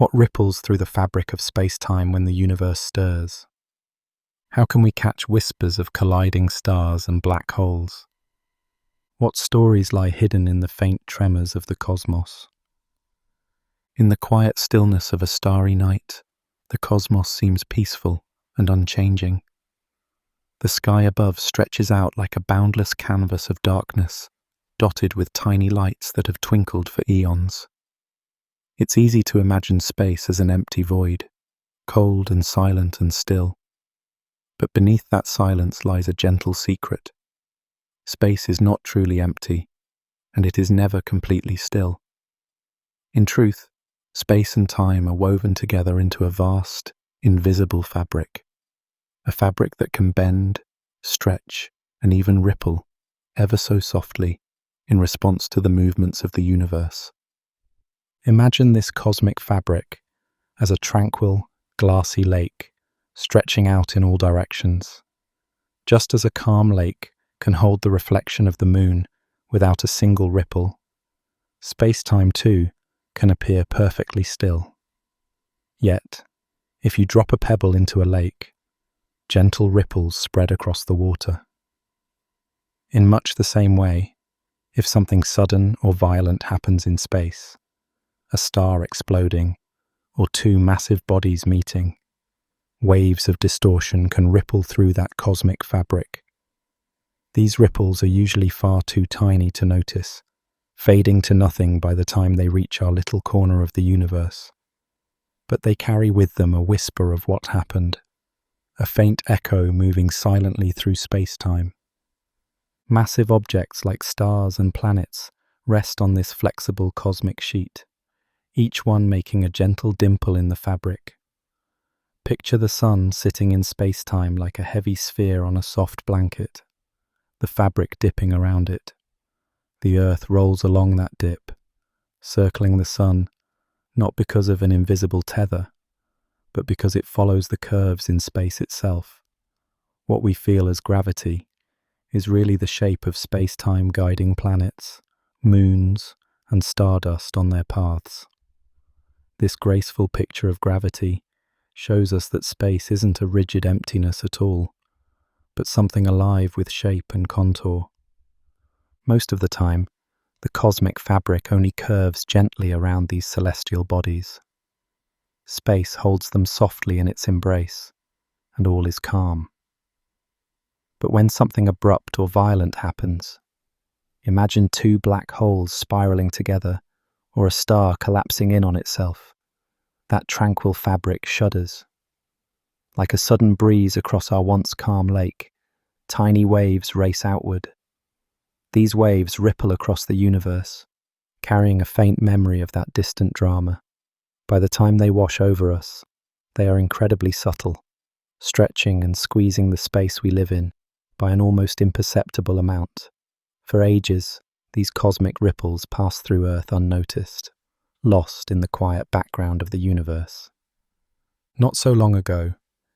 What ripples through the fabric of space-time when the universe stirs? How can we catch whispers of colliding stars and black holes? What stories lie hidden in the faint tremors of the cosmos? In the quiet stillness of a starry night, the cosmos seems peaceful and unchanging. The sky above stretches out like a boundless canvas of darkness, dotted with tiny lights that have twinkled for eons. It's easy to imagine space as an empty void, cold and silent and still. But beneath that silence lies a gentle secret. Space is not truly empty, and it is never completely still. In truth, space and time are woven together into a vast, invisible fabric. A fabric that can bend, stretch, and even ripple, ever so softly, in response to the movements of the universe. Imagine this cosmic fabric as a tranquil, glassy lake, stretching out in all directions. Just as a calm lake can hold the reflection of the moon without a single ripple, space-time too can appear perfectly still. Yet, if you drop a pebble into a lake, gentle ripples spread across the water. In much the same way, if something sudden or violent happens in space, a star exploding, or two massive bodies meeting, waves of distortion can ripple through that cosmic fabric. These ripples are usually far too tiny to notice, fading to nothing by the time they reach our little corner of the universe. But they carry with them a whisper of what happened, a faint echo moving silently through space-time. Massive objects like stars and planets rest on this flexible cosmic sheet, each one making a gentle dimple in the fabric. Picture the sun sitting in space-time like a heavy sphere on a soft blanket, the fabric dipping around it. The Earth rolls along that dip, circling the sun, not because of an invisible tether, but because it follows the curves in space itself. What we feel as gravity is really the shape of space-time guiding planets, moons, and stardust on their paths. This graceful picture of gravity shows us that space isn't a rigid emptiness at all, but something alive with shape and contour. Most of the time, the cosmic fabric only curves gently around these celestial bodies. Space holds them softly in its embrace, and all is calm. But when something abrupt or violent happens, imagine two black holes spiraling together, or a star collapsing in on itself. That tranquil fabric shudders. Like a sudden breeze across our once calm lake, tiny waves race outward. These waves ripple across the universe, carrying a faint memory of that distant drama. By the time they wash over us, they are incredibly subtle, stretching and squeezing the space we live in by an almost imperceptible amount. For ages, these cosmic ripples pass through Earth unnoticed, lost in the quiet background of the universe. Not so long ago,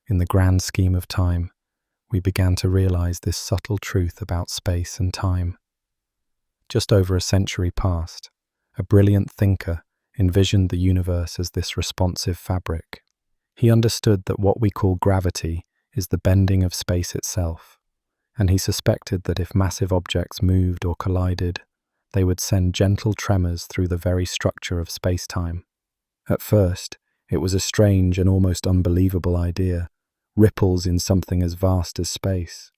in the grand scheme of time, we began to realize this subtle truth about space and time. Just over a century past, a brilliant thinker envisioned the universe as this responsive fabric. He understood that what we call gravity is the bending of space itself, and he suspected that if massive objects moved or collided, they would send gentle tremors through the very structure of space-time. At first, it was a strange and almost unbelievable idea, ripples in something as vast as space.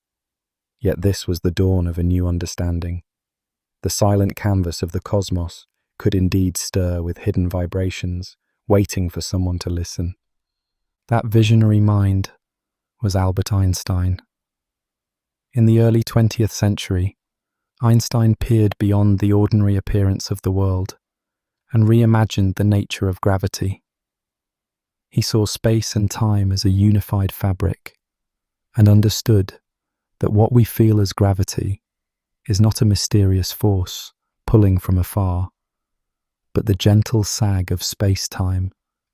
Yet this was the dawn of a new understanding. The silent canvas of the cosmos could indeed stir with hidden vibrations, waiting for someone to listen. That visionary mind was Albert Einstein. In the early 20th century, Einstein peered beyond the ordinary appearance of the world and reimagined the nature of gravity. He saw space and time as a unified fabric and understood that what we feel as gravity is not a mysterious force pulling from afar, but the gentle sag of space-time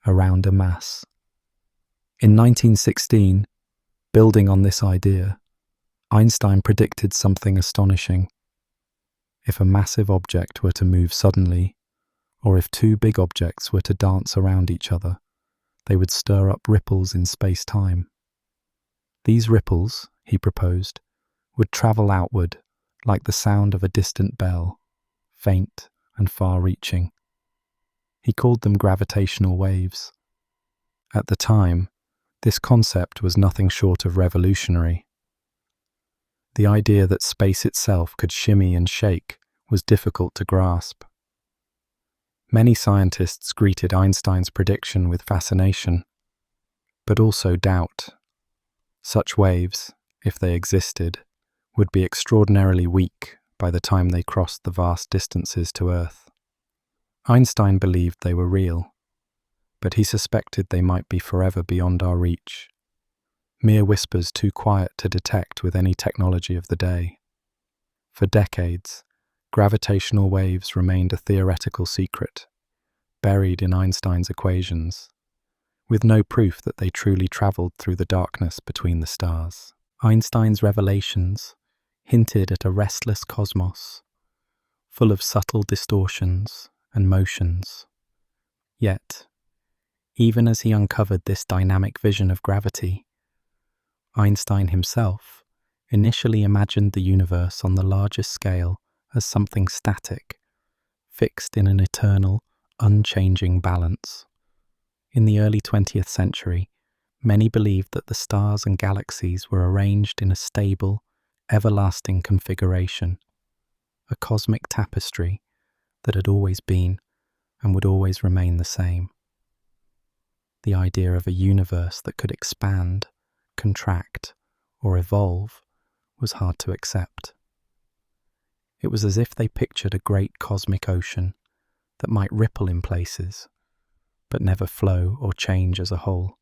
around a mass. In 1916, building on this idea, Einstein predicted something astonishing. If a massive object were to move suddenly, Or if two big objects were to dance around each other, they would stir up ripples in space-time. These ripples, he proposed, would travel outward like the sound of a distant bell, faint and far-reaching. He called them gravitational waves. At the time, this concept was nothing short of revolutionary. The idea that space itself could shimmy and shake was difficult to grasp. Many scientists greeted Einstein's prediction with fascination, but also doubt. Such waves, if they existed, would be extraordinarily weak by the time they crossed the vast distances to Earth. Einstein believed they were real, but he suspected they might be forever beyond our reach, mere whispers too quiet to detect with any technology of the day. For decades, gravitational waves remained a theoretical secret, buried in Einstein's equations, with no proof that they truly travelled through the darkness between the stars. Einstein's revelations hinted at a restless cosmos, full of subtle distortions and motions. Yet, even as he uncovered this dynamic vision of gravity, Einstein himself initially imagined the universe on the largest scale as something static, fixed in an eternal, unchanging balance. In the early 20th century, many believed that the stars and galaxies were arranged in a stable, everlasting configuration, a cosmic tapestry that had always been and would always remain the same. The idea of a universe that could expand, contract, or evolve was hard to accept. It was as if they pictured a great cosmic ocean that might ripple in places, but never flow or change as a whole.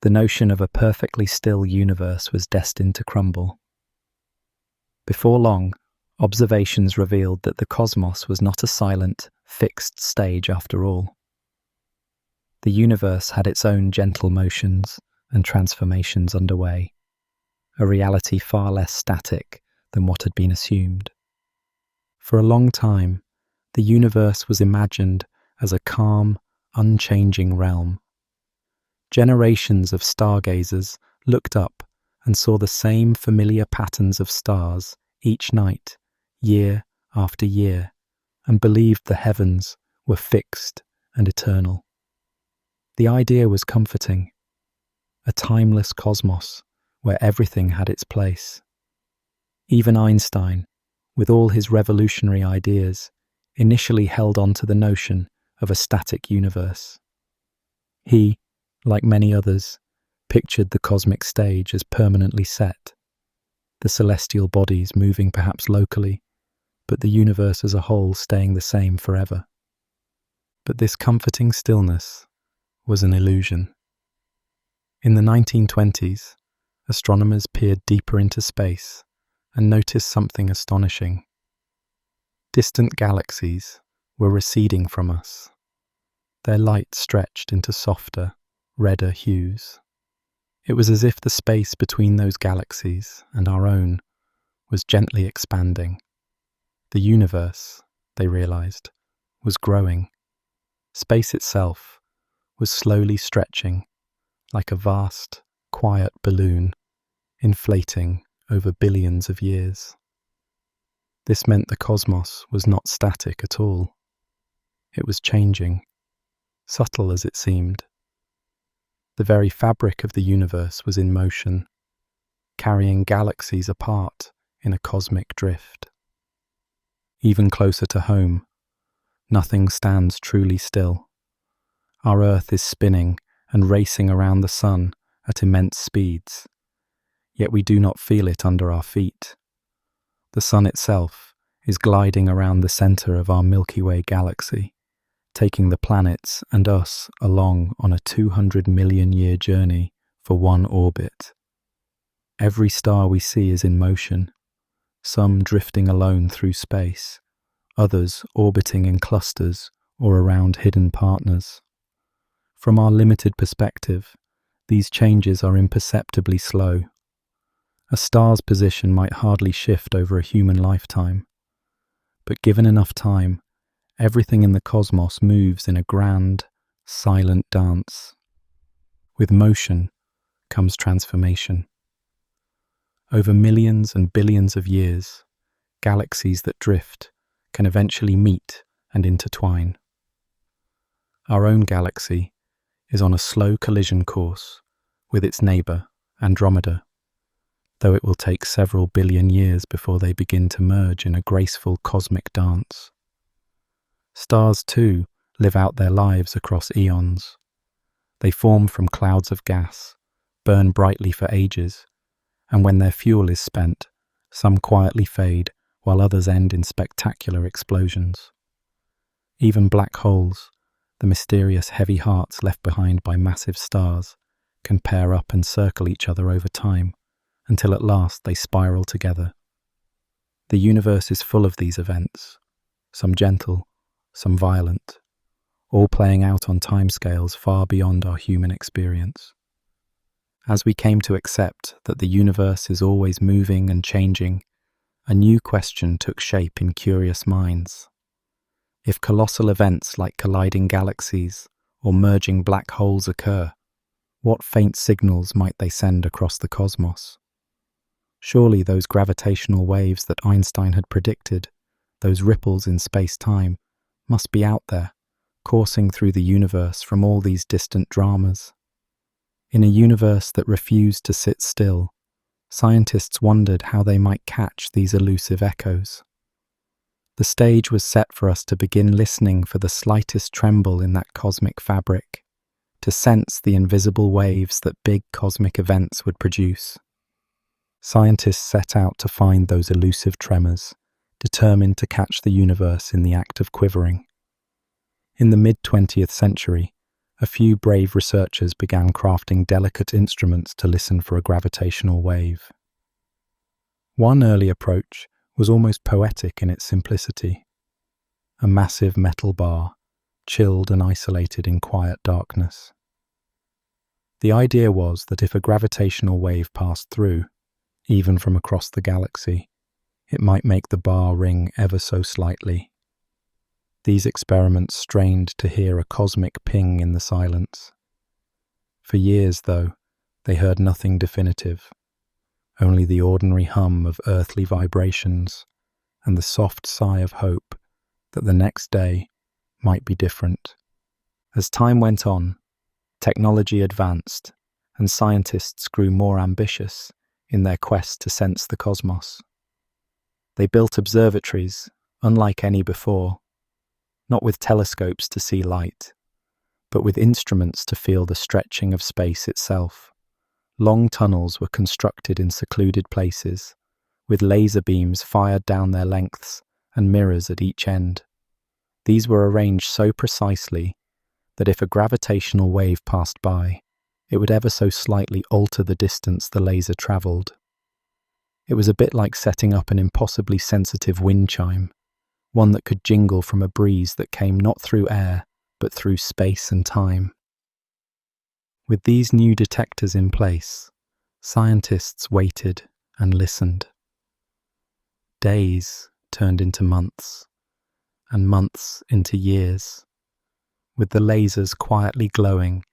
The notion of a perfectly still universe was destined to crumble. Before long, observations revealed that the cosmos was not a silent, fixed stage after all. The universe had its own gentle motions and transformations underway, a reality far less static than what had been assumed. For a long time, the universe was imagined as a calm, unchanging realm. Generations of stargazers looked up and saw the same familiar patterns of stars each night, year after year, and believed the heavens were fixed and eternal. The idea was comforting, a timeless cosmos where everything had its place. Even Einstein, with all his revolutionary ideas, initially held on to the notion of a static universe. He, like many others, pictured the cosmic stage as permanently set, the celestial bodies moving perhaps locally, but the universe as a whole staying the same forever. But this comforting stillness was an illusion. In the 1920s, astronomers peered deeper into space and noticed something astonishing. Distant galaxies were receding from us. Their light stretched into softer, redder hues. It was as if the space between those galaxies and our own was gently expanding. The universe, they realized, was growing. Space itself was slowly stretching, like a vast, quiet balloon, inflating over billions of years. This meant the cosmos was not static at all. It was changing, subtle as it seemed. The very fabric of the universe was in motion, carrying galaxies apart in a cosmic drift. Even closer to home, nothing stands truly still. Our Earth is spinning and racing around the sun at immense speeds, yet we do not feel it under our feet. The sun itself is gliding around the center of our Milky Way galaxy, taking the planets and us along on a 200 million year journey for one orbit. Every star we see is in motion, some drifting alone through space, others orbiting in clusters or around hidden partners. From our limited perspective, these changes are imperceptibly slow. A star's position might hardly shift over a human lifetime, but given enough time, Everything in the cosmos moves in a grand, silent dance. With motion comes transformation. Over millions and billions of years, galaxies that drift can eventually meet and intertwine. Our own galaxy is on a slow collision course with its neighbour, Andromeda, though it will take several billion years before they begin to merge in a graceful cosmic dance. Stars, too, live out their lives across eons. They form from clouds of gas, burn brightly for ages, and when their fuel is spent, some quietly fade while others end in spectacular explosions. Even black holes, the mysterious heavy hearts left behind by massive stars, can pair up and circle each other over time, until at last they spiral together. The universe is full of these events, some gentle, some violent, all playing out on timescales far beyond our human experience. As we came to accept that the universe is always moving and changing, a new question took shape in curious minds. If colossal events like colliding galaxies or merging black holes occur, what faint signals might they send across the cosmos? Surely those gravitational waves that Einstein had predicted, those ripples in space-time, must be out there, coursing through the universe from all these distant dramas. In a universe that refused to sit still, scientists wondered how they might catch these elusive echoes. The stage was set for us to begin listening for the slightest tremble in that cosmic fabric, to sense the invisible waves that big cosmic events would produce. Scientists set out to find those elusive tremors, determined to catch the universe in the act of quivering. In the mid-20th century, a few brave researchers began crafting delicate instruments to listen for a gravitational wave. One early approach was almost poetic in its simplicity. A massive metal bar, chilled and isolated in quiet darkness. The idea was that if a gravitational wave passed through, even from across the galaxy, it might make the bar ring ever so slightly. These experiments strained to hear a cosmic ping in the silence. For years, though, they heard nothing definitive, only the ordinary hum of earthly vibrations and the soft sigh of hope that the next day might be different. As time went on, technology advanced and scientists grew more ambitious in their quest to sense the cosmos. They built observatories unlike any before, not with telescopes to see light, but with instruments to feel the stretching of space itself. Long tunnels were constructed in secluded places, with laser beams fired down their lengths and mirrors at each end. These were arranged so precisely that if a gravitational wave passed by, it would ever so slightly alter the distance the laser travelled. It was a bit like setting up an impossibly sensitive wind chime, one that could jingle from a breeze that came not through air, but through space and time. With these new detectors in place, scientists waited and listened. Days turned into months, and months into years, with the lasers quietly glowing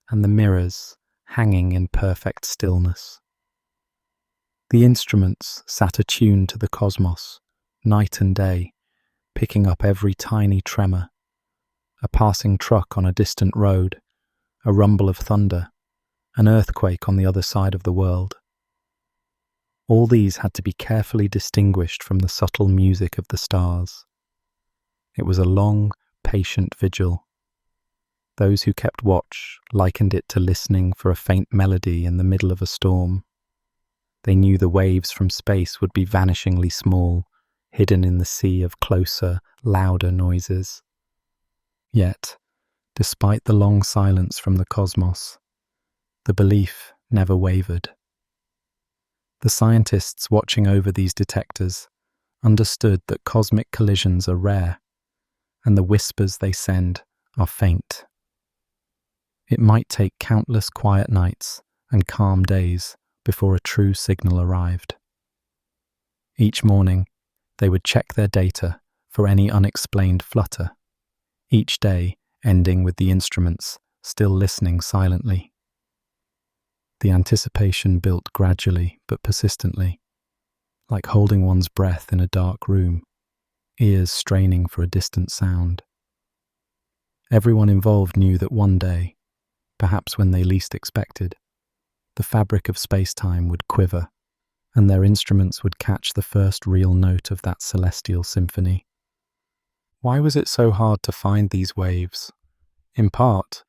and the mirrors hanging in perfect stillness. The instruments sat attuned to the cosmos, night and day, picking up every tiny tremor, a passing truck on a distant road, a rumble of thunder, an earthquake on the other side of the world. All these had to be carefully distinguished from the subtle music of the stars. It was a long, patient vigil. Those who kept watch likened it to listening for a faint melody in the middle of a storm. They knew the waves from space would be vanishingly small, hidden in the sea of closer, louder noises. Yet, despite the long silence from the cosmos, the belief never wavered. The scientists watching over these detectors understood that cosmic collisions are rare, and the whispers they send are faint. It might take countless quiet nights and calm days before a true signal arrived. Each morning, they would check their data for any unexplained flutter, each day ending with the instruments still listening silently. The anticipation built gradually but persistently, like holding one's breath in a dark room, ears straining for a distant sound. Everyone involved knew that one day, perhaps when they least expected, the fabric of space-time would quiver, and their instruments would catch the first real note of that celestial symphony. Why was it so hard to find these waves? In part,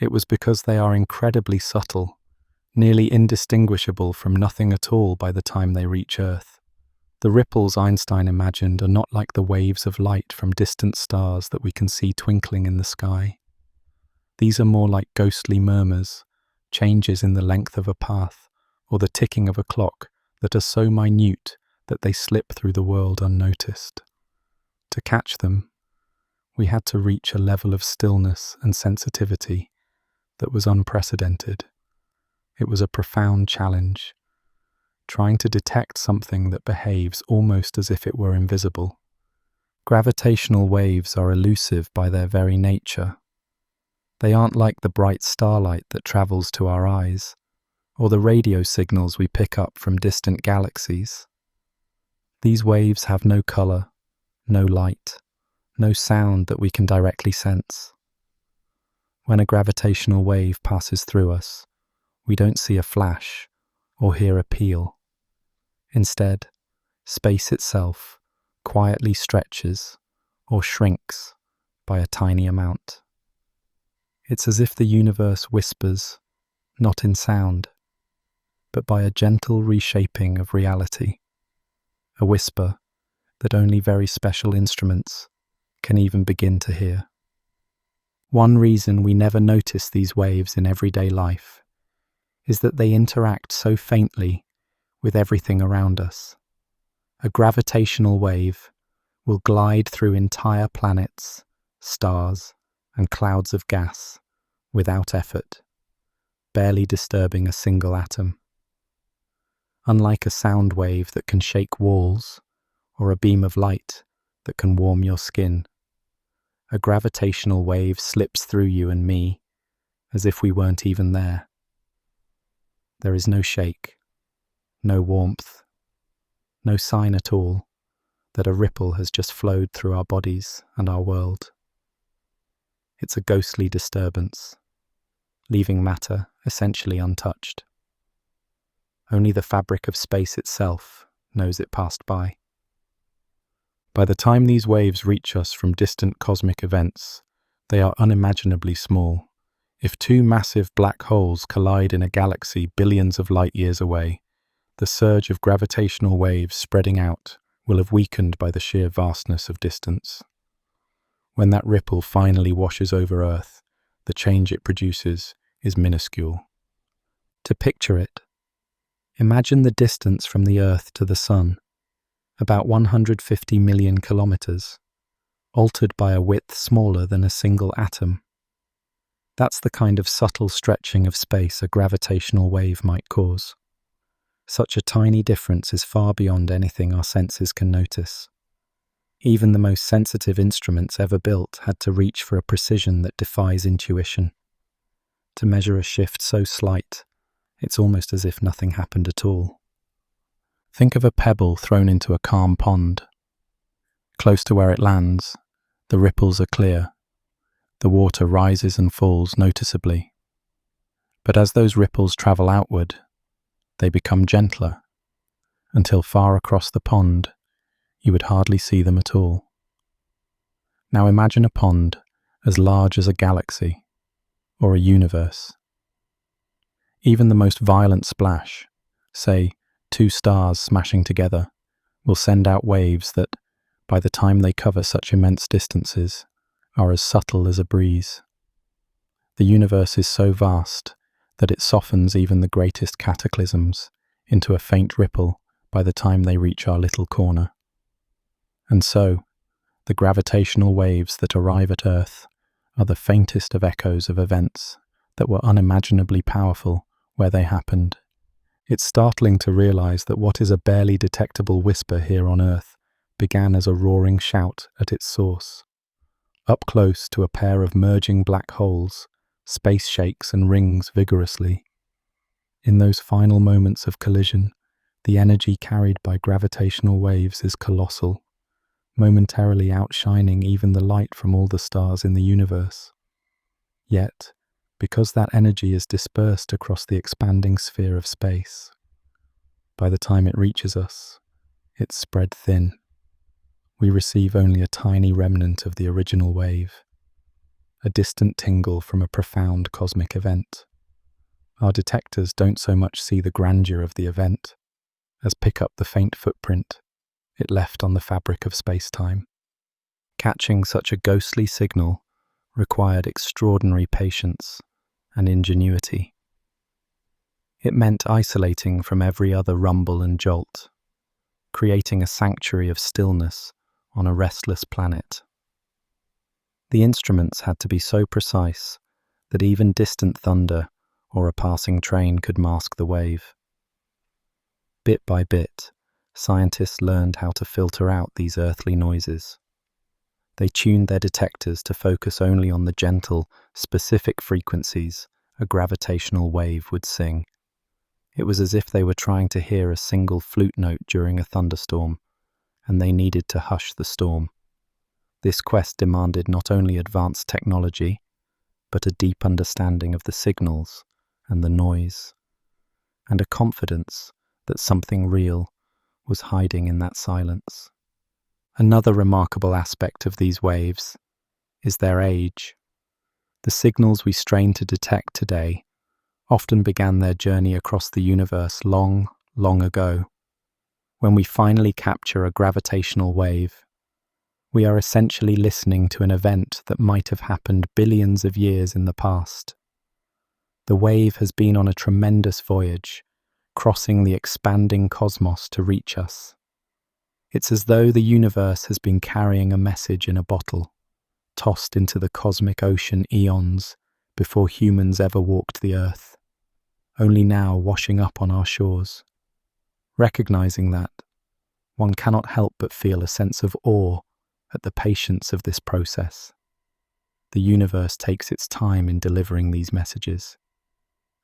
it was because they are incredibly subtle, nearly indistinguishable from nothing at all by the time they reach Earth. The ripples Einstein imagined are not like the waves of light from distant stars that we can see twinkling in the sky. These are more like ghostly murmurs, changes in the length of a path, or the ticking of a clock that are so minute that they slip through the world unnoticed. To catch them, we had to reach a level of stillness and sensitivity that was unprecedented. It was a profound challenge, trying to detect something that behaves almost as if it were invisible. Gravitational waves are elusive by their very nature. They aren't like the bright starlight that travels to our eyes, or the radio signals we pick up from distant galaxies. These waves have no color, no light, no sound that we can directly sense. When a gravitational wave passes through us, we don't see a flash or hear a peal. Instead, space itself quietly stretches or shrinks by a tiny amount. It's as if the universe whispers, not in sound, but by a gentle reshaping of reality, a whisper that only very special instruments can even begin to hear. One reason we never notice these waves in everyday life is that they interact so faintly with everything around us. A gravitational wave will glide through entire planets, stars, and clouds of gas without effort, barely disturbing a single atom. Unlike a sound wave that can shake walls or a beam of light that can warm your skin, a gravitational wave slips through you and me as if we weren't even there. There is no shake, no warmth, no sign at all that a ripple has just flowed through our bodies and our world. It's a ghostly disturbance, leaving matter essentially untouched. Only the fabric of space itself knows it passed by. By the time these waves reach us from distant cosmic events, they are unimaginably small. If two massive black holes collide in a galaxy billions of light years away, the surge of gravitational waves spreading out will have weakened by the sheer vastness of distance. When that ripple finally washes over Earth, the change it produces is minuscule. To picture it, imagine the distance from the Earth to the Sun, about 150 million kilometers, altered by a width smaller than a single atom. That's the kind of subtle stretching of space a gravitational wave might cause. Such a tiny difference is far beyond anything our senses can notice. Even the most sensitive instruments ever built had to reach for a precision that defies intuition. To measure a shift so slight, it's almost as if nothing happened at all. Think of a pebble thrown into a calm pond. Close to where it lands, the ripples are clear. The water rises and falls noticeably. But as those ripples travel outward, they become gentler, until far across the pond, you would hardly see them at all. Now imagine a pond as large as a galaxy or a universe. Even the most violent splash, say 2 stars smashing together, will send out waves that, by the time they cover such immense distances, are as subtle as a breeze. The universe is so vast that it softens even the greatest cataclysms into a faint ripple by the time they reach our little corner. And so, the gravitational waves that arrive at Earth are the faintest of echoes of events that were unimaginably powerful where they happened. It's startling to realize that what is a barely detectable whisper here on Earth began as a roaring shout at its source. Up close to a pair of merging black holes, space shakes and rings vigorously. In those final moments of collision, the energy carried by gravitational waves is colossal, momentarily outshining even the light from all the stars in the universe. Yet, because that energy is dispersed across the expanding sphere of space, by the time it reaches us, it's spread thin. We receive only a tiny remnant of the original wave, a distant tingle from a profound cosmic event. Our detectors don't so much see the grandeur of the event as pick up the faint footprint it left on the fabric of spacetime. Catching such a ghostly signal required extraordinary patience and ingenuity. It meant isolating from every other rumble and jolt, creating a sanctuary of stillness on a restless planet. The instruments had to be so precise that even distant thunder or a passing train could mask the wave. Bit by bit, scientists learned how to filter out these earthly noises. They tuned their detectors to focus only on the gentle, specific frequencies a gravitational wave would sing. It was as if they were trying to hear a single flute note during a thunderstorm, and they needed to hush the storm. This quest demanded not only advanced technology, but a deep understanding of the signals and the noise, and a confidence that something real was hiding in that silence. Another remarkable aspect of these waves is their age. The signals we strain to detect today often began their journey across the universe long, long ago. When we finally capture a gravitational wave, we are essentially listening to an event that might have happened billions of years in the past. The wave has been on a tremendous voyage, crossing the expanding cosmos to reach us. It's as though the universe has been carrying a message in a bottle, tossed into the cosmic ocean eons before humans ever walked the earth, only now washing up on our shores. Recognizing that, one cannot help but feel a sense of awe at the patience of this process. The universe takes its time in delivering these messages,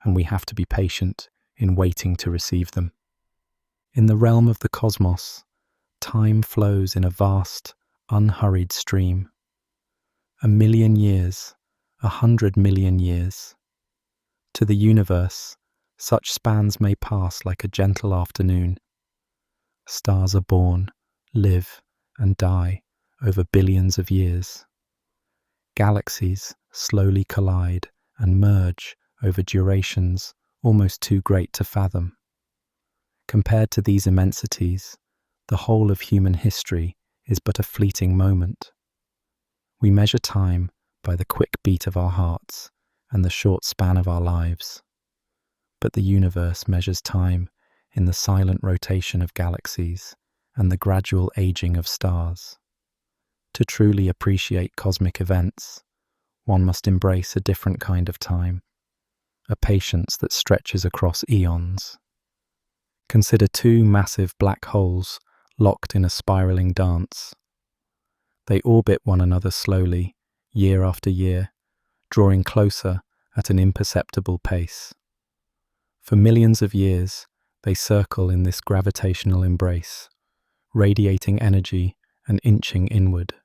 and we have to be patient in waiting to receive them. In the realm of the cosmos, time flows in a vast, unhurried stream. 1,000,000 years, 100 million years. To the universe, such spans may pass like a gentle afternoon. Stars are born, live, and die over billions of years. Galaxies slowly collide and merge over durations almost too great to fathom. Compared to these immensities, the whole of human history is but a fleeting moment. We measure time by the quick beat of our hearts and the short span of our lives. But the universe measures time in the silent rotation of galaxies and the gradual aging of stars. To truly appreciate cosmic events, one must embrace a different kind of time, a patience that stretches across eons. Consider two massive black holes locked in a spiraling dance. They orbit one another slowly, year after year, drawing closer at an imperceptible pace. For millions of years, they circle in this gravitational embrace, radiating energy and inching inward.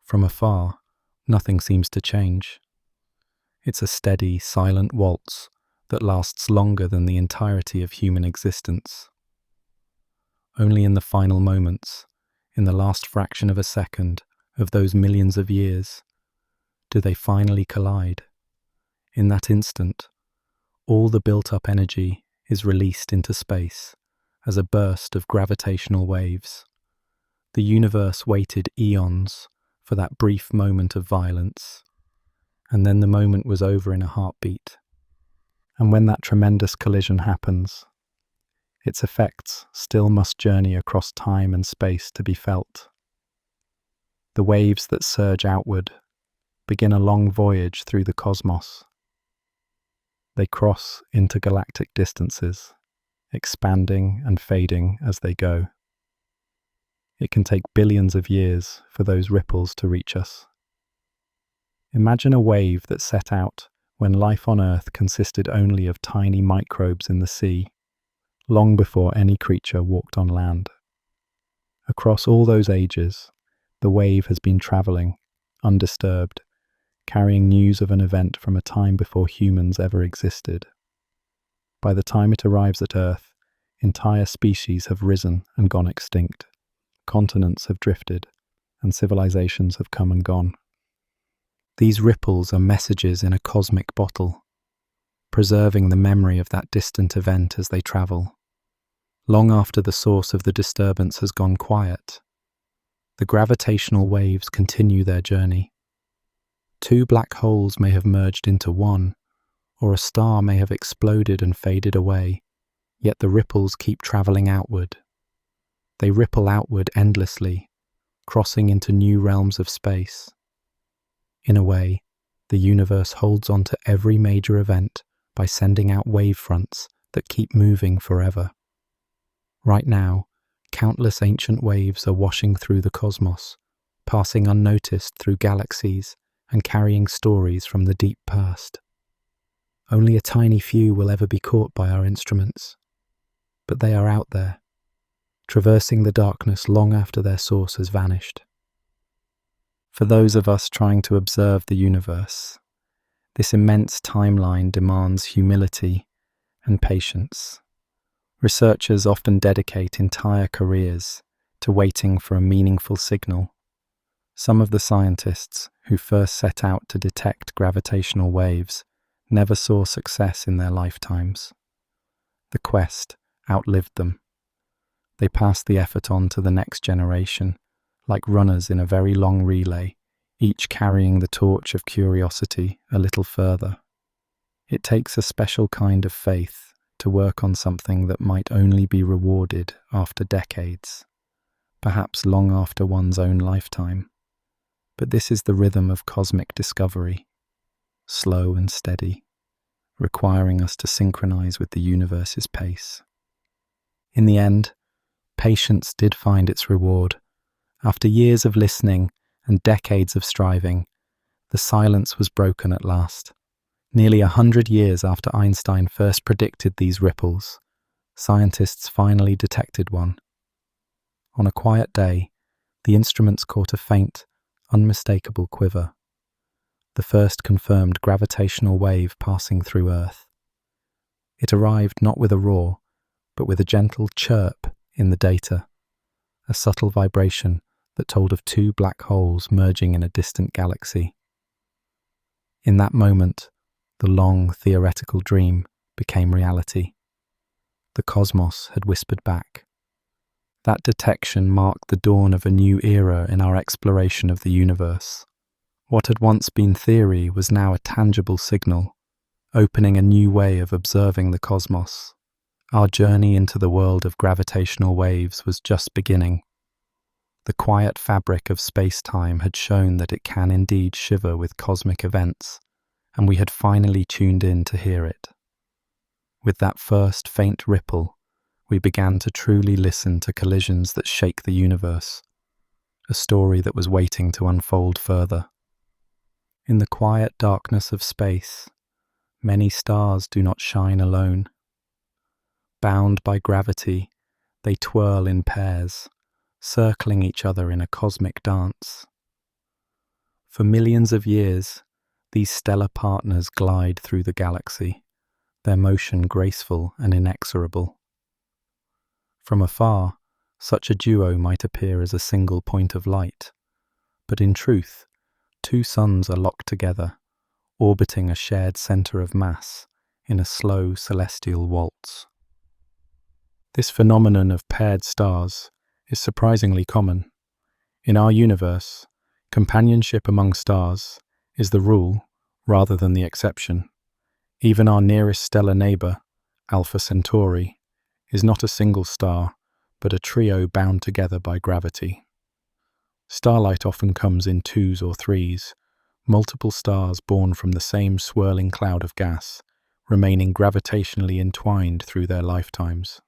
From afar, nothing seems to change. It's a steady, silent waltz that lasts longer than the entirety of human existence. Only in the final moments, in the last fraction of a second of those millions of years, do they finally collide. In that instant, all the built-up energy is released into space as a burst of gravitational waves. The universe waited eons for that brief moment of violence, and then the moment was over in a heartbeat. And when that tremendous collision happens, its effects still must journey across time and space to be felt. The waves that surge outward begin a long voyage through the cosmos. They cross intergalactic distances, expanding and fading as they go. It can take billions of years for those ripples to reach us. Imagine a wave that set out when life on Earth consisted only of tiny microbes in the sea, long before any creature walked on land. Across all those ages, the wave has been traveling, undisturbed, carrying news of an event from a time before humans ever existed. By the time it arrives at Earth, entire species have risen and gone extinct. Continents have drifted, and civilizations have come and gone. These ripples are messages in a cosmic bottle, preserving the memory of that distant event as they travel. Long after the source of the disturbance has gone quiet, the gravitational waves continue their journey. Two black holes may have merged into one, or a star may have exploded and faded away, yet the ripples keep traveling outward. They ripple outward endlessly, crossing into new realms of space. In a way, the universe holds on to every major event by sending out wave fronts that keep moving forever. Right now, countless ancient waves are washing through the cosmos, passing unnoticed through galaxies and carrying stories from the deep past. Only a tiny few will ever be caught by our instruments, but they are out there, traversing the darkness long after their source has vanished. For those of us trying to observe the universe, this immense timeline demands humility and patience. Researchers often dedicate entire careers to waiting for a meaningful signal. Some of the scientists who first set out to detect gravitational waves never saw success in their lifetimes. The quest outlived them. They passed the effort on to the next generation, like runners in a very long relay, each carrying the torch of curiosity a little further. It takes a special kind of faith to work on something that might only be rewarded after decades, perhaps long after one's own lifetime. But this is the rhythm of cosmic discovery, slow and steady, requiring us to synchronize with the universe's pace. In the end, patience did find its reward. After years of listening and decades of striving, the silence was broken at last. Nearly 100 years after Einstein first predicted these ripples, scientists finally detected one. On a quiet day, the instruments caught a faint, unmistakable quiver, the first confirmed gravitational wave passing through Earth. It arrived not with a roar, but with a gentle chirp in the data, a subtle vibration that told of two black holes merging in a distant galaxy. In that moment, the long theoretical dream became reality. The cosmos had whispered back. That detection marked the dawn of a new era in our exploration of the universe. What had once been theory was now a tangible signal, opening a new way of observing the cosmos. Our journey into the world of gravitational waves was just beginning. The quiet fabric of space-time had shown that it can indeed shiver with cosmic events, and we had finally tuned in to hear it. With that first faint ripple, we began to truly listen to collisions that shake the universe, a story that was waiting to unfold further. In the quiet darkness of space, many stars do not shine alone. Bound by gravity, they twirl in pairs, circling each other in a cosmic dance. For millions of years, these stellar partners glide through the galaxy, their motion graceful and inexorable. From afar, such a duo might appear as a single point of light, but in truth, two suns are locked together, orbiting a shared center of mass in a slow celestial waltz. This phenomenon of paired stars is surprisingly common. In our universe, companionship among stars is the rule rather than the exception. Even our nearest stellar neighbor, Alpha Centauri, is not a single star, but a trio bound together by gravity. Starlight often comes in twos or threes, multiple stars born from the same swirling cloud of gas, remaining gravitationally entwined through their lifetimes.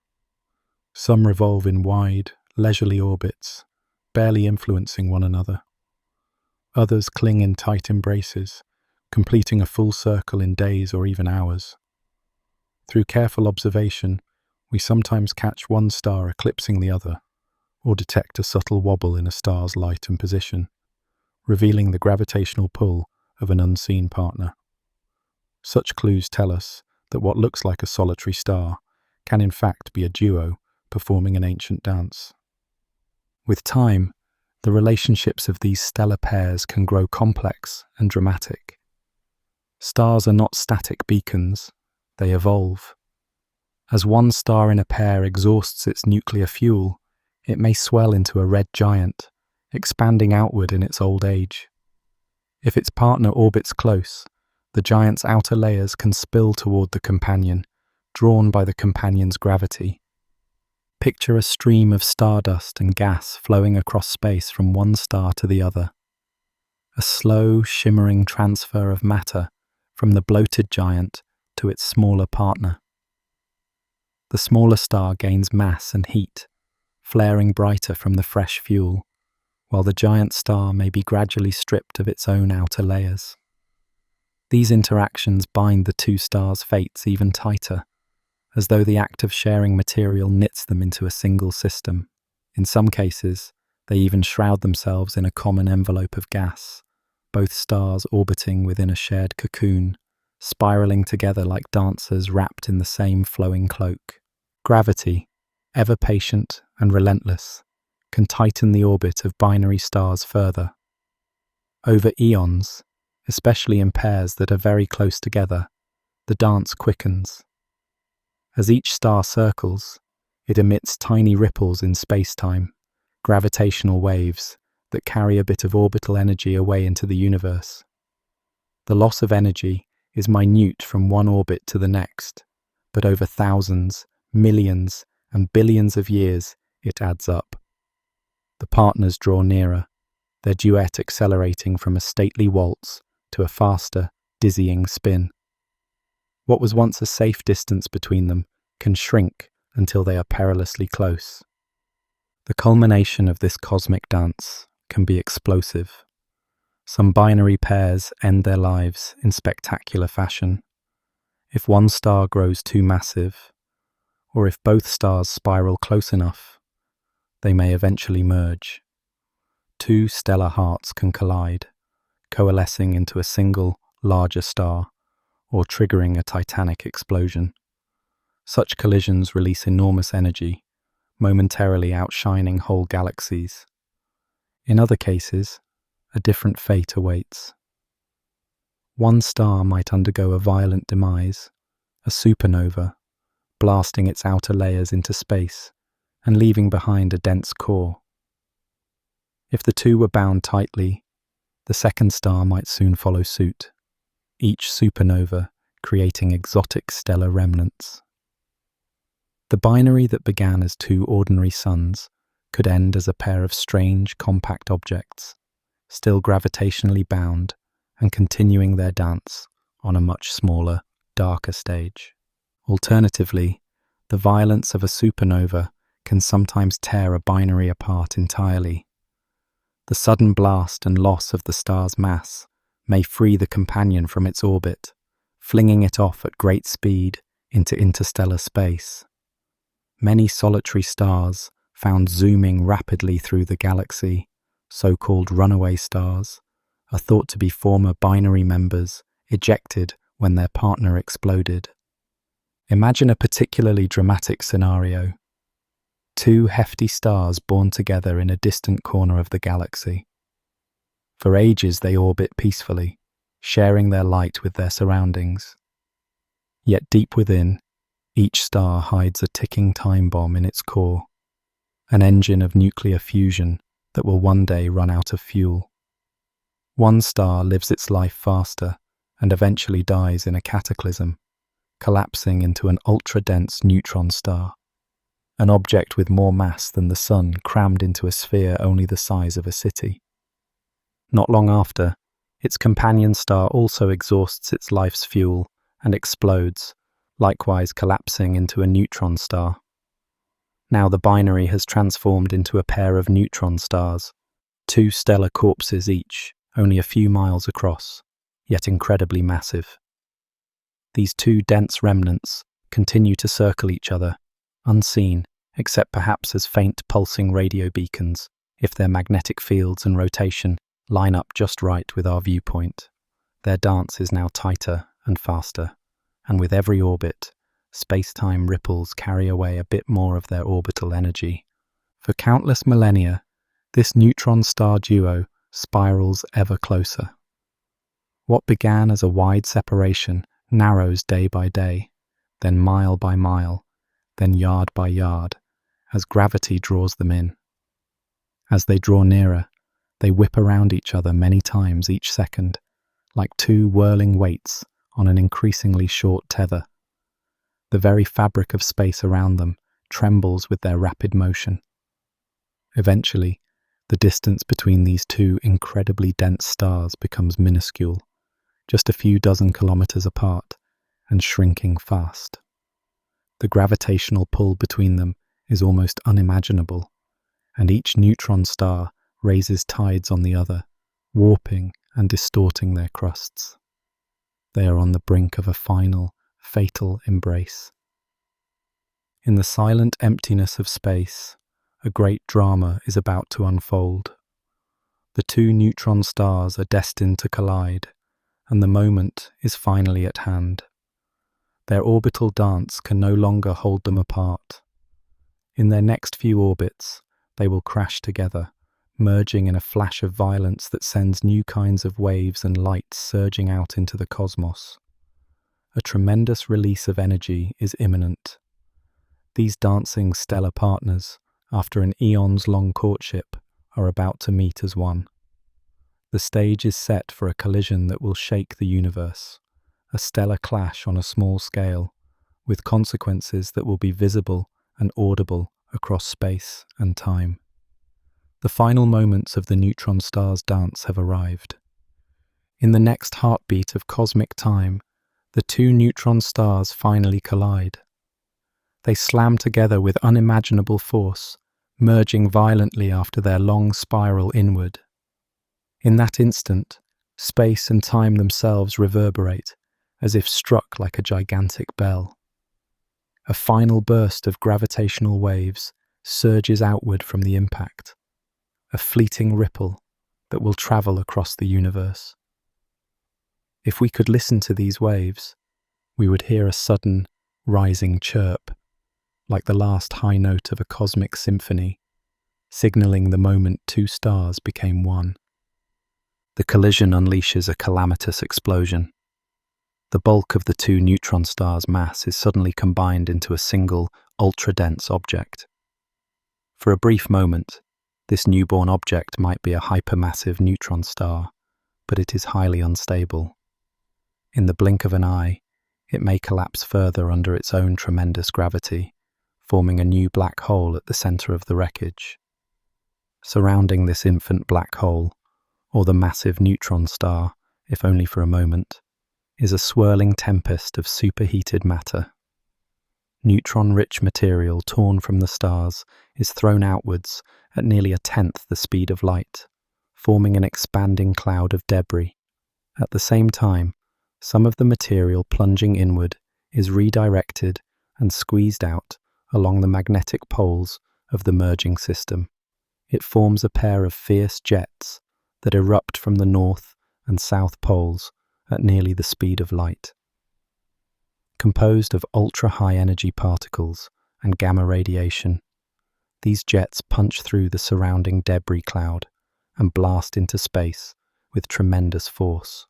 Some revolve in wide, leisurely orbits, barely influencing one another. Others cling in tight embraces, completing a full circle in days or even hours. Through careful observation, we sometimes catch one star eclipsing the other, or detect a subtle wobble in a star's light and position, revealing the gravitational pull of an unseen partner. Such clues tell us that what looks like a solitary star can in fact be a duo performing an ancient dance. With time, the relationships of these stellar pairs can grow complex and dramatic. Stars are not static beacons, they evolve. As one star in a pair exhausts its nuclear fuel, it may swell into a red giant, expanding outward in its old age. If its partner orbits close, the giant's outer layers can spill toward the companion, drawn by the companion's gravity. Picture a stream of stardust and gas flowing across space from one star to the other. A slow, shimmering transfer of matter from the bloated giant to its smaller partner. The smaller star gains mass and heat, flaring brighter from the fresh fuel, while the giant star may be gradually stripped of its own outer layers. These interactions bind the two stars' fates even tighter, as though the act of sharing material knits them into a single system. In some cases, they even shroud themselves in a common envelope of gas, both stars orbiting within a shared cocoon, spiraling together like dancers wrapped in the same flowing cloak. Gravity, ever patient and relentless, can tighten the orbit of binary stars further. Over eons, especially in pairs that are very close together, the dance quickens. As each star circles, it emits tiny ripples in spacetime, gravitational waves that carry a bit of orbital energy away into the universe. The loss of energy is minute from one orbit to the next, but over thousands, millions, and billions of years, it adds up. The partners draw nearer, their duet accelerating from a stately waltz to a faster, dizzying spin. What was once a safe distance between them can shrink until they are perilously close. The culmination of this cosmic dance can be explosive. Some binary pairs end their lives in spectacular fashion. If one star grows too massive, or if both stars spiral close enough, they may eventually merge. Two stellar hearts can collide, coalescing into a single, larger star, or triggering a titanic explosion. Such collisions release enormous energy, momentarily outshining whole galaxies. In other cases, a different fate awaits. One star might undergo a violent demise, a supernova, blasting its outer layers into space and leaving behind a dense core. If the two were bound tightly, the second star might soon follow suit, each supernova creating exotic stellar remnants. The binary that began as two ordinary suns could end as a pair of strange, compact objects, still gravitationally bound and continuing their dance on a much smaller, darker stage. Alternatively, the violence of a supernova can sometimes tear a binary apart entirely. The sudden blast and loss of the star's mass may free the companion from its orbit, flinging it off at great speed into interstellar space. Many solitary stars found zooming rapidly through the galaxy, so-called runaway stars, are thought to be former binary members ejected when their partner exploded. Imagine a particularly dramatic scenario. Two hefty stars born together in a distant corner of the galaxy. For ages they orbit peacefully, sharing their light with their surroundings. Yet deep within, each star hides a ticking time bomb in its core, an engine of nuclear fusion that will one day run out of fuel. One star lives its life faster and eventually dies in a cataclysm, collapsing into an ultra-dense neutron star, an object with more mass than the Sun crammed into a sphere only the size of a city. Not long after, its companion star also exhausts its life's fuel and explodes, likewise collapsing into a neutron star. Now the binary has transformed into a pair of neutron stars, two stellar corpses each, only a few miles across, yet incredibly massive. These two dense remnants continue to circle each other, unseen, except perhaps as faint pulsing radio beacons, if their magnetic fields and rotation line up just right with our viewpoint. Their dance is now tighter and faster, and with every orbit, space-time ripples carry away a bit more of their orbital energy. For countless millennia, this neutron-star duo spirals ever closer. What began as a wide separation narrows day by day, then mile by mile, then yard by yard, as gravity draws them in. As they draw nearer, they whip around each other many times each second, like two whirling weights on an increasingly short tether. The very fabric of space around them trembles with their rapid motion. Eventually, the distance between these two incredibly dense stars becomes minuscule, just a few dozen kilometers apart, and shrinking fast. The gravitational pull between them is almost unimaginable, and each neutron star raises tides on the other, warping and distorting their crusts. They are on the brink of a final, fatal embrace. In the silent emptiness of space, a great drama is about to unfold. The two neutron stars are destined to collide, and the moment is finally at hand. Their orbital dance can no longer hold them apart. In their next few orbits, they will crash together, merging in a flash of violence that sends new kinds of waves and light surging out into the cosmos. A tremendous release of energy is imminent. These dancing stellar partners, after an eons-long courtship, are about to meet as one. The stage is set for a collision that will shake the universe, a stellar clash on a small scale, with consequences that will be visible and audible across space and time. The final moments of the neutron star's dance have arrived. In the next heartbeat of cosmic time, the two neutron stars finally collide. They slam together with unimaginable force, merging violently after their long spiral inward. In that instant, space and time themselves reverberate, as if struck like a gigantic bell. A final burst of gravitational waves surges outward from the impact, a fleeting ripple that will travel across the universe. If we could listen to these waves, we would hear a sudden, rising chirp, like the last high note of a cosmic symphony, signaling the moment two stars became one. The collision unleashes a calamitous explosion. The bulk of the two neutron stars' mass is suddenly combined into a single, ultra-dense object. For a brief moment, this newborn object might be a hypermassive neutron star, but it is highly unstable. In the blink of an eye, it may collapse further under its own tremendous gravity, forming a new black hole at the center of the wreckage. Surrounding this infant black hole, or the massive neutron star, if only for a moment, is a swirling tempest of superheated matter. Neutron-rich material torn from the stars is thrown outwards at nearly a tenth the speed of light, forming an expanding cloud of debris. At the same time, some of the material plunging inward is redirected and squeezed out along the magnetic poles of the merging system. It forms a pair of fierce jets that erupt from the north and south poles at nearly the speed of light. Composed of ultra-high energy particles and gamma radiation, these jets punch through the surrounding debris cloud and blast into space with tremendous force.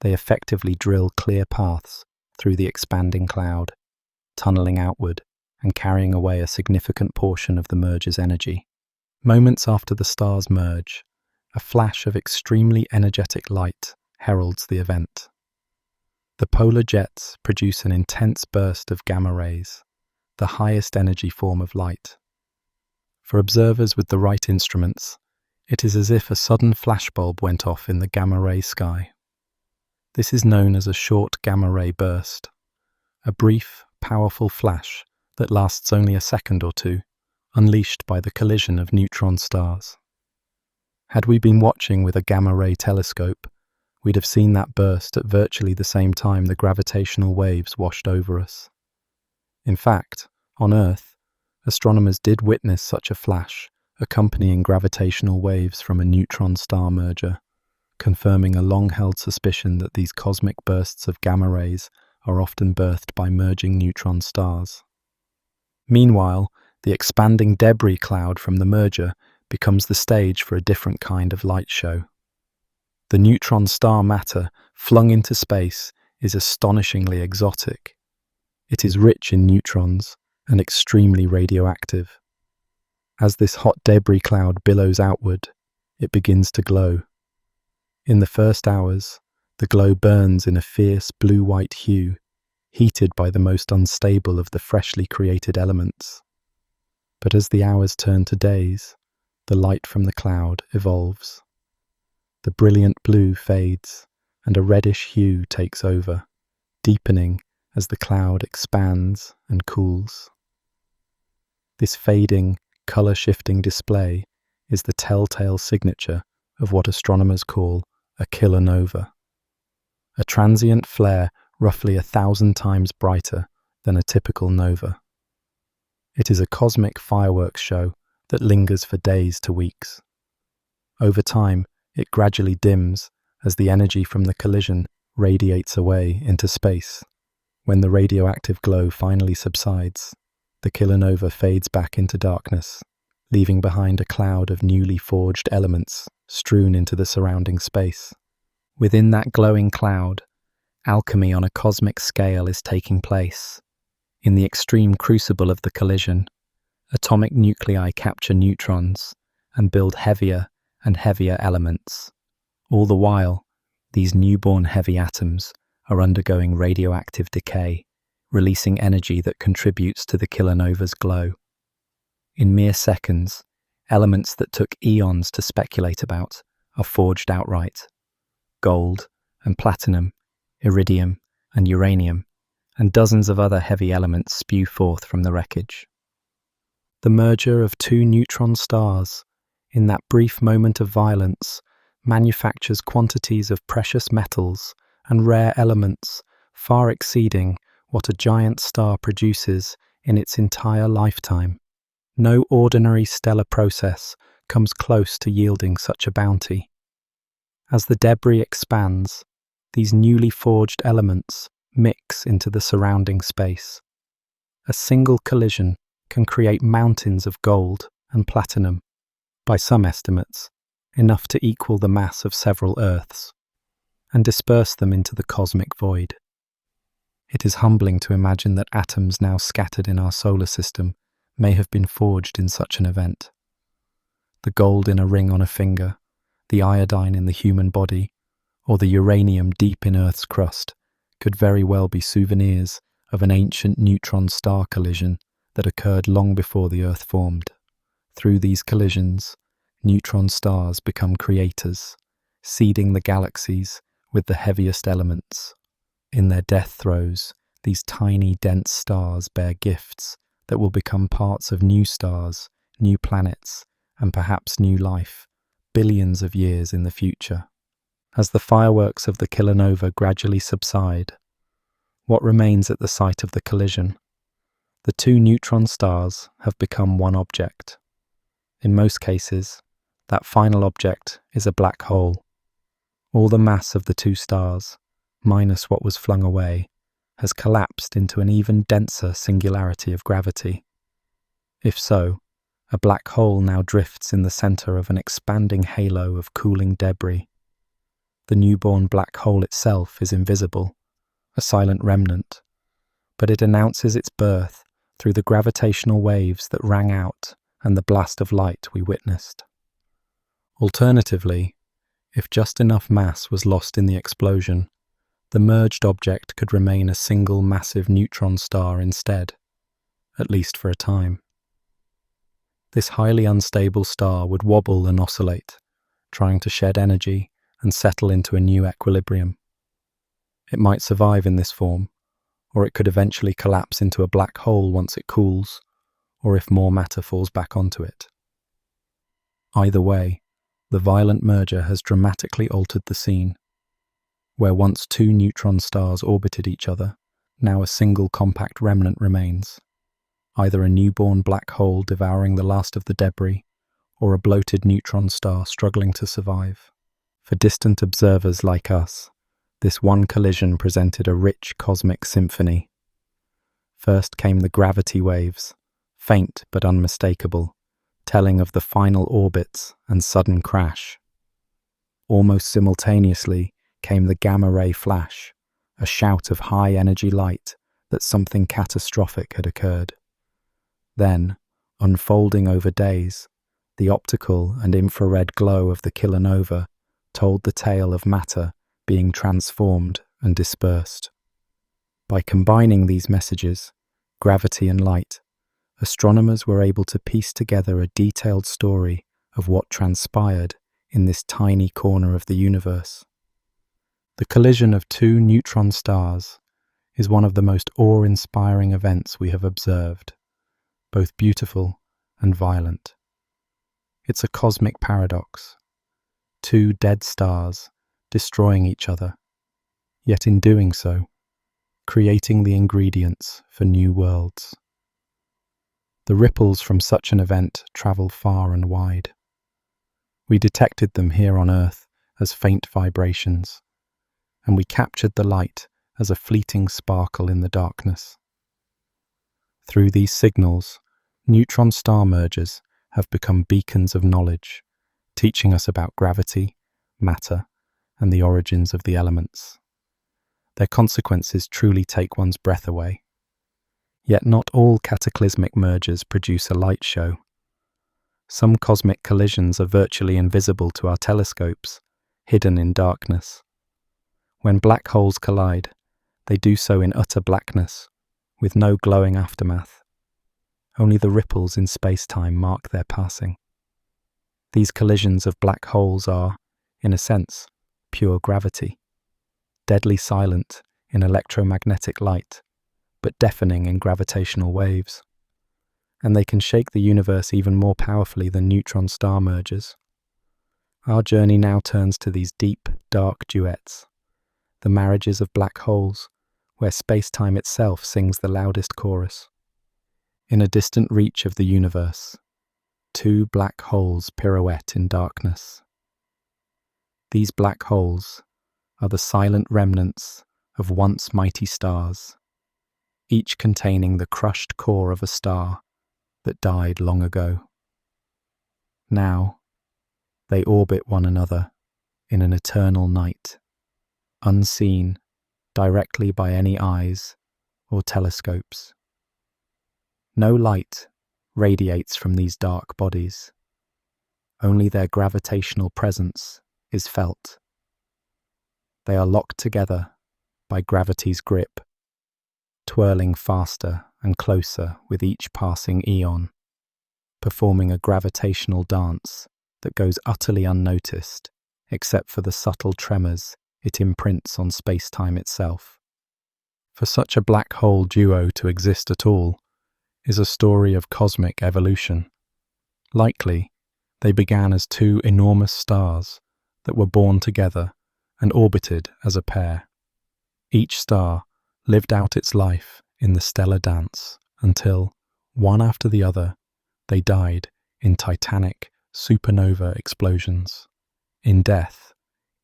They effectively drill clear paths through the expanding cloud, tunneling outward and carrying away a significant portion of the merger's energy. Moments after the stars merge, a flash of extremely energetic light heralds the event. The polar jets produce an intense burst of gamma rays, the highest energy form of light. For observers with the right instruments, it is as if a sudden flashbulb went off in the gamma ray sky. This is known as a short gamma ray burst, a brief, powerful flash that lasts only a second or two, unleashed by the collision of neutron stars. Had we been watching with a gamma-ray telescope, we'd have seen that burst at virtually the same time the gravitational waves washed over us. In fact, on Earth, astronomers did witness such a flash, accompanying gravitational waves from a neutron star merger, confirming a long-held suspicion that these cosmic bursts of gamma rays are often birthed by merging neutron stars. Meanwhile, the expanding debris cloud from the merger becomes the stage for a different kind of light show. The neutron star matter flung into space is astonishingly exotic. It is rich in neutrons and extremely radioactive. As this hot debris cloud billows outward, it begins to glow. In the first hours, the glow burns in a fierce blue-white hue, heated by the most unstable of the freshly created elements. But as the hours turn to days, the light from the cloud evolves. The brilliant blue fades, and a reddish hue takes over, deepening as the cloud expands and cools. This fading, color-shifting display is the telltale signature of what astronomers call a kilonova, a transient flare roughly 1,000 times brighter than a typical nova. It is a cosmic fireworks show that lingers for days to weeks. Over time, it gradually dims as the energy from the collision radiates away into space. When the radioactive glow finally subsides, the kilonova fades back into darkness, leaving behind a cloud of newly forged elements strewn into the surrounding space. Within that glowing cloud, alchemy on a cosmic scale is taking place. In the extreme crucible of the collision, atomic nuclei capture neutrons and build heavier and heavier elements. All the while, these newborn heavy atoms are undergoing radioactive decay, releasing energy that contributes to the kilonova's glow. In mere seconds, elements that took eons to speculate about are forged outright. Gold and platinum, iridium and uranium, and dozens of other heavy elements spew forth from the wreckage. The merger of two neutron stars, in that brief moment of violence, manufactures quantities of precious metals and rare elements far exceeding what a giant star produces in its entire lifetime. No ordinary stellar process comes close to yielding such a bounty. As the debris expands, these newly forged elements mix into the surrounding space. A single collision can create mountains of gold and platinum, by some estimates, enough to equal the mass of several Earths, and disperse them into the cosmic void. It is humbling to imagine that atoms now scattered in our solar system may have been forged in such an event. The gold in a ring on a finger, the iodine in the human body, or the uranium deep in Earth's crust could very well be souvenirs of an ancient neutron star collision that occurred long before the Earth formed. Through these collisions, neutron stars become creators, seeding the galaxies with the heaviest elements. In their death throes, these tiny, dense stars bear gifts that will become parts of new stars, new planets, and perhaps new life, billions of years in the future. As the fireworks of the kilonova gradually subside, what remains at the site of the collision? The two neutron stars have become one object. In most cases, that final object is a black hole. All the mass of the two stars, minus what was flung away, has collapsed into an even denser singularity of gravity. If so, a black hole now drifts in the center of an expanding halo of cooling debris. The newborn black hole itself is invisible, a silent remnant, but it announces its birth through the gravitational waves that rang out and the blast of light we witnessed. Alternatively, if just enough mass was lost in the explosion, the merged object could remain a single massive neutron star instead, at least for a time. This highly unstable star would wobble and oscillate, trying to shed energy and settle into a new equilibrium. It might survive in this form, or it could eventually collapse into a black hole once it cools, or if more matter falls back onto it. Either way, the violent merger has dramatically altered the scene. Where once two neutron stars orbited each other, now a single compact remnant remains, either a newborn black hole devouring the last of the debris, or a bloated neutron star struggling to survive. For distant observers like us, this one collision presented a rich cosmic symphony. First came the gravity waves, faint but unmistakable, telling of the final orbits and sudden crash. Almost simultaneously came the gamma-ray flash, a shout of high-energy light that something catastrophic had occurred. Then, unfolding over days, the optical and infrared glow of the kilonova told the tale of matter being transformed and dispersed. By combining these messages, gravity and light, astronomers were able to piece together a detailed story of what transpired in this tiny corner of the universe. The collision of two neutron stars is one of the most awe-inspiring events we have observed, both beautiful and violent. It's a cosmic paradox. Two dead stars destroying each other, yet in doing so, creating the ingredients for new worlds. The ripples from such an event travel far and wide. We detected them here on Earth as faint vibrations, and we captured the light as a fleeting sparkle in the darkness. Through these signals, neutron star mergers have become beacons of knowledge, teaching us about gravity, matter, and the origins of the elements. Their consequences truly take one's breath away. Yet not all cataclysmic mergers produce a light show. Some cosmic collisions are virtually invisible to our telescopes, hidden in darkness. When black holes collide, they do so in utter blackness, with no glowing aftermath. Only the ripples in space-time mark their passing. These collisions of black holes are, in a sense, pure gravity, deadly silent in electromagnetic light, but deafening in gravitational waves. And they can shake the universe even more powerfully than neutron star mergers. Our journey now turns to these deep, dark duets, the marriages of black holes, where space-time itself sings the loudest chorus. In a distant reach of the universe, two black holes pirouette in darkness. These black holes are the silent remnants of once mighty stars, each containing the crushed core of a star that died long ago. Now, they orbit one another in an eternal night, unseen directly by any eyes or telescopes. No light radiates from these dark bodies. Only their gravitational presence is felt. They are locked together by gravity's grip, twirling faster and closer with each passing eon, performing a gravitational dance that goes utterly unnoticed except for the subtle tremors it imprints on space-time itself. For such a black hole duo to exist at all is a story of cosmic evolution. Likely, they began as two enormous stars that were born together and orbited as a pair. Each star lived out its life in the stellar dance until, one after the other, they died in titanic supernova explosions. In death,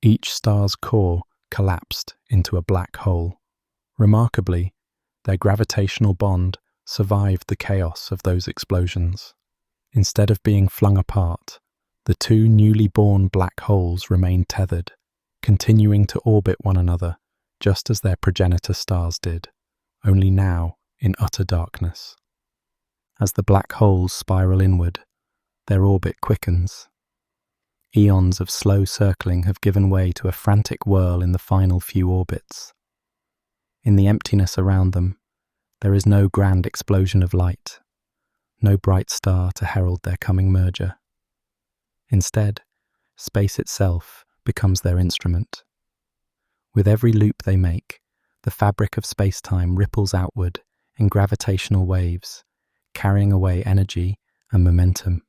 each star's core collapsed into a black hole. Remarkably, their gravitational bond survived the chaos of those explosions. Instead of being flung apart, the two newly born black holes remained tethered, continuing to orbit one another just as their progenitor stars did, only now in utter darkness. As the black holes spiral inward, their orbit quickens. Eons of slow circling have given way to a frantic whirl in the final few orbits. In the emptiness around them, there is no grand explosion of light, no bright star to herald their coming merger. Instead, space itself becomes their instrument. With every loop they make, the fabric of space-time ripples outward in gravitational waves, carrying away energy and momentum.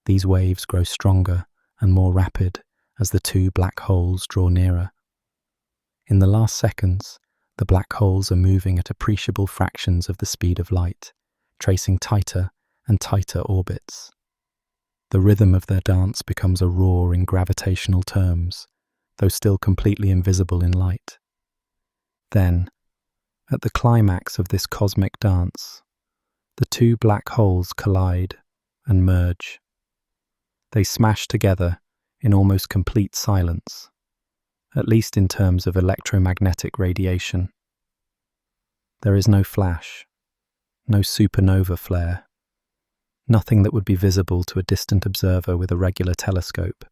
These waves grow stronger and more rapid as the two black holes draw nearer. In the last seconds, the black holes are moving at appreciable fractions of the speed of light, tracing tighter and tighter orbits. The rhythm of their dance becomes a roar in gravitational terms, though still completely invisible in light. Then, at the climax of this cosmic dance, the two black holes collide and merge. They smash together in almost complete silence, at least in terms of electromagnetic radiation. There is no flash, no supernova flare, nothing that would be visible to a distant observer with a regular telescope.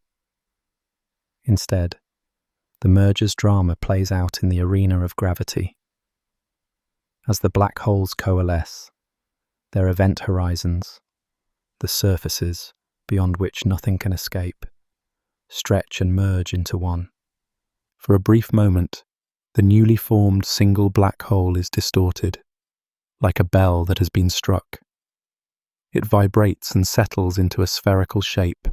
Instead, the merger's drama plays out in the arena of gravity. As the black holes coalesce, their event horizons, the surfaces beyond which nothing can escape, stretch and merge into one. For a brief moment, the newly formed single black hole is distorted, like a bell that has been struck. It vibrates and settles into a spherical shape,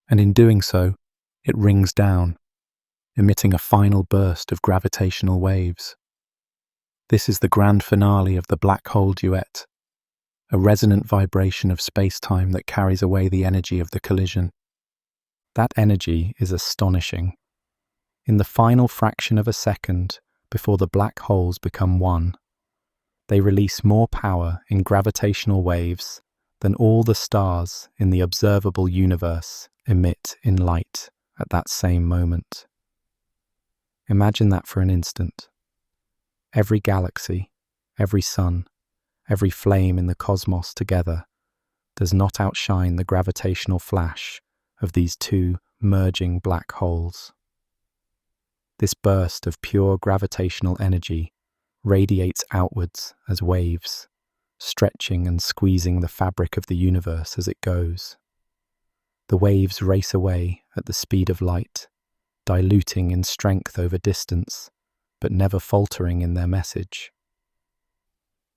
and in doing so, it rings down, emitting a final burst of gravitational waves. This is the grand finale of the black hole duet, a resonant vibration of space-time that carries away the energy of the collision. That energy is astonishing. In the final fraction of a second before the black holes become one, they release more power in gravitational waves than all the stars in the observable universe emit in light at that same moment. Imagine that for an instant. Every galaxy, every sun, every flame in the cosmos together does not outshine the gravitational flash of these two merging black holes. This burst of pure gravitational energy radiates outwards as waves, stretching and squeezing the fabric of the universe as it goes. The waves race away at the speed of light, diluting in strength over distance, but never faltering in their message.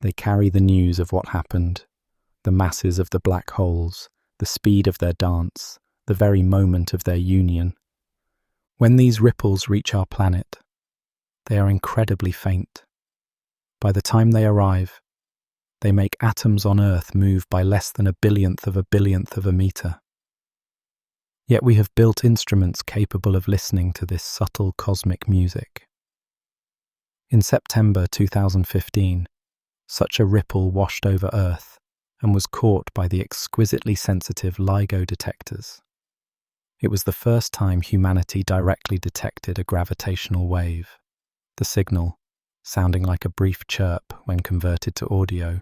They carry the news of what happened, the masses of the black holes, the speed of their dance, the very moment of their union. When these ripples reach our planet, they are incredibly faint. By the time they arrive, they make atoms on Earth move by less than a billionth of a meter. Yet we have built instruments capable of listening to this subtle cosmic music. In September 2015, such a ripple washed over Earth and was caught by the exquisitely sensitive LIGO detectors. It was the first time humanity directly detected a gravitational wave. The signal, sounding like a brief chirp when converted to audio,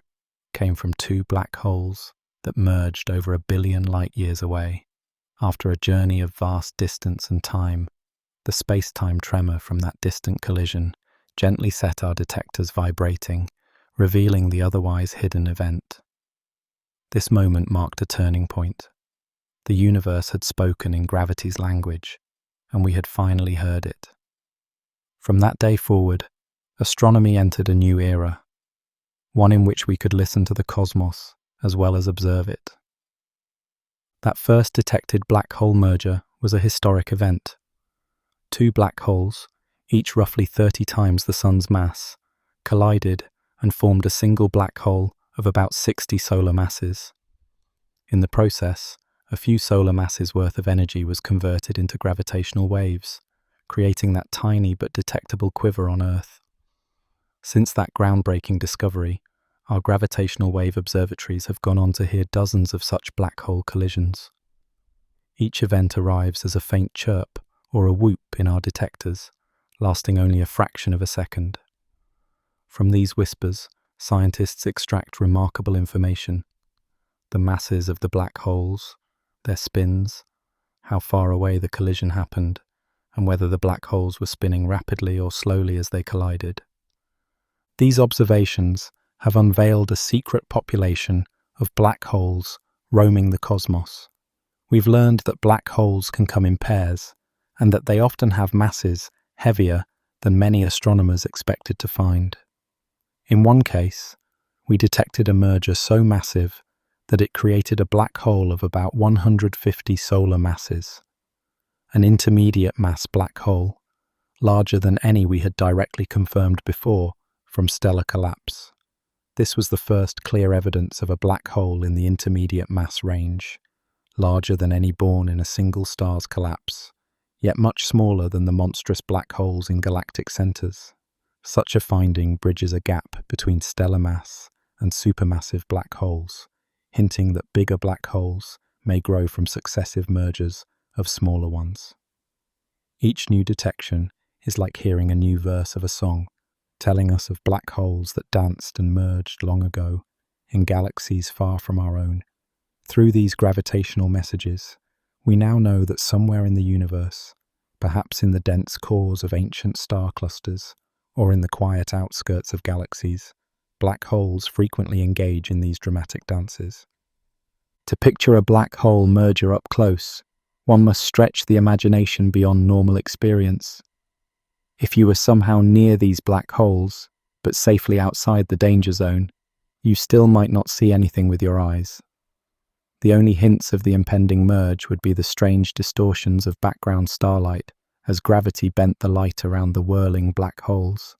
came from two black holes that merged over 1 billion light-years away. After a journey of vast distance and time, the space-time tremor from that distant collision gently set our detectors vibrating, revealing the otherwise hidden event. This moment marked a turning point. The universe had spoken in gravity's language, and we had finally heard it. From that day forward, astronomy entered a new era, one in which we could listen to the cosmos as well as observe it. That first detected black hole merger was a historic event. Two black holes, each roughly 30 times the Sun's mass, collided and formed a single black hole of about 60 solar masses. In the process, a few solar masses worth of energy was converted into gravitational waves, creating that tiny but detectable quiver on Earth. Since that groundbreaking discovery, our gravitational wave observatories have gone on to hear dozens of such black hole collisions. Each event arrives as a faint chirp or a whoop in our detectors, lasting only a fraction of a second. From these whispers, scientists extract remarkable information: the masses of the black holes, their spins, how far away the collision happened, and whether the black holes were spinning rapidly or slowly as they collided. These observations have unveiled a secret population of black holes roaming the cosmos. We've learned that black holes can come in pairs, and that they often have masses heavier than many astronomers expected to find. In one case, we detected a merger so massive that it created a black hole of about 150 solar masses, an intermediate mass black hole, larger than any we had directly confirmed before from stellar collapse. This was the first clear evidence of a black hole in the intermediate mass range, larger than any born in a single star's collapse, yet much smaller than the monstrous black holes in galactic centers. Such a finding bridges a gap between stellar mass and supermassive black holes, hinting that bigger black holes may grow from successive mergers of smaller ones. Each new detection is like hearing a new verse of a song, telling us of black holes that danced and merged long ago in galaxies far from our own. Through these gravitational messages, we now know that somewhere in the universe, perhaps in the dense cores of ancient star clusters or in the quiet outskirts of galaxies, black holes frequently engage in these dramatic dances. To picture a black hole merger up close, one must stretch the imagination beyond normal experience. If you were somehow near these black holes, but safely outside the danger zone, you still might not see anything with your eyes. The only hints of the impending merge would be the strange distortions of background starlight as gravity bent the light around the whirling black holes.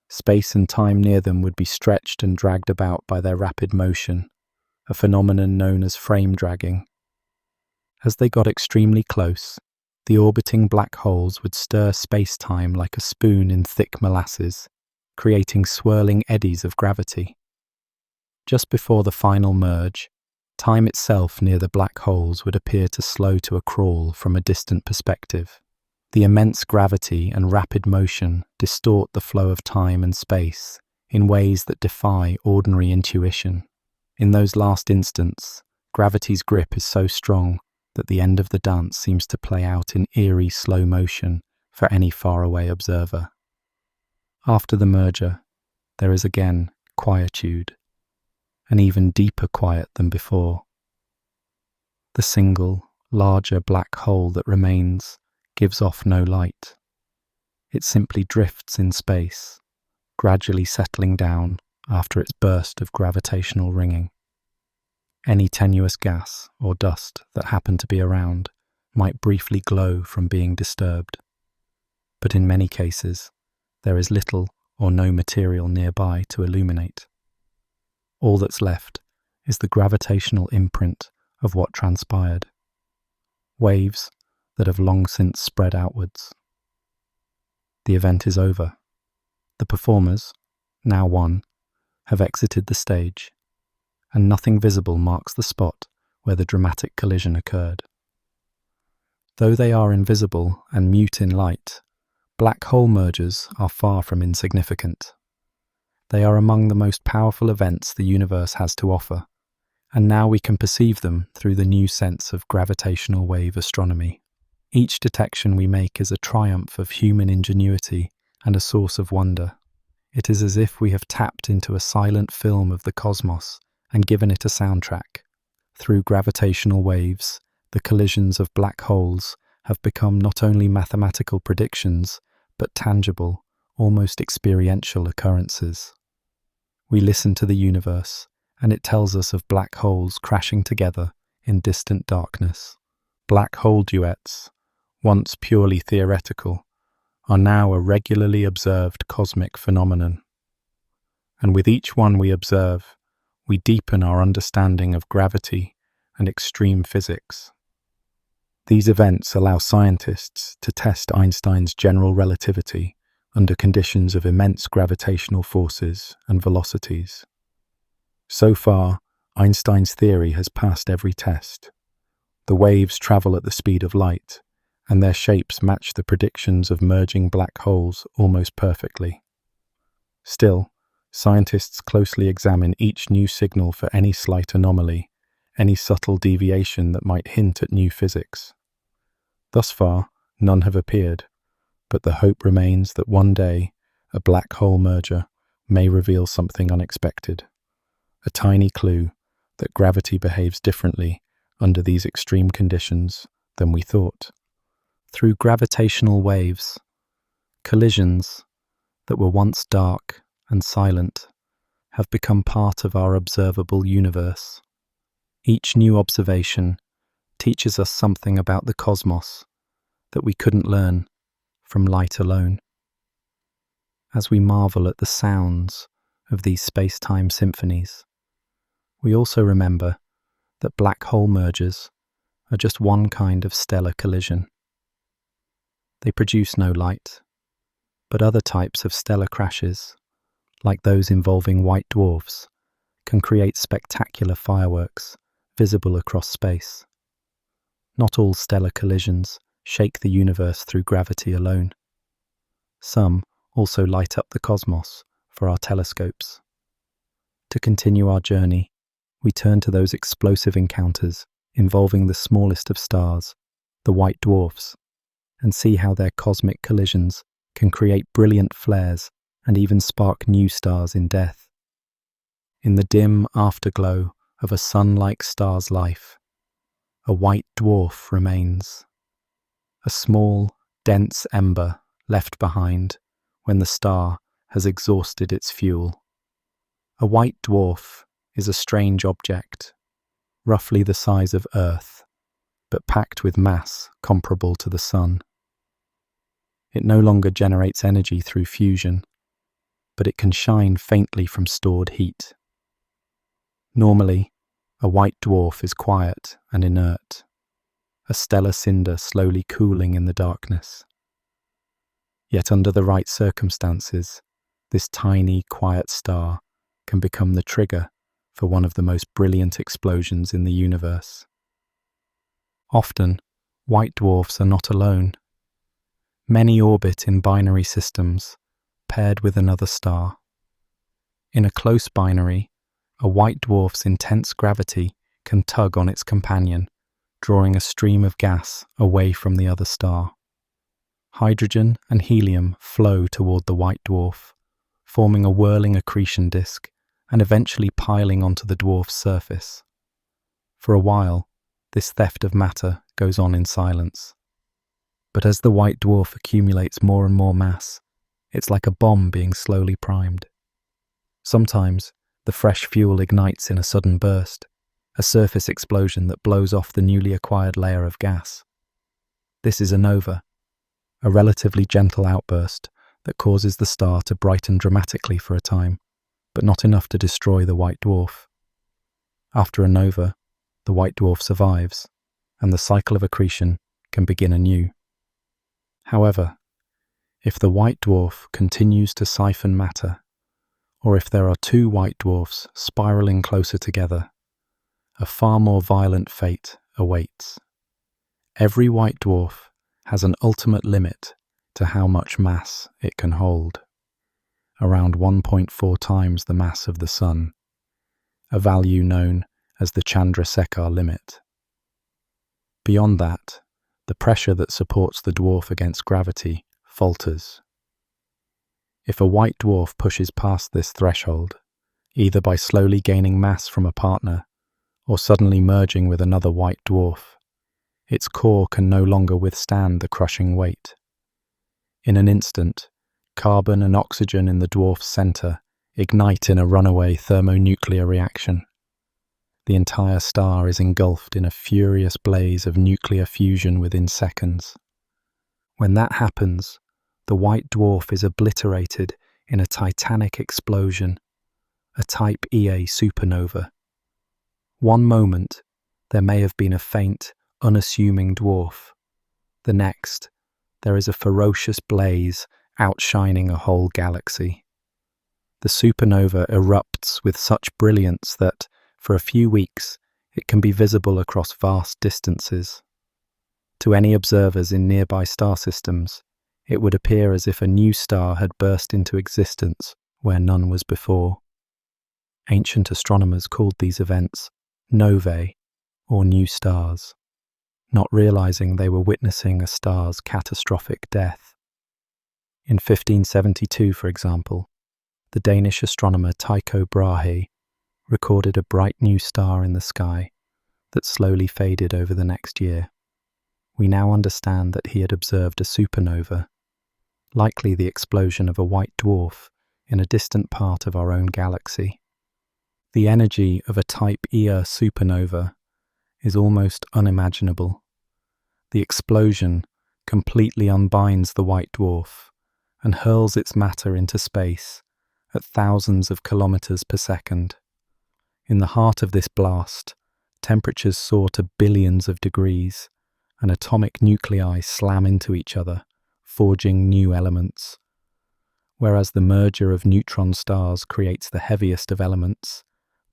Space and time near them would be stretched and dragged about by their rapid motion, a phenomenon known as frame dragging. As they got extremely close, the orbiting black holes would stir space-time like a spoon in thick molasses, creating swirling eddies of gravity. Just before the final merge, time itself near the black holes would appear to slow to a crawl from a distant perspective. The immense gravity and rapid motion distort the flow of time and space in ways that defy ordinary intuition. In those last instants, gravity's grip is so strong that the end of the dance seems to play out in eerie slow motion for any faraway observer. After the merger, there is again quietude, an even deeper quiet than before. The single, larger black hole that remains gives off no light. It simply drifts in space, gradually settling down after its burst of gravitational ringing. Any tenuous gas or dust that happened to be around might briefly glow from being disturbed, but in many cases there is little or no material nearby to illuminate. All that's left is the gravitational imprint of what transpired, waves that have long since spread outwards. The event is over. The performers, now one, have exited the stage, and nothing visible marks the spot where the dramatic collision occurred. Though they are invisible and mute in light, black hole mergers are far from insignificant. They are among the most powerful events the universe has to offer, and now we can perceive them through the new sense of gravitational wave astronomy. Each detection we make is a triumph of human ingenuity and a source of wonder. It is as if we have tapped into a silent film of the cosmos and given it a soundtrack. Through gravitational waves, the collisions of black holes have become not only mathematical predictions, but tangible, almost experiential occurrences. We listen to the universe, and it tells us of black holes crashing together in distant darkness. Black hole duets, once purely theoretical, are now a regularly observed cosmic phenomenon. And with each one we observe, we deepen our understanding of gravity and extreme physics. These events allow scientists to test Einstein's general relativity under conditions of immense gravitational forces and velocities. So far, Einstein's theory has passed every test. The waves travel at the speed of light, and their shapes match the predictions of merging black holes almost perfectly. Still, scientists closely examine each new signal for any slight anomaly, any subtle deviation that might hint at new physics. Thus far, none have appeared, but the hope remains that one day a black hole merger may reveal something unexpected, a tiny clue that gravity behaves differently under these extreme conditions than we thought. Through gravitational waves, Collisions that were once dark and silent have become part of our observable universe. Each new observation teaches us something about the cosmos that we couldn't learn from light alone. As we marvel at the sounds of these space-time symphonies, we also remember that black hole mergers are just one kind of stellar collision. They produce no light, but other types of stellar crashes, like those involving white dwarfs, can create spectacular fireworks visible across space. Not all stellar collisions shake the universe through gravity alone. Some also light up the cosmos for our telescopes. To continue our journey, we turn to those explosive encounters involving the smallest of stars, the white dwarfs, and see how their cosmic collisions can create brilliant flares and even spark new stars in death. In the dim afterglow of a sun-like star's life, a white dwarf remains, a small, dense ember left behind when the star has exhausted its fuel. A white dwarf is a strange object, roughly the size of Earth, but packed with mass comparable to the Sun. It no longer generates energy through fusion, but it can shine faintly from stored heat. Normally, a white dwarf is quiet and inert, a stellar cinder slowly cooling in the darkness. Yet under the right circumstances, this tiny, quiet star can become the trigger for one of the most brilliant explosions in the universe. Often, white dwarfs are not alone. Many orbit in binary systems, paired with another star. In a close binary, a white dwarf's intense gravity can tug on its companion, drawing a stream of gas away from the other star. Hydrogen and helium flow toward the white dwarf, forming a whirling accretion disk and eventually piling onto the dwarf's surface. For a while, this theft of matter goes on in silence. But as the white dwarf accumulates more and more mass, it's like a bomb being slowly primed. Sometimes, the fresh fuel ignites in a sudden burst, a surface explosion that blows off the newly acquired layer of gas. This is a nova, a relatively gentle outburst that causes the star to brighten dramatically for a time, but not enough to destroy the white dwarf. After a nova, the white dwarf survives, and the cycle of accretion can begin anew. However, if the white dwarf continues to siphon matter, or if there are two white dwarfs spiraling closer together, a far more violent fate awaits. Every white dwarf has an ultimate limit to how much mass it can hold, around 1.4 times the mass of the Sun, a value known as the Chandrasekhar limit. Beyond that, the pressure that supports the dwarf against gravity falters. If a white dwarf pushes past this threshold, either by slowly gaining mass from a partner or suddenly merging with another white dwarf, its core can no longer withstand the crushing weight. In an instant, carbon and oxygen in the dwarf's center ignite in a runaway thermonuclear reaction. The entire star is engulfed in a furious blaze of nuclear fusion within seconds. When that happens, the white dwarf is obliterated in a titanic explosion, a Type Ia supernova. One moment, there may have been a faint, unassuming dwarf. The next, there is a ferocious blaze outshining a whole galaxy. The supernova erupts with such brilliance that, for a few weeks, it can be visible across vast distances. To any observers in nearby star systems, it would appear as if a new star had burst into existence where none was before. Ancient astronomers called these events novae, or new stars, not realizing they were witnessing a star's catastrophic death. In 1572, for example, the Danish astronomer Tycho Brahe recorded a bright new star in the sky that slowly faded over the next year. We now understand that he had observed a supernova, likely the explosion of a white dwarf in a distant part of our own galaxy. The energy of a Type Ia supernova is almost unimaginable. The explosion completely unbinds the white dwarf and hurls its matter into space at thousands of kilometers per second. In the heart of this blast, temperatures soar to billions of degrees, and atomic nuclei slam into each other, forging new elements. Whereas the merger of neutron stars creates the heaviest of elements,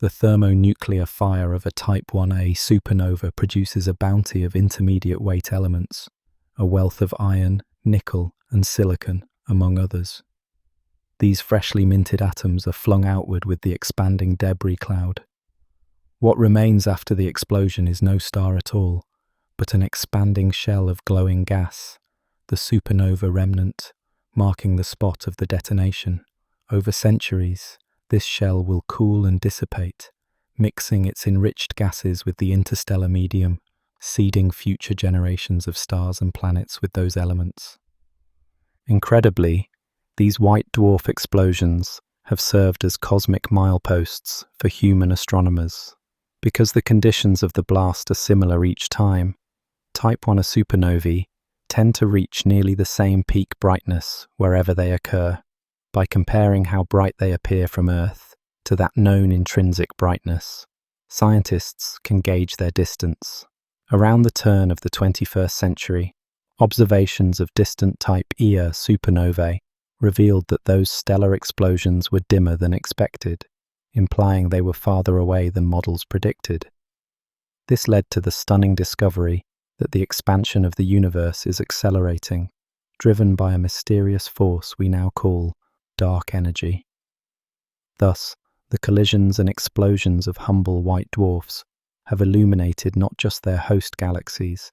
the thermonuclear fire of a Type 1a supernova produces a bounty of intermediate weight elements, a wealth of iron, nickel, and silicon, among others. These freshly minted atoms are flung outward with the expanding debris cloud. What remains after the explosion is no star at all, but an expanding shell of glowing gas, the supernova remnant, marking the spot of the detonation. Over centuries, this shell will cool and dissipate, mixing its enriched gases with the interstellar medium, seeding future generations of stars and planets with those elements. Incredibly, these white dwarf explosions have served as cosmic mileposts for human astronomers. Because the conditions of the blast are similar each time, Type 1a supernovae tend to reach nearly the same peak brightness wherever they occur. By comparing how bright they appear from Earth to that known intrinsic brightness, scientists can gauge their distance. Around the turn of the 21st century, observations of distant Type Ia supernovae revealed that those stellar explosions were dimmer than expected, implying they were farther away than models predicted. This led to the stunning discovery that the expansion of the universe is accelerating, driven by a mysterious force we now call dark energy. Thus, the collisions and explosions of humble white dwarfs have illuminated not just their host galaxies,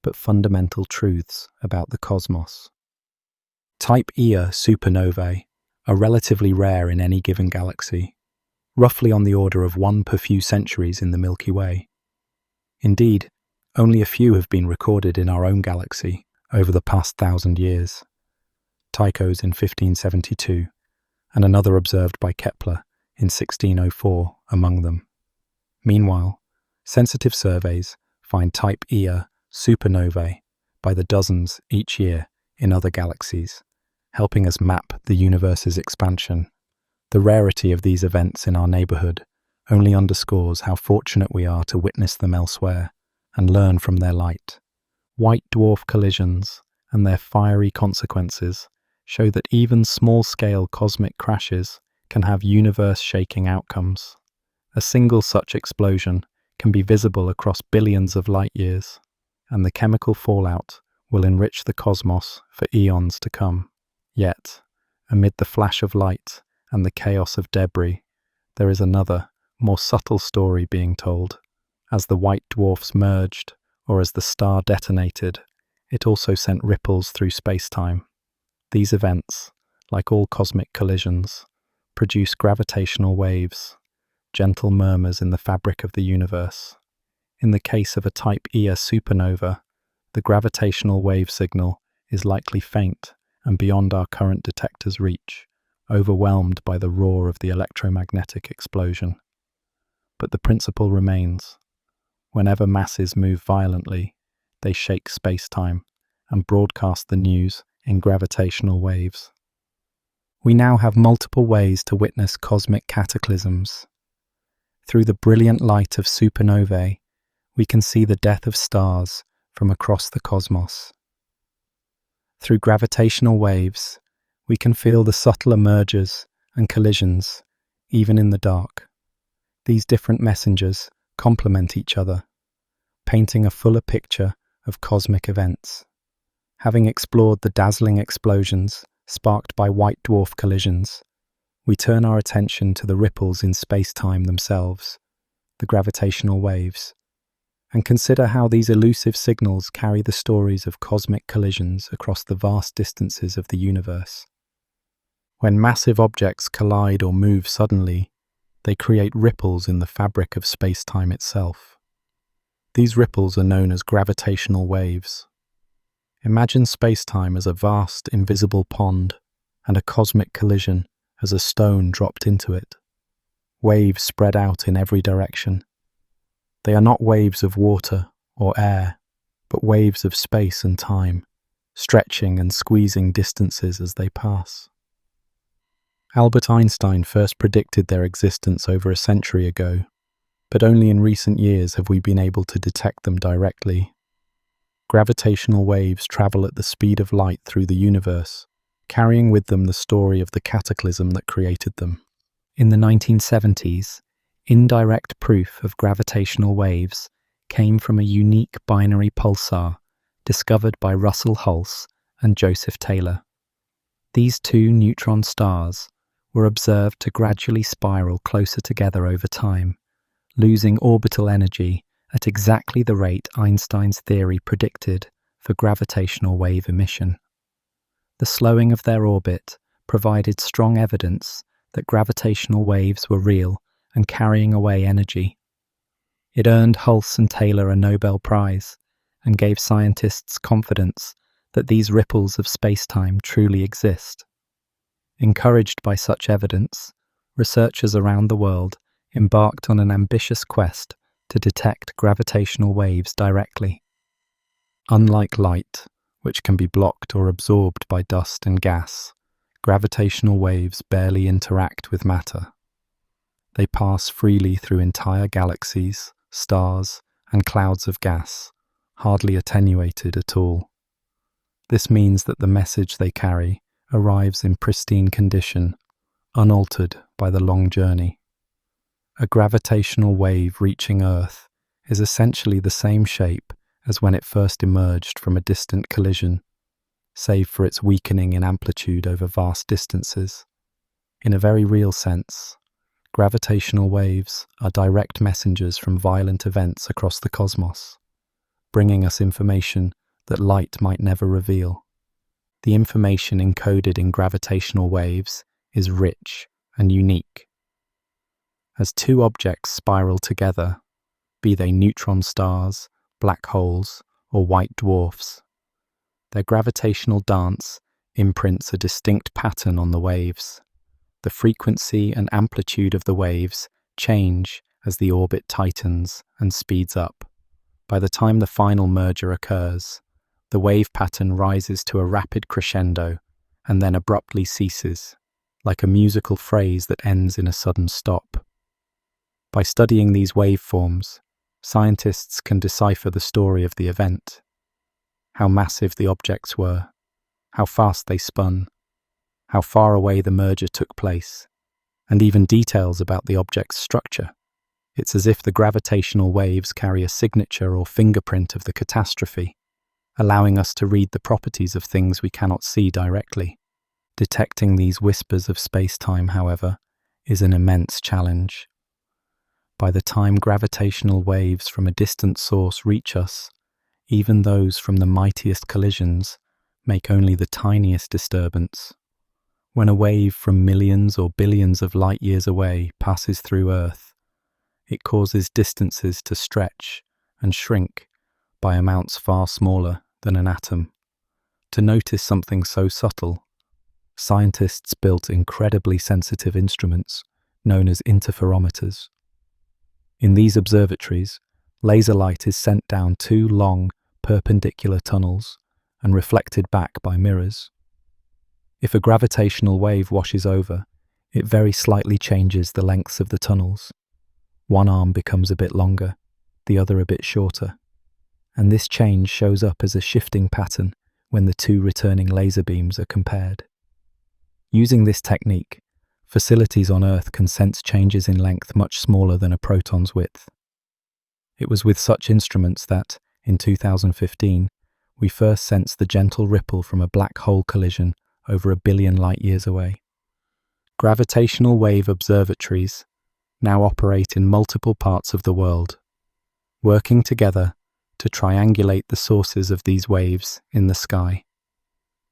but fundamental truths about the cosmos. Type Ia supernovae are relatively rare in any given galaxy, roughly on the order of one per few centuries in the Milky Way. Indeed, only a few have been recorded in our own galaxy over the past 1,000 years. Tycho's in 1572, and another observed by Kepler in 1604 among them. Meanwhile, sensitive surveys find Type Ia supernovae by the dozens each year in other galaxies, helping us map the universe's expansion. The rarity of these events in our neighborhood only underscores how fortunate we are to witness them elsewhere and learn from their light. White dwarf collisions and their fiery consequences show that even small-scale cosmic crashes can have universe-shaking outcomes. A single such explosion can be visible across billions of light-years, and the chemical fallout will enrich the cosmos for eons to come. Yet, amid the flash of light and the chaos of debris, there is another, more subtle story being told. As the white dwarfs merged, or as the star detonated, it also sent ripples through space-time. These events, like all cosmic collisions, produce gravitational waves, gentle murmurs in the fabric of the universe. In the case of a Type Ia supernova, the gravitational wave signal is likely faint and beyond our current detector's reach, overwhelmed by the roar of the electromagnetic explosion. But the principle remains. Whenever masses move violently, they shake space-time and broadcast the news in gravitational waves. We now have multiple ways to witness cosmic cataclysms. Through the brilliant light of supernovae, we can see the death of stars from across the cosmos. Through gravitational waves, we can feel the subtler mergers and collisions, even in the dark. These different messengers complement each other, painting a fuller picture of cosmic events. Having explored the dazzling explosions sparked by white dwarf collisions, we turn our attention to the ripples in space-time themselves, the gravitational waves, and consider how these elusive signals carry the stories of cosmic collisions across the vast distances of the universe. When massive objects collide or move suddenly, they create ripples in the fabric of space-time itself. These ripples are known as gravitational waves. Imagine spacetime as a vast, invisible pond, and a cosmic collision as a stone dropped into it. Waves spread out in every direction. They are not waves of water or air, but waves of space and time, stretching and squeezing distances as they pass. Albert Einstein first predicted their existence over a century ago, but only in recent years have we been able to detect them directly. Gravitational waves travel at the speed of light through the universe, carrying with them the story of the cataclysm that created them. In the 1970s, indirect proof of gravitational waves came from a unique binary pulsar discovered by Russell Hulse and Joseph Taylor. These two neutron stars were observed to gradually spiral closer together over time, losing orbital energy at exactly the rate Einstein's theory predicted for gravitational wave emission. The slowing of their orbit provided strong evidence that gravitational waves were real and carrying away energy. It earned Hulse and Taylor a Nobel Prize and gave scientists confidence that these ripples of spacetime truly exist. Encouraged by such evidence, researchers around the world embarked on an ambitious quest to detect gravitational waves directly. Unlike light, which can be blocked or absorbed by dust and gas, gravitational waves barely interact with matter. They pass freely through entire galaxies, stars, and clouds of gas, hardly attenuated at all. This means that the message they carry arrives in pristine condition, unaltered by the long journey. A gravitational wave reaching Earth is essentially the same shape as when it first emerged from a distant collision, save for its weakening in amplitude over vast distances. In a very real sense, gravitational waves are direct messengers from violent events across the cosmos, bringing us information that light might never reveal. The information encoded in gravitational waves is rich and unique. As two objects spiral together, be they neutron stars, black holes, or white dwarfs, their gravitational dance imprints a distinct pattern on the waves. The frequency and amplitude of the waves change as the orbit tightens and speeds up. By the time the final merger occurs, the wave pattern rises to a rapid crescendo and then abruptly ceases, like a musical phrase that ends in a sudden stop. By studying these waveforms, scientists can decipher the story of the event: how massive the objects were, how fast they spun, how far away the merger took place, and even details about the object's structure. It's as if the gravitational waves carry a signature or fingerprint of the catastrophe, allowing us to read the properties of things we cannot see directly. Detecting these whispers of space-time, however, is an immense challenge. By the time gravitational waves from a distant source reach us, even those from the mightiest collisions make only the tiniest disturbance. When a wave from millions or billions of light years away passes through Earth, it causes distances to stretch and shrink by amounts far smaller than an atom. To notice something so subtle, scientists built incredibly sensitive instruments known as interferometers. In these observatories, laser light is sent down two long, perpendicular tunnels and reflected back by mirrors. If a gravitational wave washes over, it very slightly changes the lengths of the tunnels. One arm becomes a bit longer, the other a bit shorter, and this change shows up as a shifting pattern when the two returning laser beams are compared. Using this technique, facilities on Earth can sense changes in length much smaller than a proton's width. It was with such instruments that, in 2015, we first sensed the gentle ripple from a black hole collision over 1 billion light years away. Gravitational wave observatories now operate in multiple parts of the world, working together to triangulate the sources of these waves in the sky.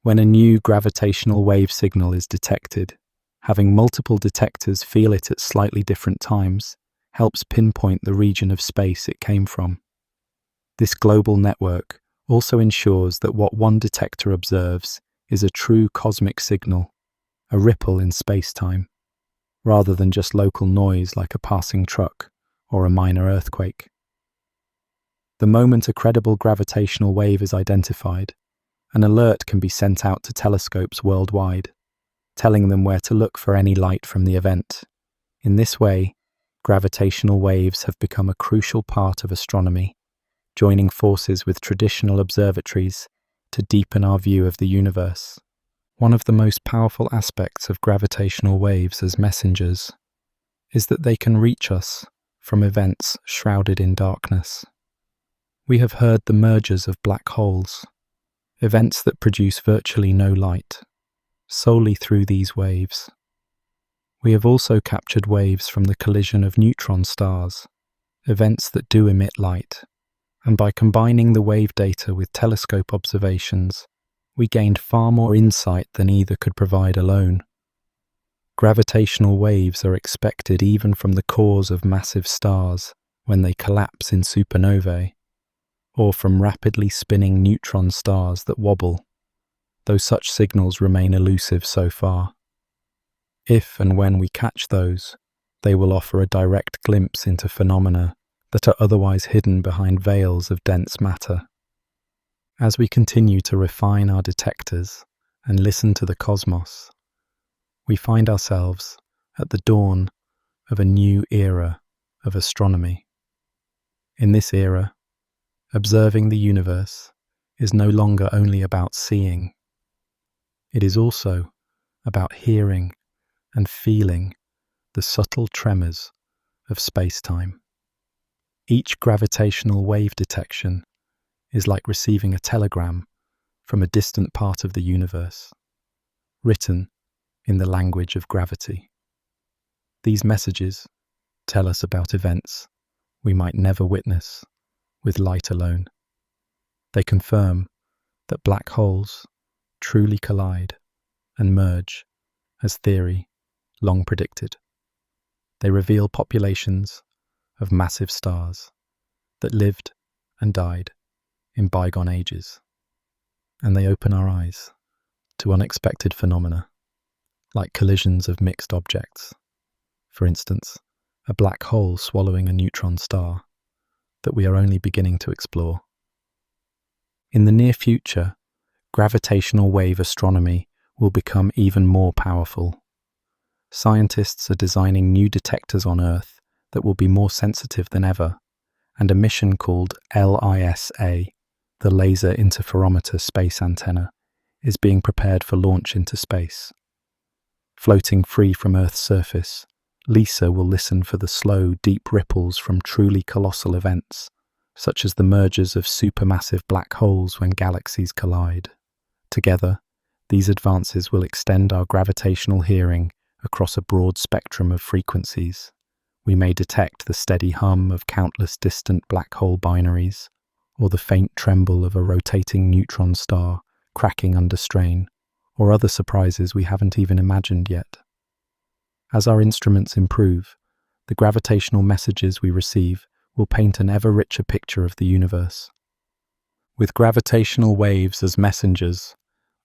When a new gravitational wave signal is detected, having multiple detectors feel it at slightly different times helps pinpoint the region of space it came from. This global network also ensures that what one detector observes is a true cosmic signal, a ripple in space-time, rather than just local noise like a passing truck or a minor earthquake. The moment a credible gravitational wave is identified, an alert can be sent out to telescopes worldwide, telling them where to look for any light from the event. In this way, gravitational waves have become a crucial part of astronomy, joining forces with traditional observatories to deepen our view of the universe. One of the most powerful aspects of gravitational waves as messengers is that they can reach us from events shrouded in darkness. We have heard the mergers of black holes, events that produce virtually no light, solely through these waves. We have also captured waves from the collision of neutron stars, events that do emit light, and by combining the wave data with telescope observations, we gained far more insight than either could provide alone. Gravitational waves are expected even from the cores of massive stars when they collapse in supernovae, or from rapidly spinning neutron stars that wobble, though such signals remain elusive so far. If and when we catch those, they will offer a direct glimpse into phenomena that are otherwise hidden behind veils of dense matter. As we continue to refine our detectors and listen to the cosmos, we find ourselves at the dawn of a new era of astronomy. In this era, observing the universe is no longer only about seeing. It is also about hearing and feeling the subtle tremors of space-time. Each gravitational wave detection is like receiving a telegram from a distant part of the universe, written in the language of gravity. These messages tell us about events we might never witness with light alone. They confirm that black holes truly collide and merge as theory long predicted. They reveal populations of massive stars that lived and died in bygone ages, and they open our eyes to unexpected phenomena like collisions of mixed objects. For instance, a black hole swallowing a neutron star that we are only beginning to explore. In the near future, gravitational wave astronomy will become even more powerful. Scientists are designing new detectors on Earth that will be more sensitive than ever, and a mission called LISA, the Laser Interferometer Space Antenna, is being prepared for launch into space. Floating free from Earth's surface, LISA will listen for the slow, deep ripples from truly colossal events, such as the mergers of supermassive black holes when galaxies collide. Together, these advances will extend our gravitational hearing across a broad spectrum of frequencies. We may detect the steady hum of countless distant black hole binaries, or the faint tremble of a rotating neutron star cracking under strain, or other surprises we haven't even imagined yet. As our instruments improve, the gravitational messages we receive will paint an ever richer picture of the universe. With gravitational waves as messengers,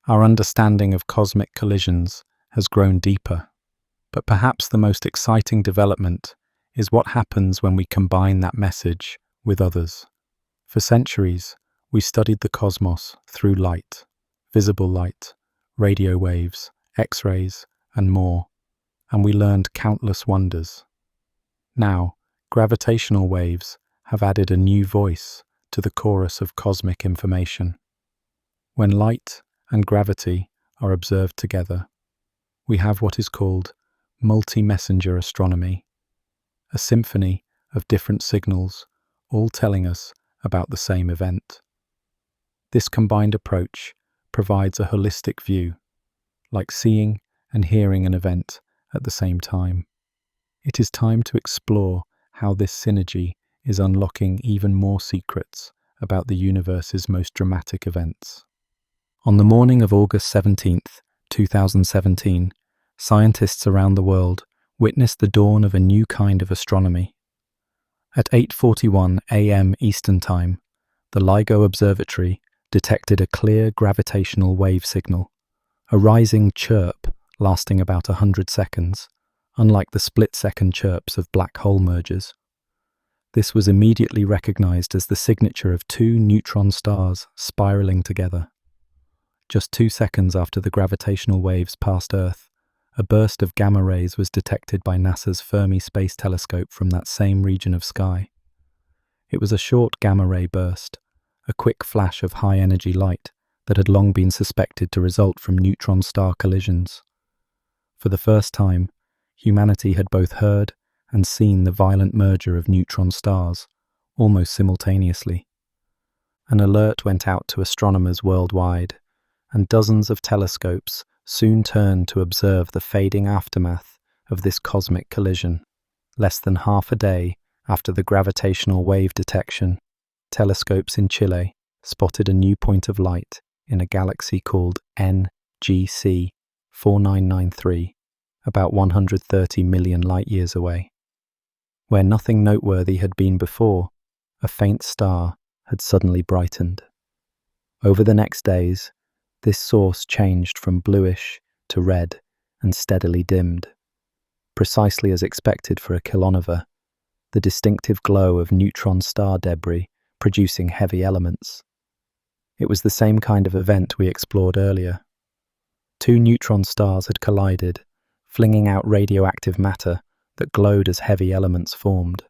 our understanding of cosmic collisions has grown deeper. But perhaps the most exciting development is what happens when we combine that message with others. For centuries, we studied the cosmos through light, visible light, radio waves, X-rays, and more, and we learned countless wonders. Now, gravitational waves have added a new voice to the chorus of cosmic information. When light and gravity are observed together, we have what is called multi-messenger astronomy, a symphony of different signals, all telling us about the same event. This combined approach provides a holistic view, like seeing and hearing an event at the same time. It is time to explore how this synergy is unlocking even more secrets about the universe's most dramatic events. On the morning of August 17th, 2017, scientists around the world witnessed the dawn of a new kind of astronomy. At 8:41 a.m. Eastern Time, the LIGO Observatory detected a clear gravitational wave signal, a rising chirp lasting about 100 seconds, unlike the split-second chirps of black hole mergers. This was immediately recognized as the signature of two neutron stars spiraling together. Just 2 seconds after the gravitational waves passed Earth, a burst of gamma rays was detected by NASA's Fermi Space Telescope from that same region of sky. It was a short gamma ray burst, a quick flash of high-energy light that had long been suspected to result from neutron star collisions. For the first time, humanity had both heard and seen the violent merger of neutron stars, almost simultaneously. An alert went out to astronomers worldwide, and dozens of telescopes soon turned to observe the fading aftermath of this cosmic collision. Less than half a day after the gravitational wave detection, telescopes in Chile spotted a new point of light in a galaxy called NGC 4993, about 130 million light-years away. Where nothing noteworthy had been before, a faint star had suddenly brightened. Over the next days, this source changed from bluish to red and steadily dimmed. Precisely as expected for a kilonova, the distinctive glow of neutron star debris producing heavy elements. It was the same kind of event we explored earlier. Two neutron stars had collided, flinging out radioactive matter that glowed as heavy elements formed.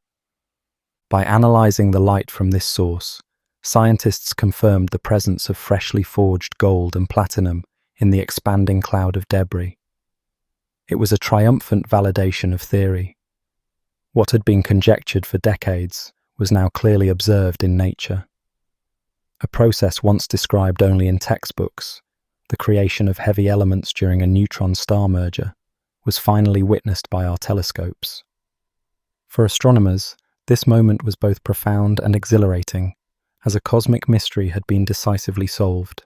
By analyzing the light from this source, scientists confirmed the presence of freshly forged gold and platinum in the expanding cloud of debris. It was a triumphant validation of theory. What had been conjectured for decades was now clearly observed in nature. A process once described only in textbooks, the creation of heavy elements during a neutron-star merger, was finally witnessed by our telescopes. For astronomers, this moment was both profound and exhilarating, as a cosmic mystery had been decisively solved.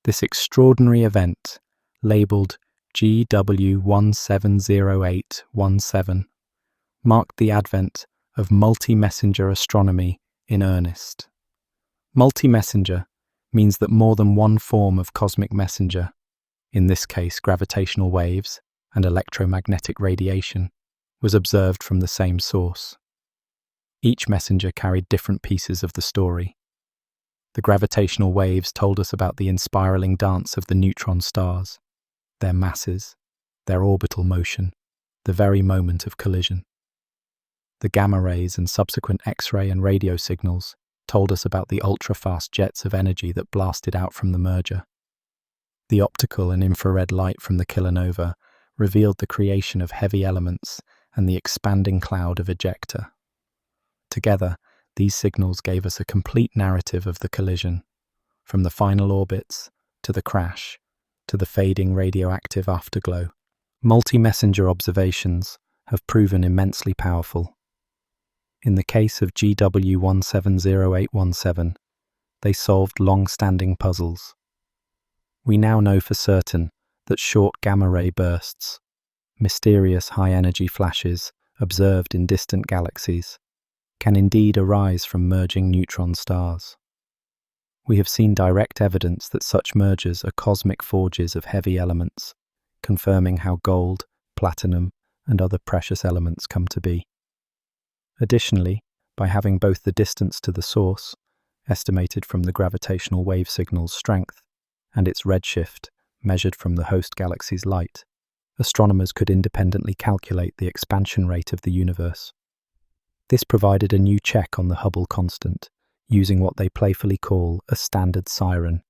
This extraordinary event, labelled GW170817, marked the advent of multi-messenger astronomy in earnest. Multi-messenger means that more than one form of cosmic messenger, in this case gravitational waves and electromagnetic radiation, was observed from the same source. Each messenger carried different pieces of the story. The gravitational waves told us about the inspiraling dance of the neutron stars, their masses, their orbital motion, the very moment of collision. The gamma rays and subsequent X-ray and radio signals told us about the ultra-fast jets of energy that blasted out from the merger. The optical and infrared light from the kilonova revealed the creation of heavy elements and the expanding cloud of ejecta. Together, these signals gave us a complete narrative of the collision, from the final orbits, to the crash, to the fading radioactive afterglow. Multi-messenger observations have proven immensely powerful. In the case of GW170817, they solved long-standing puzzles. We now know for certain that short gamma-ray bursts, mysterious high-energy flashes observed in distant galaxies, can indeed arise from merging neutron stars. We have seen direct evidence that such mergers are cosmic forges of heavy elements, confirming how gold, platinum, and other precious elements come to be. Additionally, by having both the distance to the source, estimated from the gravitational wave signal's strength, and its redshift, measured from the host galaxy's light, astronomers could independently calculate the expansion rate of the universe. This provided a new check on the Hubble constant, using what they playfully call a standard siren,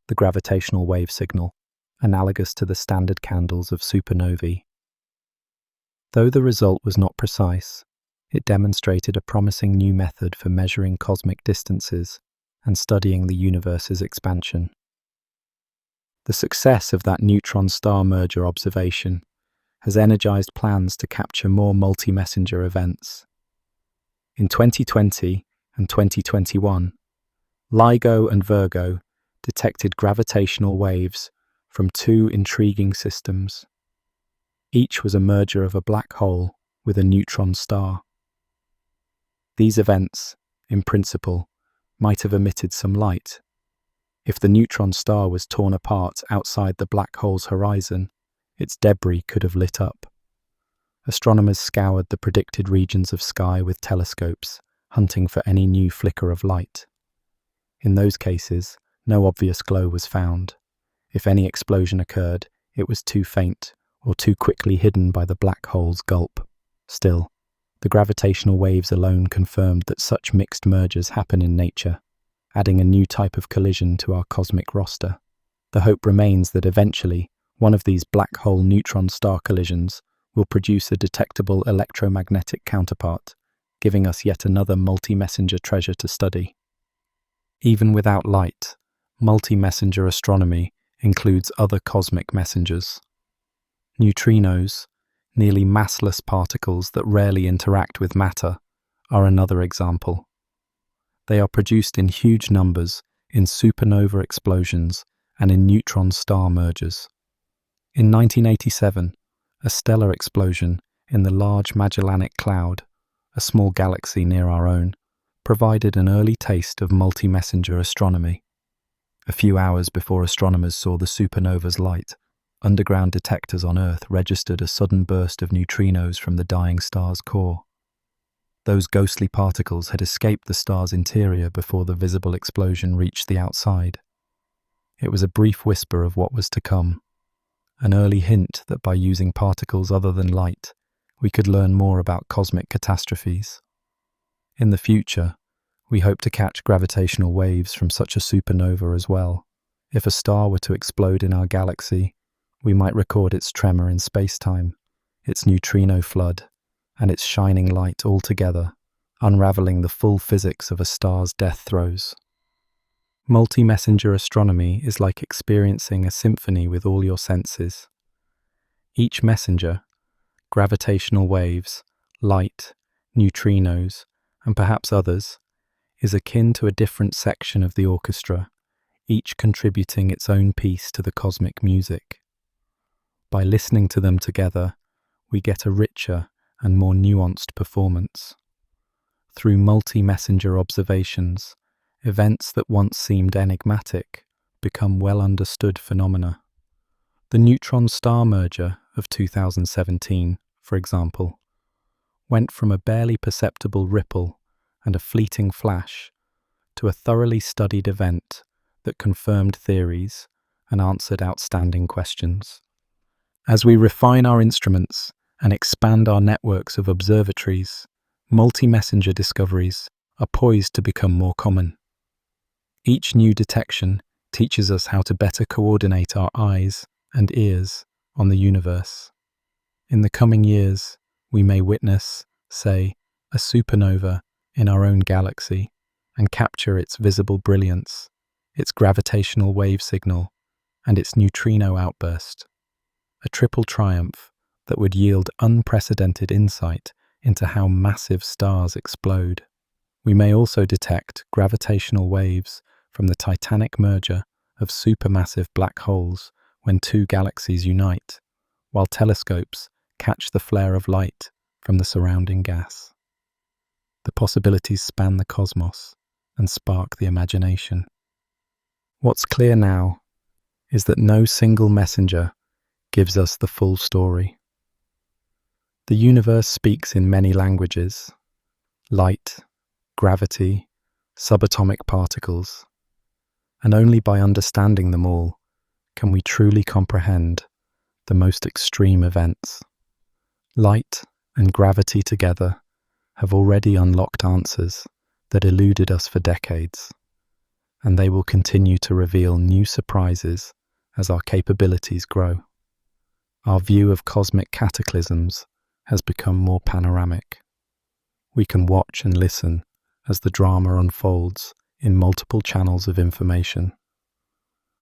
the gravitational wave signal, analogous to the standard candles of supernovae. Though the result was not precise, it demonstrated a promising new method for measuring cosmic distances and studying the universe's expansion. The success of that neutron-star merger observation has energized plans to capture more multi-messenger events. In 2020 and 2021, LIGO and Virgo detected gravitational waves from two intriguing systems. Each was a merger of a black hole with a neutron star. These events, in principle, might have emitted some light, If the neutron star was torn apart outside the black hole's horizon, its debris could have lit up. Astronomers scoured the predicted regions of sky with telescopes, hunting for any new flicker of light. In those cases, no obvious glow was found. If any explosion occurred, it was too faint or too quickly hidden by the black hole's gulp. Still, the gravitational waves alone confirmed that such mixed mergers happen in nature, adding a new type of collision to our cosmic roster. The hope remains that eventually, one of these black hole neutron star collisions will produce a detectable electromagnetic counterpart, giving us yet another multi-messenger treasure to study. Even without light, multi-messenger astronomy includes other cosmic messengers. Neutrinos, nearly massless particles that rarely interact with matter, are another example. They are produced in huge numbers in supernova explosions and in neutron star mergers. In 1987, a stellar explosion in the Large Magellanic Cloud, a small galaxy near our own, provided an early taste of multi-messenger astronomy. A few hours before astronomers saw the supernova's light, underground detectors on Earth registered a sudden burst of neutrinos from the dying star's core. Those ghostly particles had escaped the star's interior before the visible explosion reached the outside. It was a brief whisper of what was to come, an early hint that by using particles other than light, we could learn more about cosmic catastrophes. In the future, we hope to catch gravitational waves from such a supernova as well. If a star were to explode in our galaxy, we might record its tremor in spacetime, its neutrino flood, and its shining light all together, unraveling the full physics of a star's death throes. Multi-messenger astronomy is like experiencing a symphony with all your senses. Each messenger, gravitational waves, light, neutrinos, and perhaps others, is akin to a different section of the orchestra, each contributing its own piece to the cosmic music. By listening to them together, we get a richer and more nuanced performance. Through multi-messenger observations, events that once seemed enigmatic become well-understood phenomena. The neutron star merger of 2017, for example, went from a barely perceptible ripple and a fleeting flash to a thoroughly studied event that confirmed theories and answered outstanding questions. As we refine our instruments and expand our networks of observatories, multi-messenger discoveries are poised to become more common. Each new detection teaches us how to better coordinate our eyes and ears on the universe. In the coming years, we may witness, say, a supernova in our own galaxy and capture its visible brilliance, its gravitational wave signal, and its neutrino outburst. A triple triumph that would yield unprecedented insight into how massive stars explode. We may also detect gravitational waves from the titanic merger of supermassive black holes when two galaxies unite, while telescopes catch the flare of light from the surrounding gas. The possibilities span the cosmos and spark the imagination. What's clear now is that no single messenger gives us the full story. The universe speaks in many languages: light, gravity, subatomic particles, and only by understanding them all can we truly comprehend the most extreme events. Light and gravity together have already unlocked answers that eluded us for decades, and they will continue to reveal new surprises as our capabilities grow. Our view of cosmic cataclysms has become more panoramic. We can watch and listen as the drama unfolds in multiple channels of information.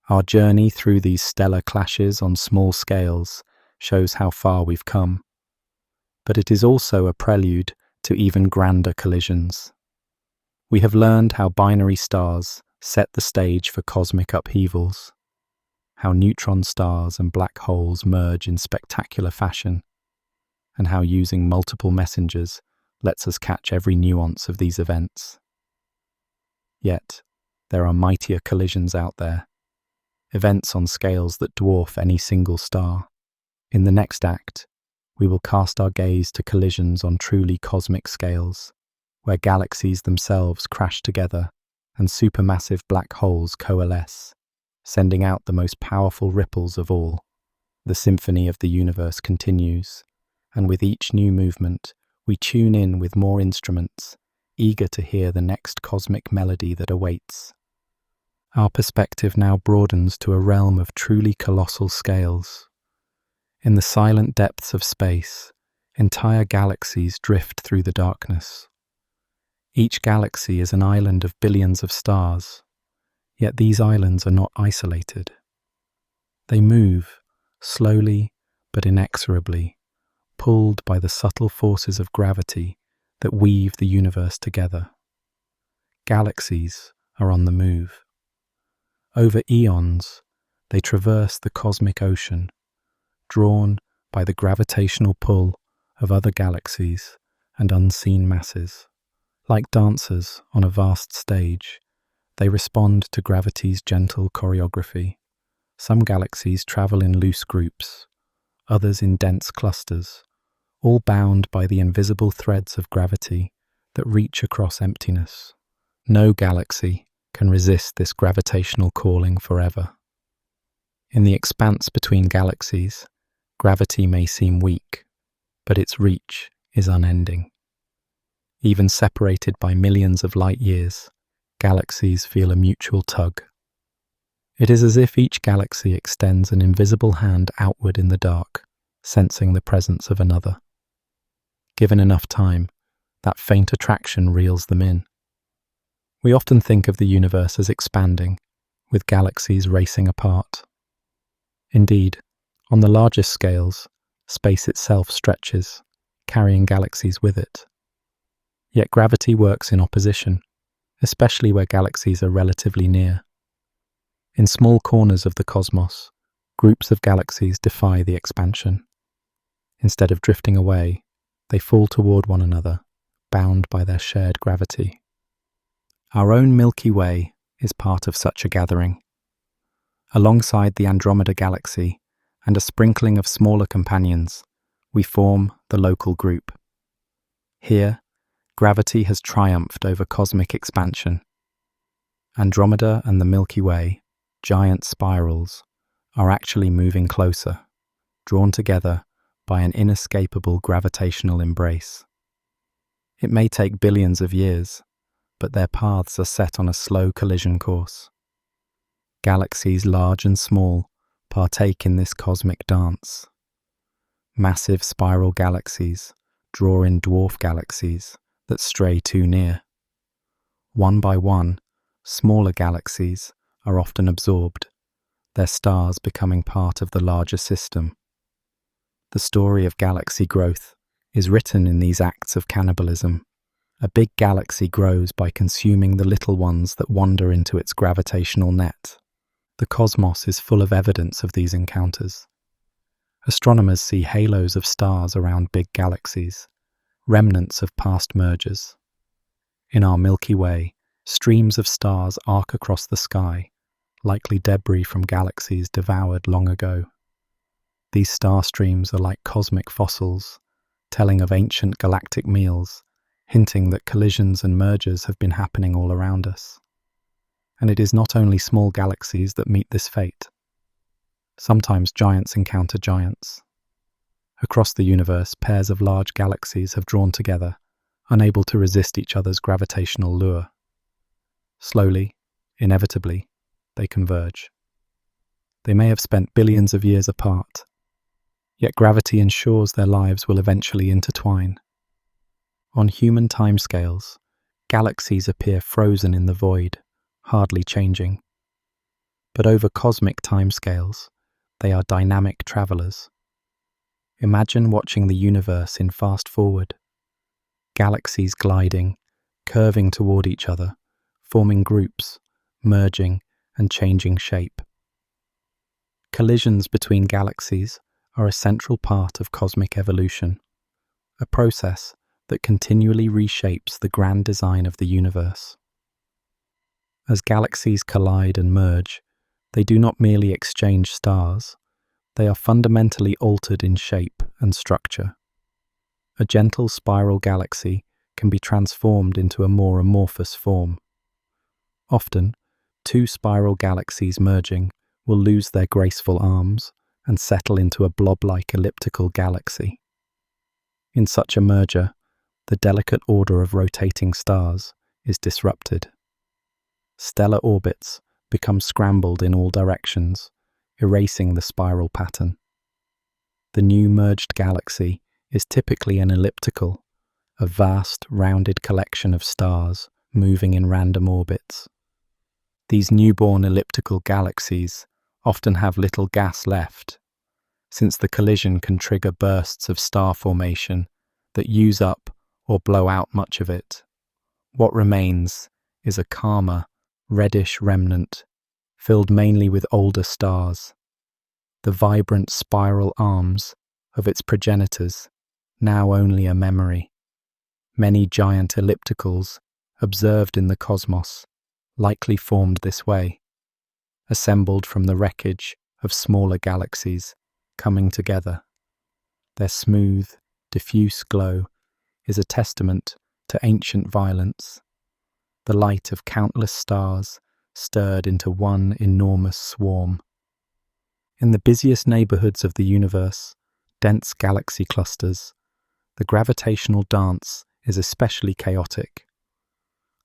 Our journey through these stellar clashes on small scales shows how far we've come, but it is also a prelude to even grander collisions. We have learned how binary stars set the stage for cosmic upheavals, how neutron stars and black holes merge in spectacular fashion, and how using multiple messengers lets us catch every nuance of these events. Yet, there are mightier collisions out there, events on scales that dwarf any single star. In the next act, we will cast our gaze to collisions on truly cosmic scales, where galaxies themselves crash together and supermassive black holes coalesce, sending out the most powerful ripples of all. The symphony of the universe continues, and with each new movement, we tune in with more instruments, eager to hear the next cosmic melody that awaits. Our perspective now broadens to a realm of truly colossal scales. In the silent depths of space, entire galaxies drift through the darkness. Each galaxy is an island of billions of stars, yet these islands are not isolated. They move, slowly but inexorably, pulled by the subtle forces of gravity that weave the universe together. Galaxies are on the move. Over eons, they traverse the cosmic ocean, drawn by the gravitational pull of other galaxies and unseen masses. Like dancers on a vast stage, they respond to gravity's gentle choreography. Some galaxies travel in loose groups, others in dense clusters, all bound by the invisible threads of gravity that reach across emptiness. No galaxy can resist this gravitational calling forever. In the expanse between galaxies, gravity may seem weak, but its reach is unending. Even separated by millions of light years, galaxies feel a mutual tug. It is as if each galaxy extends an invisible hand outward in the dark, sensing the presence of another. Given enough time, that faint attraction reels them in. We often think of the universe as expanding, with galaxies racing apart. Indeed, on the largest scales, space itself stretches, carrying galaxies with it. Yet gravity works in opposition, especially where galaxies are relatively near. In small corners of the cosmos, groups of galaxies defy the expansion. Instead of drifting away, they fall toward one another, bound by their shared gravity. Our own Milky Way is part of such a gathering. Alongside the Andromeda Galaxy and a sprinkling of smaller companions, we form the local group. Here, gravity has triumphed over cosmic expansion. Andromeda and the Milky Way, giant spirals, are actually moving closer, drawn together by an inescapable gravitational embrace. It may take billions of years, but their paths are set on a slow collision course. Galaxies large and small partake in this cosmic dance. Massive spiral galaxies draw in dwarf galaxies that stray too near. One by one, smaller galaxies are often absorbed, their stars becoming part of the larger system. The story of galaxy growth is written in these acts of cannibalism. A big galaxy grows by consuming the little ones that wander into its gravitational net. The cosmos is full of evidence of these encounters. Astronomers see halos of stars around big galaxies, remnants of past mergers. In our Milky Way, streams of stars arc across the sky, likely debris from galaxies devoured long ago. These star streams are like cosmic fossils, telling of ancient galactic meals, hinting that collisions and mergers have been happening all around us. And it is not only small galaxies that meet this fate. Sometimes giants encounter giants. Across the universe, pairs of large galaxies have drawn together, unable to resist each other's gravitational lure. Slowly, inevitably, they converge. They may have spent billions of years apart, yet gravity ensures their lives will eventually intertwine. On human timescales, galaxies appear frozen in the void, hardly changing. But over cosmic timescales, they are dynamic travelers. Imagine watching the universe in fast forward. Galaxies gliding, curving toward each other, forming groups, merging and changing shape. Collisions between galaxies are a central part of cosmic evolution, a process that continually reshapes the grand design of the universe. As galaxies collide and merge, they do not merely exchange stars, they are fundamentally altered in shape and structure. A gentle spiral galaxy can be transformed into a more amorphous form. Often, two spiral galaxies merging will lose their graceful arms and settle into a blob-like elliptical galaxy. In such a merger, the delicate order of rotating stars is disrupted. Stellar orbits become scrambled in all directions, erasing the spiral pattern. The new merged galaxy is typically an elliptical, a vast, rounded collection of stars moving in random orbits. These newborn elliptical galaxies often have little gas left, since the collision can trigger bursts of star formation that use up or blow out much of it. What remains is a calmer, reddish remnant, filled mainly with older stars, the vibrant spiral arms of its progenitors, now only a memory. Many giant ellipticals observed in the cosmos likely formed this way, assembled from the wreckage of smaller galaxies coming together. Their smooth, diffuse glow is a testament to ancient violence, the light of countless stars stirred into one enormous swarm. In the busiest neighborhoods of the universe, dense galaxy clusters, the gravitational dance is especially chaotic.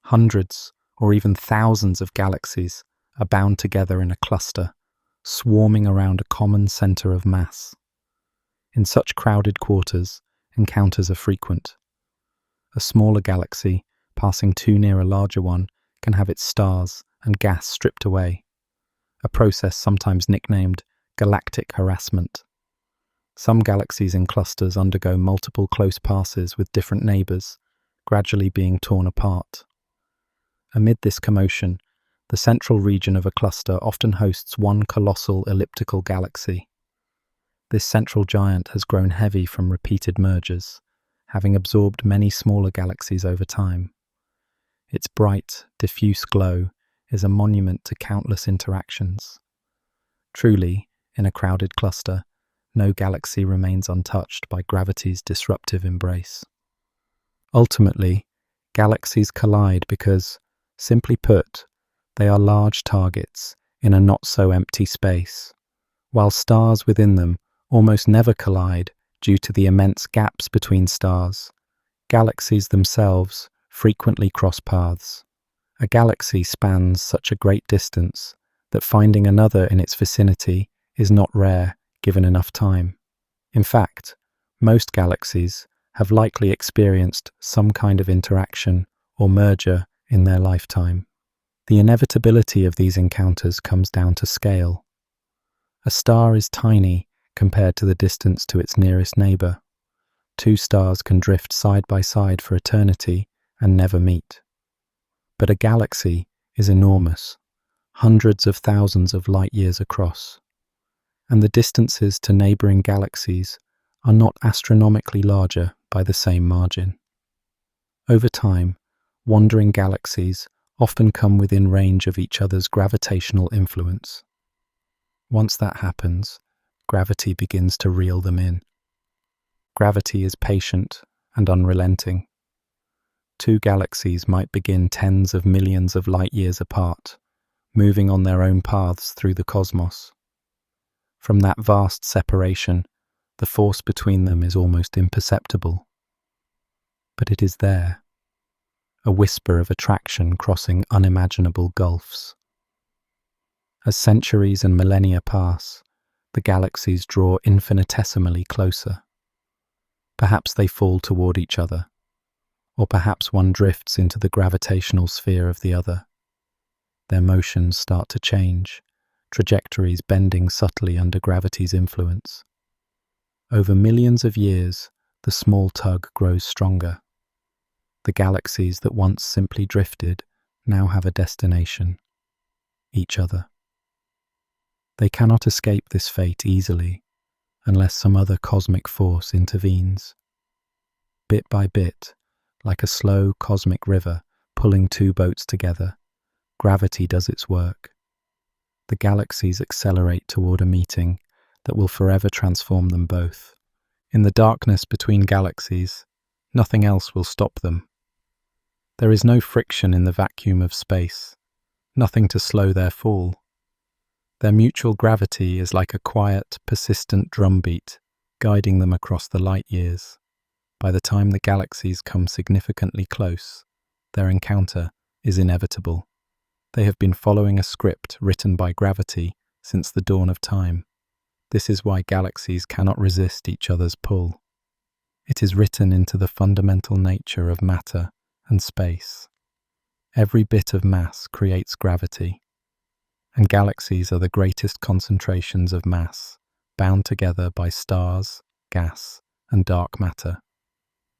Hundreds or even thousands of galaxies are bound together in a cluster, swarming around a common center of mass. In such crowded quarters, encounters are frequent. A smaller galaxy, passing too near a larger one, can have its stars and gas stripped away, a process sometimes nicknamed galactic harassment. Some galaxies in clusters undergo multiple close passes with different neighbors, gradually being torn apart. Amid this commotion, the central region of a cluster often hosts one colossal elliptical galaxy. This central giant has grown heavy from repeated mergers, having absorbed many smaller galaxies over time. Its bright, diffuse glow is a monument to countless interactions. Truly, in a crowded cluster, no galaxy remains untouched by gravity's disruptive embrace. Ultimately, galaxies collide because, simply put, they are large targets in a not-so-empty space, while stars within them almost never collide due to the immense gaps between stars. Galaxies themselves frequently cross paths. A galaxy spans such a great distance that finding another in its vicinity is not rare given enough time. In fact, most galaxies have likely experienced some kind of interaction or merger in their lifetime. The inevitability of these encounters comes down to scale. A star is tiny compared to the distance to its nearest neighbor. Two stars can drift side by side for eternity and never meet. But a galaxy is enormous, hundreds of thousands of light years across, and the distances to neighboring galaxies are not astronomically larger by the same margin. Over time, wandering galaxies often come within range of each other's gravitational influence. Once that happens, gravity begins to reel them in. Gravity is patient and unrelenting. Two galaxies might begin tens of millions of light years apart, moving on their own paths through the cosmos. From that vast separation, the force between them is almost imperceptible. But it is there, a whisper of attraction crossing unimaginable gulfs. As centuries and millennia pass, the galaxies draw infinitesimally closer. Perhaps they fall toward each other, or perhaps one drifts into the gravitational sphere of the other. Their motions start to change, trajectories bending subtly under gravity's influence. Over millions of years, the small tug grows stronger. The galaxies that once simply drifted now have a destination: each other. They cannot escape this fate easily, unless some other cosmic force intervenes. Bit by bit, like a slow cosmic river pulling two boats together, Gravity does its work. The galaxies accelerate toward a meeting that will forever transform them both. In the darkness between galaxies, nothing else will stop them. There is no friction in the vacuum of space, nothing to slow their fall. Their mutual gravity is like a quiet, persistent drumbeat, guiding them across the light years. By the time the galaxies come significantly close, their encounter is inevitable. They have been following a script written by gravity since the dawn of time. This is why galaxies cannot resist each other's pull. It is written into the fundamental nature of matter and space. Every bit of mass creates gravity, and galaxies are the greatest concentrations of mass, bound together by stars, gas, and dark matter.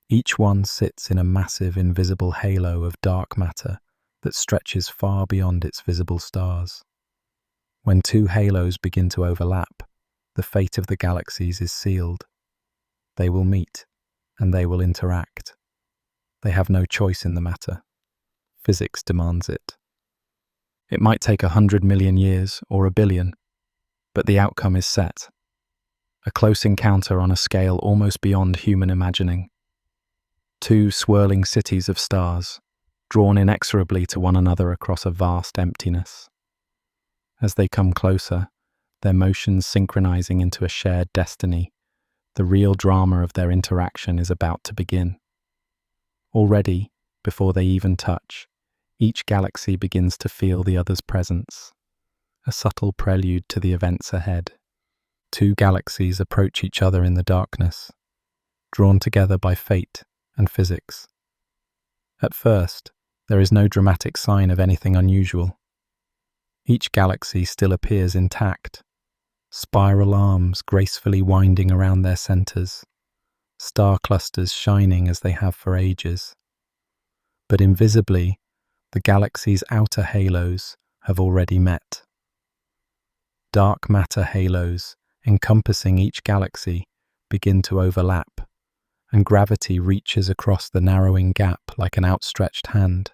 Each one sits in a massive invisible halo of dark matter that stretches far beyond its visible stars. When two halos begin to overlap, the fate of the galaxies is sealed. They will meet, and they will interact. They have no choice in the matter. Physics demands it. It might take 100 million years or 1 billion, but the outcome is set. A close encounter on a scale almost beyond human imagining. Two swirling cities of stars, drawn inexorably to one another across a vast emptiness. As they come closer, their motions synchronizing into a shared destiny, the real drama of their interaction is about to begin. Already, before they even touch, each galaxy begins to feel the other's presence, a subtle prelude to the events ahead. Two galaxies approach each other in the darkness, drawn together by fate and physics. At first, there is no dramatic sign of anything unusual. Each galaxy still appears intact, spiral arms gracefully winding around their centers, star clusters shining as they have for ages. But invisibly, the galaxy's outer halos have already met. Dark matter halos encompassing each galaxy begin to overlap, and gravity reaches across the narrowing gap like an outstretched hand.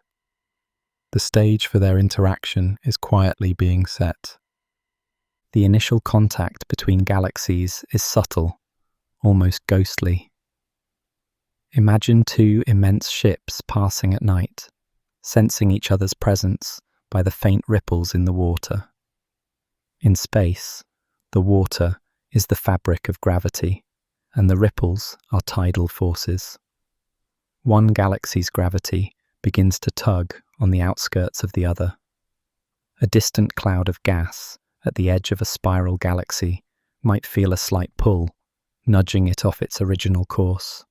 The stage for their interaction is quietly being set. The initial contact between galaxies is subtle, almost ghostly. Imagine two immense ships passing at night, sensing each other's presence by the faint ripples in the water. In space, the water is the fabric of gravity, and the ripples are tidal forces. One galaxy's gravity begins to tug on the outskirts of the other. A distant cloud of gas at the edge of a spiral galaxy might feel a slight pull, nudging it off its original course.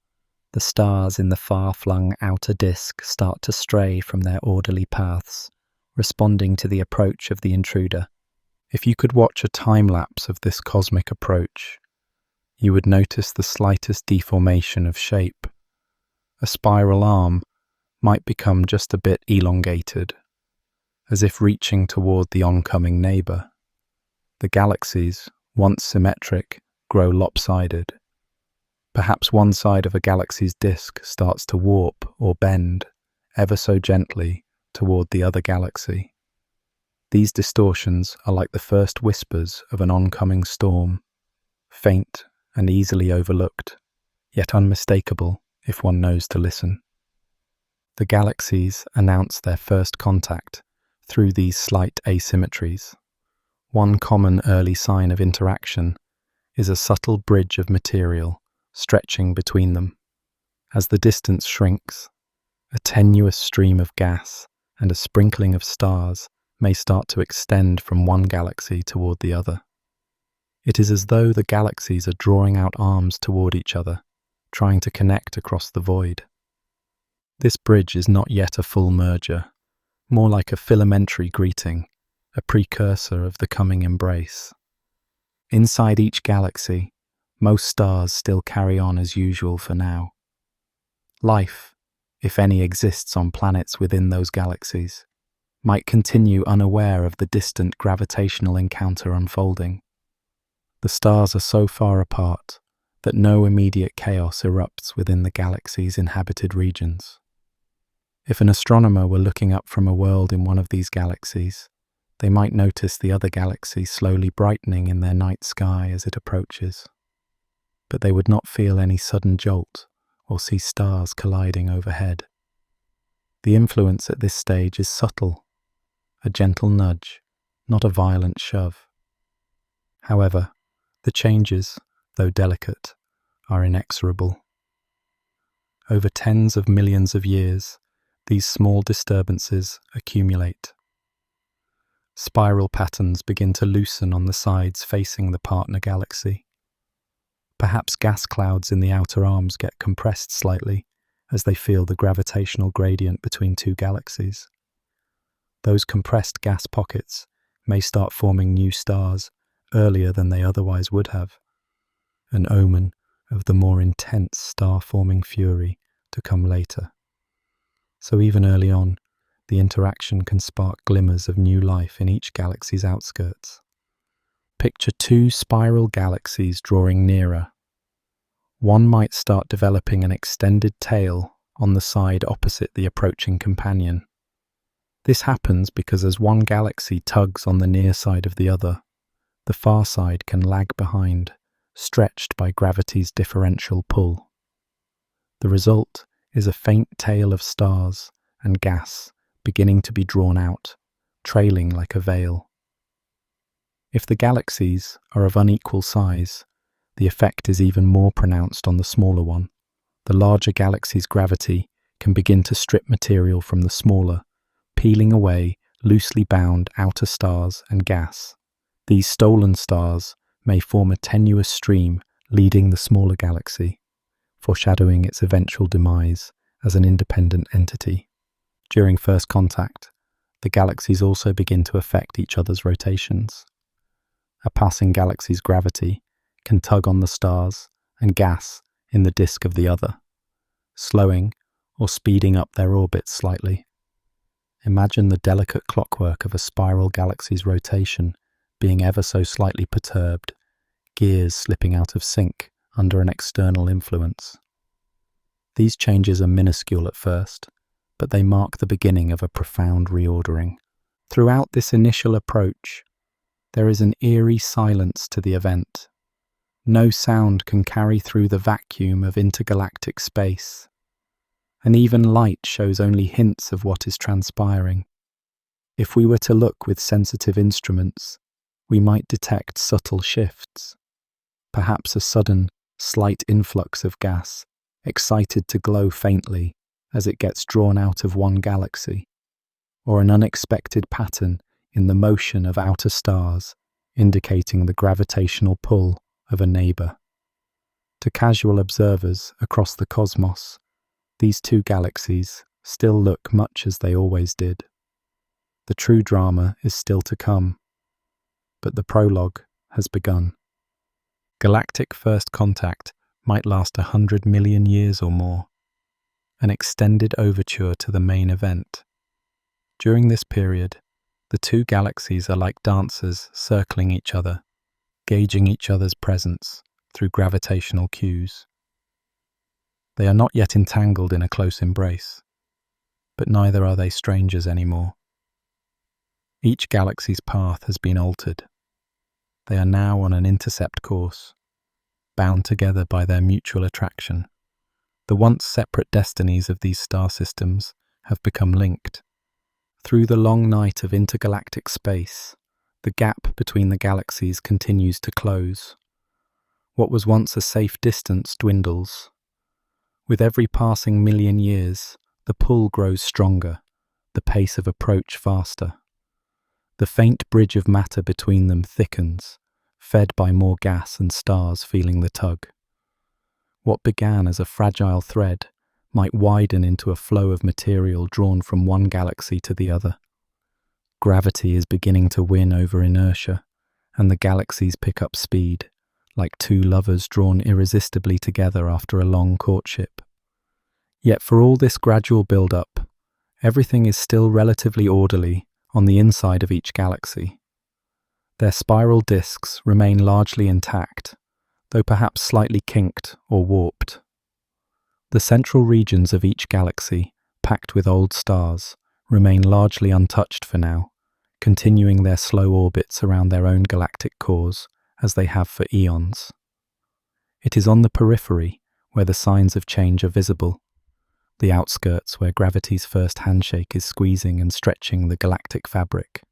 The stars in the far-flung outer disk start to stray from their orderly paths, responding to the approach of the intruder. If you could watch a time-lapse of this cosmic approach, you would notice the slightest deformation of shape. A spiral arm might become just a bit elongated, as if reaching toward the oncoming neighbor. The galaxies, once symmetric, grow lopsided. Perhaps one side of a galaxy's disk starts to warp or bend, ever so gently, toward the other galaxy. These distortions are like the first whispers of an oncoming storm, faint and easily overlooked, yet unmistakable if one knows to listen. The galaxies announce their first contact through these slight asymmetries. One common early sign of interaction is a subtle bridge of material stretching between them. As the distance shrinks, a tenuous stream of gas and a sprinkling of stars may start to extend from one galaxy toward the other. It is as though the galaxies are drawing out arms toward each other, trying to connect across the void. This bridge is not yet a full merger, more like a filamentary greeting, a precursor of the coming embrace. Inside each galaxy, most stars still carry on as usual for now. Life, if any exists on planets within those galaxies, might continue unaware of the distant gravitational encounter unfolding. The stars are so far apart that no immediate chaos erupts within the galaxy's inhabited regions. If an astronomer were looking up from a world in one of these galaxies, they might notice the other galaxy slowly brightening in their night sky as it approaches. But they would not feel any sudden jolt or see stars colliding overhead. The influence at this stage is subtle, a gentle nudge, not a violent shove. However, the changes, though delicate, are inexorable. Over tens of millions of years, these small disturbances accumulate. Spiral patterns begin to loosen on the sides facing the partner galaxy. Perhaps gas clouds in the outer arms get compressed slightly as they feel the gravitational gradient between two galaxies. Those compressed gas pockets may start forming new stars earlier than they otherwise would have, an omen of the more intense star-forming fury to come later. So even early on, the interaction can spark glimmers of new life in each galaxy's outskirts. Picture two spiral galaxies drawing nearer. One might start developing an extended tail on the side opposite the approaching companion. This happens because as one galaxy tugs on the near side of the other, the far side can lag behind, stretched by gravity's differential pull. The result is a faint tail of stars and gas beginning to be drawn out, trailing like a veil. If the galaxies are of unequal size, the effect is even more pronounced on the smaller one. The larger galaxy's gravity can begin to strip material from the smaller, peeling away loosely bound outer stars and gas. These stolen stars may form a tenuous stream leading the smaller galaxy, foreshadowing its eventual demise as an independent entity. During first contact, the galaxies also begin to affect each other's rotations. A passing galaxy's gravity can tug on the stars and gas in the disk of the other, slowing or speeding up their orbits slightly. Imagine the delicate clockwork of a spiral galaxy's rotation being ever so slightly perturbed, gears slipping out of sync under an external influence. These changes are minuscule at first, but they mark the beginning of a profound reordering. Throughout this initial approach, there is an eerie silence to the event. No sound can carry through the vacuum of intergalactic space, and even light shows only hints of what is transpiring. If we were to look with sensitive instruments, we might detect subtle shifts, perhaps a sudden, slight influx of gas, excited to glow faintly as it gets drawn out of one galaxy, or an unexpected pattern in the motion of outer stars, indicating the gravitational pull of a neighbor. To casual observers across the cosmos, these two galaxies still look much as they always did. The true drama is still to come, but the prologue has begun. Galactic first contact might last 100 million years or more, an extended overture to the main event. During this period, the two galaxies are like dancers circling each other, gauging each other's presence through gravitational cues. They are not yet entangled in a close embrace, but neither are they strangers anymore. Each galaxy's path has been altered. They are now on an intercept course, bound together by their mutual attraction. The once separate destinies of these star systems have become linked. Through the long night of intergalactic space, the gap between the galaxies continues to close. What was once a safe distance dwindles. With every passing million years, the pull grows stronger, the pace of approach faster. The faint bridge of matter between them thickens, fed by more gas and stars feeling the tug. What began as a fragile thread might widen into a flow of material drawn from one galaxy to the other. Gravity is beginning to win over inertia, and the galaxies pick up speed, like two lovers drawn irresistibly together after a long courtship. Yet for all this gradual build-up, everything is still relatively orderly on the inside of each galaxy. Their spiral disks remain largely intact, though perhaps slightly kinked or warped. The central regions of each galaxy packed with old stars, remain largely untouched for now, continuing their slow orbits around their own galactic cores as they have for eons. It is on the periphery where the signs of change are visible, the outskirts where gravity's first handshake is squeezing and stretching the galactic fabric.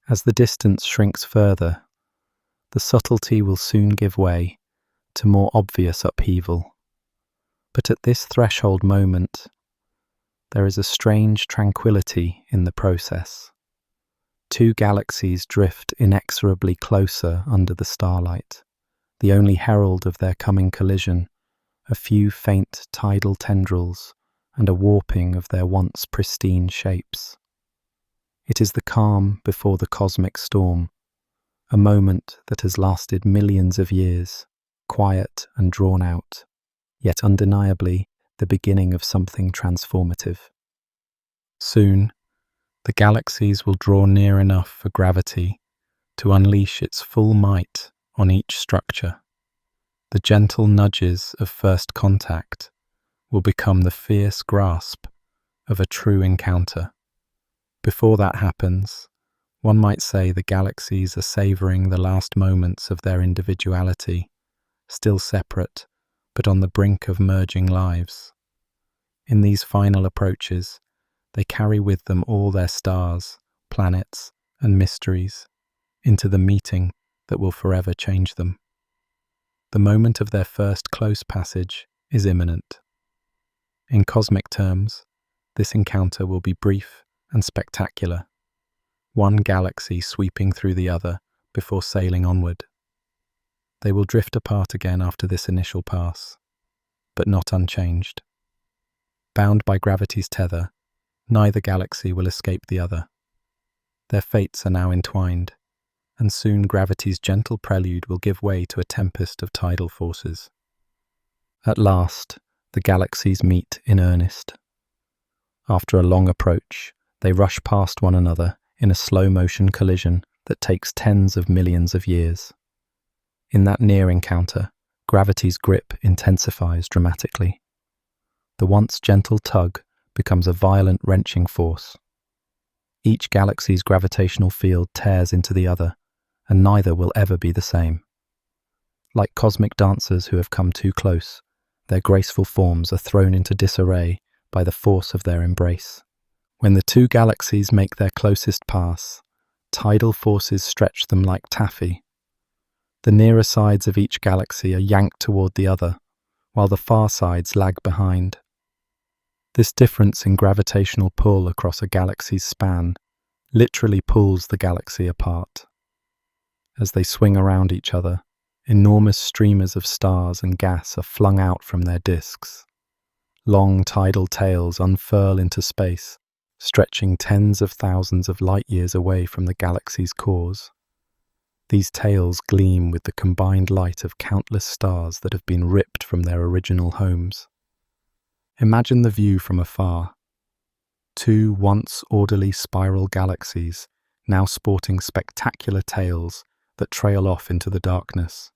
As the distance shrinks further, the subtlety will soon give way to more obvious upheaval. But at this threshold moment, there is a strange tranquility in the process. Two galaxies drift inexorably closer under the starlight, the only herald of their coming collision, a few faint tidal tendrils and a warping of their once pristine shapes. It is the calm before the cosmic storm, a moment that has lasted millions of years, quiet and drawn out, yet undeniably the beginning of something transformative. Soon, the galaxies will draw near enough for gravity to unleash its full might on each structure. The gentle nudges of first contact will become the fierce grasp of a true encounter. Before that happens, one might say the galaxies are savoring the last moments of their individuality, still separate, but on the brink of merging lives. In these final approaches, they carry with them all their stars, planets, and mysteries into the meeting that will forever change them. The moment of their first close passage is imminent. In cosmic terms, this encounter will be brief and spectacular, one galaxy sweeping through the other before sailing onward. They will drift apart again after this initial pass, but not unchanged. Bound by gravity's tether, neither galaxy will escape the other. Their fates are now entwined, and soon gravity's gentle prelude will give way to a tempest of tidal forces. At last, the galaxies meet in earnest. After a long approach, they rush past one another in a slow-motion collision that takes tens of millions of years. In that near encounter, gravity's grip intensifies dramatically. The once gentle tug becomes a violent wrenching force. Each galaxy's gravitational field tears into the other, and neither will ever be the same. Like cosmic dancers who have come too close, their graceful forms are thrown into disarray by the force of their embrace. When the two galaxies make their closest pass, tidal forces stretch them like taffy. The nearer sides of each galaxy are yanked toward the other, while the far sides lag behind. This difference in gravitational pull across a galaxy's span literally pulls the galaxy apart. As they swing around each other, enormous streamers of stars and gas are flung out from their disks. Long tidal tails unfurl into space, stretching tens of thousands of light-years away from the galaxy's cores. These tails gleam with the combined light of countless stars that have been ripped from their original homes. Imagine the view from afar. Two once orderly spiral galaxies, now sporting spectacular tails that trail off into the darkness.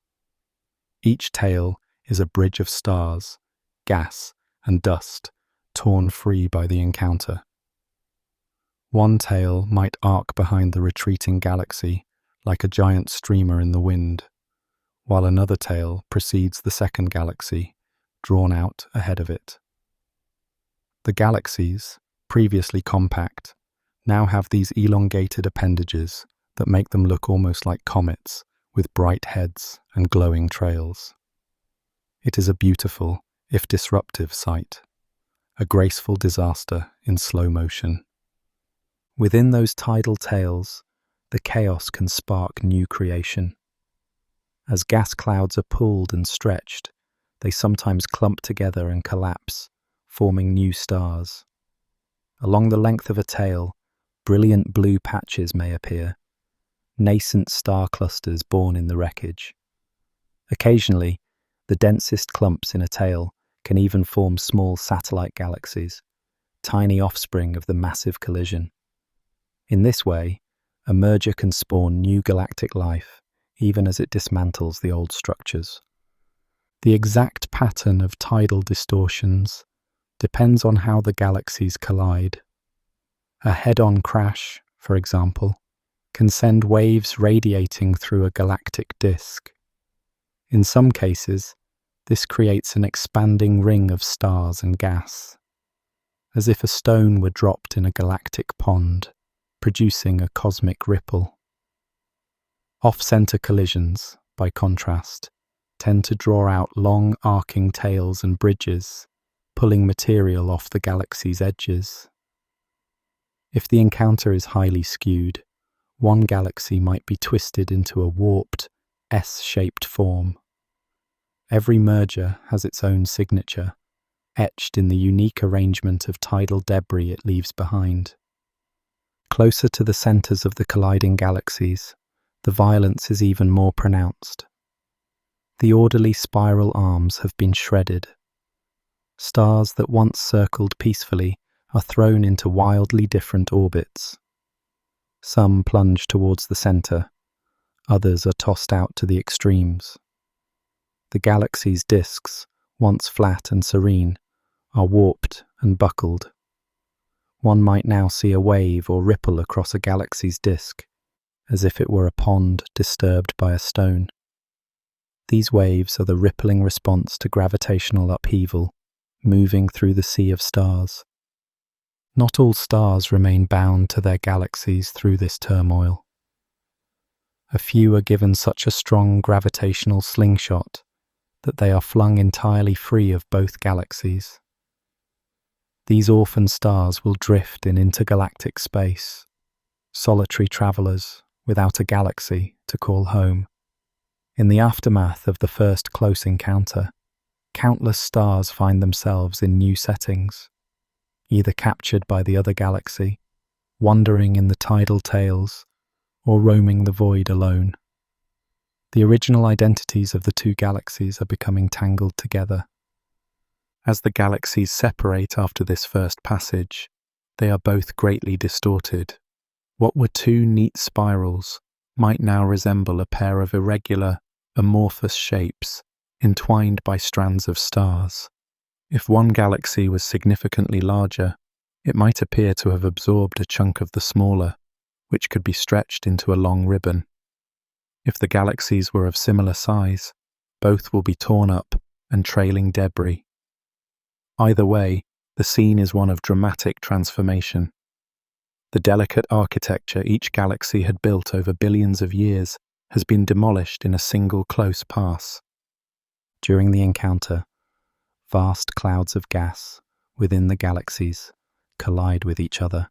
Each tail is a bridge of stars, gas, and dust, torn free by the encounter. One tail might arc behind the retreating galaxy like a giant streamer in the wind, while another tail precedes the second galaxy, drawn out ahead of it. The galaxies, previously compact, now have these elongated appendages that make them look almost like comets, with bright heads and glowing trails. It is a beautiful, if disruptive, sight, a graceful disaster in slow motion. Within those tidal tails, the chaos can spark new creation. As gas clouds are pulled and stretched, they sometimes clump together and collapse, forming new stars. Along the length of a tail, brilliant blue patches may appear, nascent star clusters born in the wreckage. Occasionally, the densest clumps in a tail can even form small satellite galaxies, tiny offspring of the massive collision. In this way, a merger can spawn new galactic life, even as it dismantles the old structures. The exact pattern of tidal distortions, depends on how the galaxies collide. A head-on crash, for example, can send waves radiating through a galactic disk. In some cases, this creates an expanding ring of stars and gas, as if a stone were dropped in a galactic pond, producing a cosmic ripple. Off-center collisions, by contrast, tend to draw out long arcing tails and bridges, pulling material off the galaxy's edges. If the encounter is highly skewed, one galaxy might be twisted into a warped, S-shaped form. Every merger has its own signature, etched in the unique arrangement of tidal debris it leaves behind. Closer to the centers of the colliding galaxies, the violence is even more pronounced. The orderly spiral arms have been shredded. Stars that once circled peacefully are thrown into wildly different orbits. Some plunge towards the center, others are tossed out to the extremes. The galaxy's disks, once flat and serene, are warped and buckled. One might now see a wave or ripple across a galaxy's disk, as if it were a pond disturbed by a stone. These waves are the rippling response to gravitational upheaval, moving through the sea of stars. Not all stars remain bound to their galaxies through this turmoil. A few are given such a strong gravitational slingshot that they are flung entirely free of both galaxies. These orphan stars will drift in intergalactic space, solitary travelers without a galaxy to call home. In the aftermath of the first close encounter, countless stars find themselves in new settings, either captured by the other galaxy, wandering in the tidal tails, or roaming the void alone. The original identities of the two galaxies are becoming tangled together. As the galaxies separate after this first passage, they are both greatly distorted. What were two neat spirals might now resemble a pair of irregular, amorphous shapes entwined by strands of stars. If one galaxy was significantly larger, it might appear to have absorbed a chunk of the smaller, which could be stretched into a long ribbon. If the galaxies were of similar size, both will be torn up and trailing debris. Either way, the scene is one of dramatic transformation. The delicate architecture each galaxy had built over billions of years has been demolished in a single close pass. During the encounter, vast clouds of gas within the galaxies collide with each other.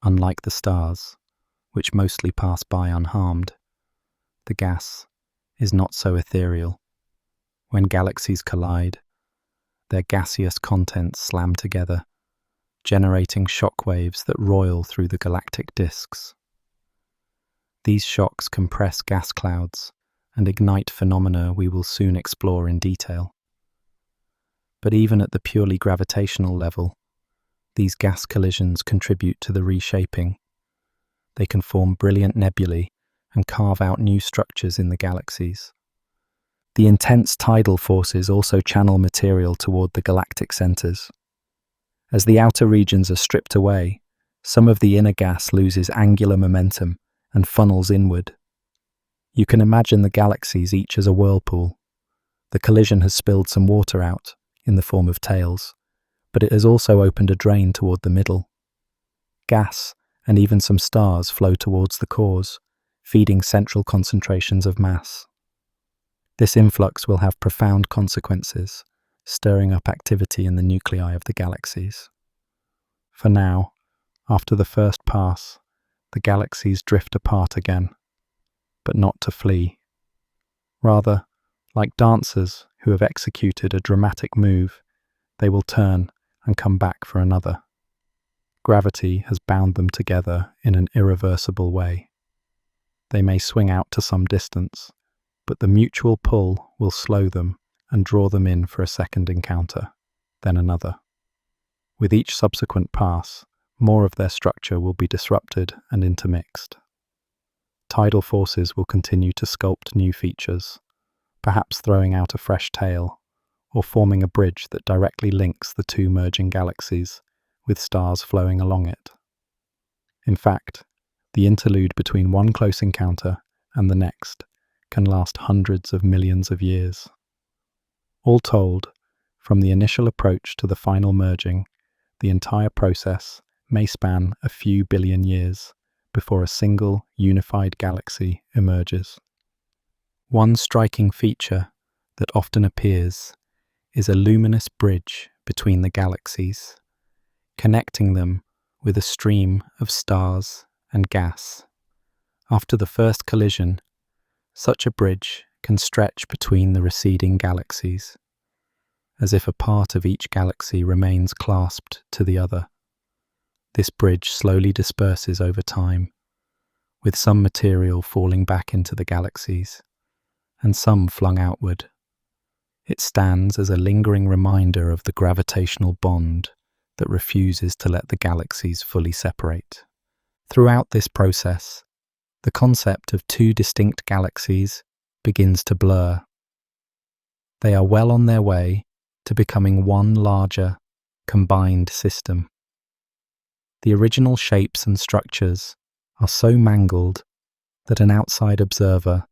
Unlike the stars, which mostly pass by unharmed, the gas is not so ethereal. When galaxies collide, their gaseous contents slam together, generating shock waves that roil through the galactic disks. These shocks compress gas clouds and ignite phenomena we will soon explore in detail. But even at the purely gravitational level, these gas collisions contribute to the reshaping. They can form brilliant nebulae and carve out new structures in the galaxies. The intense tidal forces also channel material toward the galactic centers. As the outer regions are stripped away, some of the inner gas loses angular momentum and funnels inward. You can imagine the galaxies each as a whirlpool. The collision has spilled some water out, in the form of tails, but it has also opened a drain toward the middle. Gas and even some stars flow towards the cores, feeding central concentrations of mass. This influx will have profound consequences, stirring up activity in the nuclei of the galaxies. For now, after the first pass, the galaxies drift apart again, but not to flee. Rather, like dancers who have executed a dramatic move, they will turn and come back for another. Gravity has bound them together in an irreversible way. They may swing out to some distance, but the mutual pull will slow them and draw them in for a second encounter, then another. With each subsequent pass, more of their structure will be disrupted and intermixed. Tidal forces will continue to sculpt new features, perhaps throwing out a fresh tail, or forming a bridge that directly links the two merging galaxies, with stars flowing along it. In fact, the interlude between one close encounter and the next can last hundreds of millions of years. All told, from the initial approach to the final merging, the entire process may span a few billion years before a single unified galaxy emerges. One striking feature that often appears is a luminous bridge between the galaxies, connecting them with a stream of stars and gas. After the first collision, such a bridge can stretch between the receding galaxies, as if a part of each galaxy remains clasped to the other. This bridge slowly disperses over time, with some material falling back into the galaxies, and some flung outward. It stands as a lingering reminder of the gravitational bond that refuses to let the galaxies fully separate. Throughout this process, the concept of two distinct galaxies begins to blur. They are well on their way to becoming one larger, combined system. The original shapes and structures are so mangled that an outside observer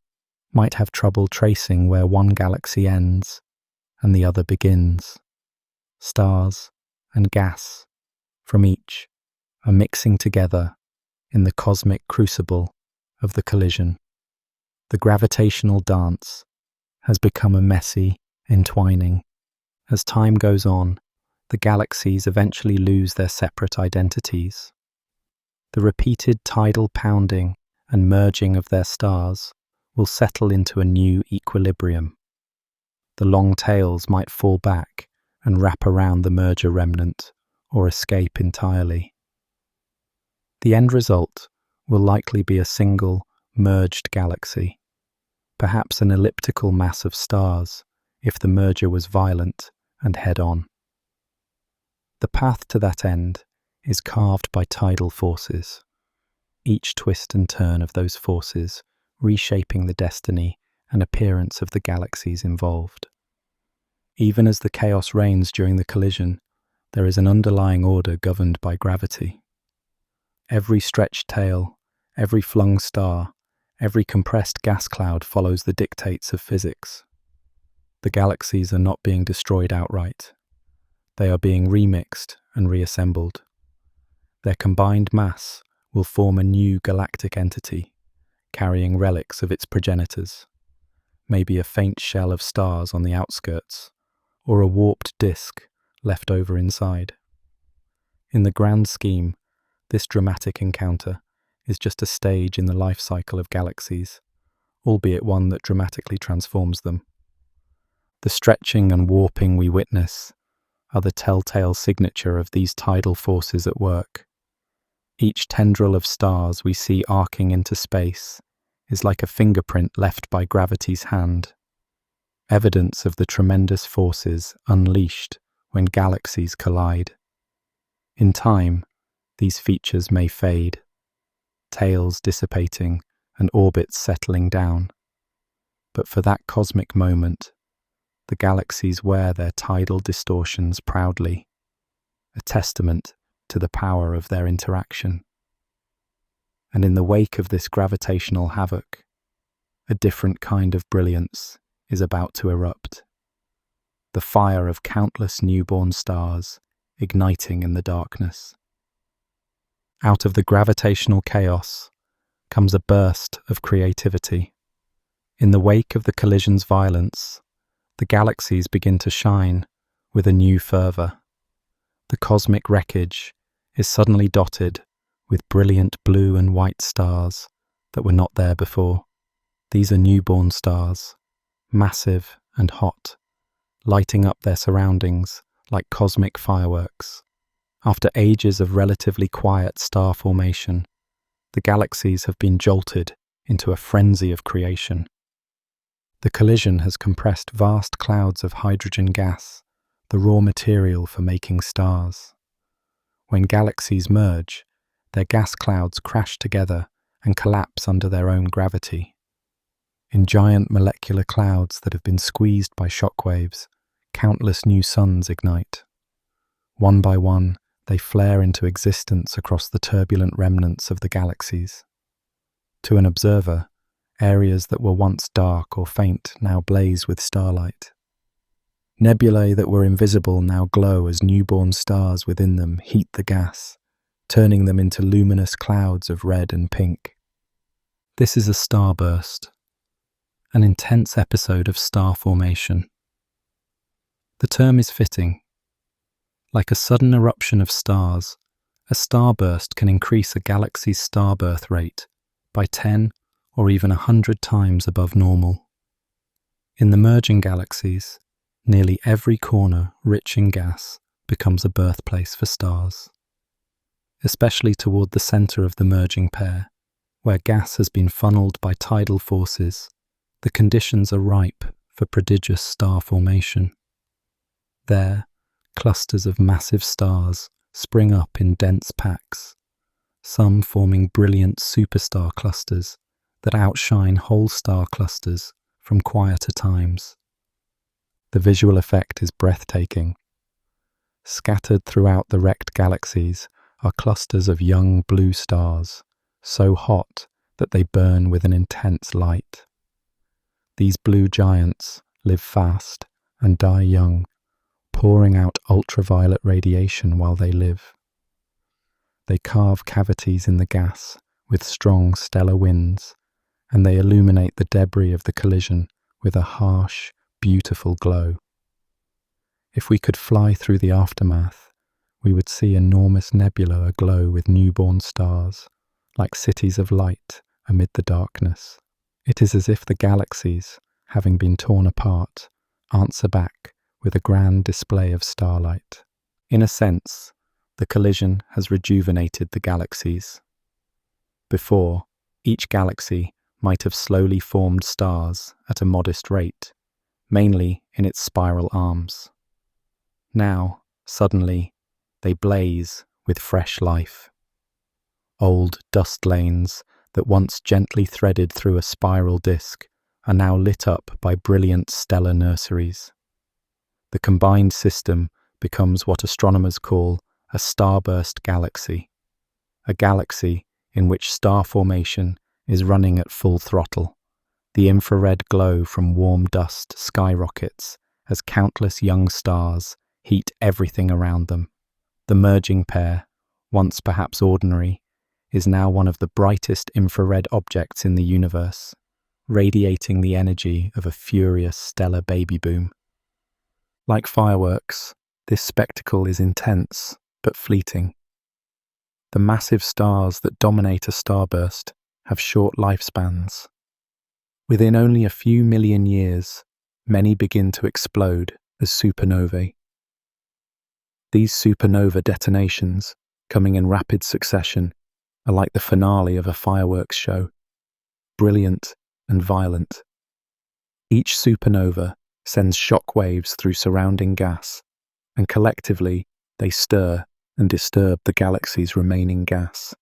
might have trouble tracing where one galaxy ends and the other begins. Stars and gas from each are mixing together in the cosmic crucible of the collision. The gravitational dance has become a messy entwining. As time goes on, the galaxies eventually lose their separate identities. The repeated tidal pounding and merging of their stars will settle into a new equilibrium. The long tails might fall back and wrap around the merger remnant or escape entirely. The end result will likely be a single, merged galaxy, perhaps an elliptical mass of stars if the merger was violent and head-on. The path to that end is carved by tidal forces, each twist and turn of those forces reshaping the destiny and appearance of the galaxies involved. Even as the chaos reigns during the collision, there is an underlying order governed by gravity. Every stretched tail, every flung star, every compressed gas cloud follows the dictates of physics. The galaxies are not being destroyed outright. They are being remixed and reassembled. Their combined mass will form a new galactic entity, carrying relics of its progenitors, maybe a faint shell of stars on the outskirts, or a warped disk left over inside. In the grand scheme, this dramatic encounter is just a stage in the life cycle of galaxies, albeit one that dramatically transforms them. The stretching and warping we witness are the telltale signature of these tidal forces at work. Each tendril of stars we see arcing into space is like a fingerprint left by gravity's hand, evidence of the tremendous forces unleashed when galaxies collide. In time, these features may fade, tails dissipating and orbits settling down. But for that cosmic moment, the galaxies wear their tidal distortions proudly, a testament to the power of their interaction. And in the wake of this gravitational havoc, a different kind of brilliance is about to erupt. The fire of countless newborn stars igniting in the darkness. Out of the gravitational chaos comes a burst of creativity. In the wake of the collision's violence, the galaxies begin to shine with a new fervor. The cosmic wreckage is suddenly dotted with brilliant blue and white stars that were not there before. These are newborn stars, massive and hot, lighting up their surroundings like cosmic fireworks. After ages of relatively quiet star formation, the galaxies have been jolted into a frenzy of creation. The collision has compressed vast clouds of hydrogen gas, the raw material for making stars. When galaxies merge, their gas clouds crash together and collapse under their own gravity. In giant molecular clouds that have been squeezed by shockwaves, countless new suns ignite. One by one, they flare into existence across the turbulent remnants of the galaxies. To an observer, areas that were once dark or faint now blaze with starlight. Nebulae that were invisible now glow as newborn stars within them heat the gas, turning them into luminous clouds of red and pink. This is a starburst, an intense episode of star formation. The term is fitting. Like a sudden eruption of stars, a starburst can increase a galaxy's star birth rate by 10 or even 100 times above normal. In the merging galaxies, nearly every corner rich in gas becomes a birthplace for stars. Especially toward the center of the merging pair, where gas has been funneled by tidal forces, the conditions are ripe for prodigious star formation. There, clusters of massive stars spring up in dense packs, some forming brilliant superstar clusters that outshine whole star clusters from quieter times. The visual effect is breathtaking. Scattered throughout the wrecked galaxies are clusters of young blue stars, so hot that they burn with an intense light. These blue giants live fast and die young, pouring out ultraviolet radiation while they live. They carve cavities in the gas with strong stellar winds, and they illuminate the debris of the collision with a harsh, beautiful glow. If we could fly through the aftermath, we would see enormous nebula aglow with newborn stars, like cities of light amid the darkness. It is as if the galaxies, having been torn apart, answer back with a grand display of starlight. In a sense, the collision has rejuvenated the galaxies. Before, each galaxy might have slowly formed stars at a modest rate, mainly in its spiral arms. Now, suddenly, they blaze with fresh life. Old dust lanes that once gently threaded through a spiral disk are now lit up by brilliant stellar nurseries. The combined system becomes what astronomers call a starburst galaxy, a galaxy in which star formation is running at full throttle. The infrared glow from warm dust skyrockets as countless young stars heat everything around them. The merging pair, once perhaps ordinary, is now one of the brightest infrared objects in the universe, radiating the energy of a furious stellar baby boom. Like fireworks, this spectacle is intense but fleeting. The massive stars that dominate a starburst have short lifespans. Within only a few million years, many begin to explode as supernovae. These supernova detonations, coming in rapid succession, are like the finale of a fireworks show, brilliant and violent. Each supernova sends shock waves through surrounding gas, and collectively they stir and disturb the galaxy's remaining gas.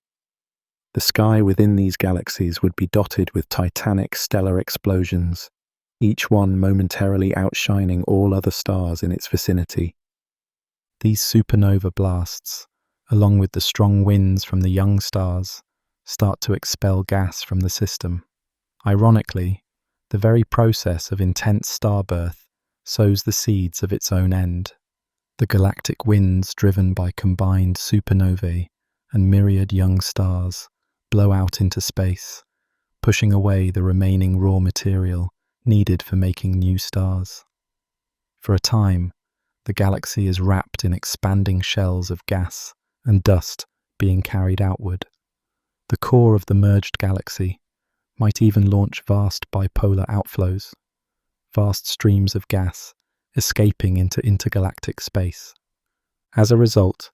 The sky within these galaxies would be dotted with titanic stellar explosions, each one momentarily outshining all other stars in its vicinity. These supernova blasts, along with the strong winds from the young stars, start to expel gas from the system. Ironically, the very process of intense star birth sows the seeds of its own end. The galactic winds driven by combined supernovae and myriad young stars blow out into space, pushing away the remaining raw material needed for making new stars. For a time, the galaxy is wrapped in expanding shells of gas and dust being carried outward. The core of the merged galaxy might even launch vast bipolar outflows, vast streams of gas escaping into intergalactic space. As a result,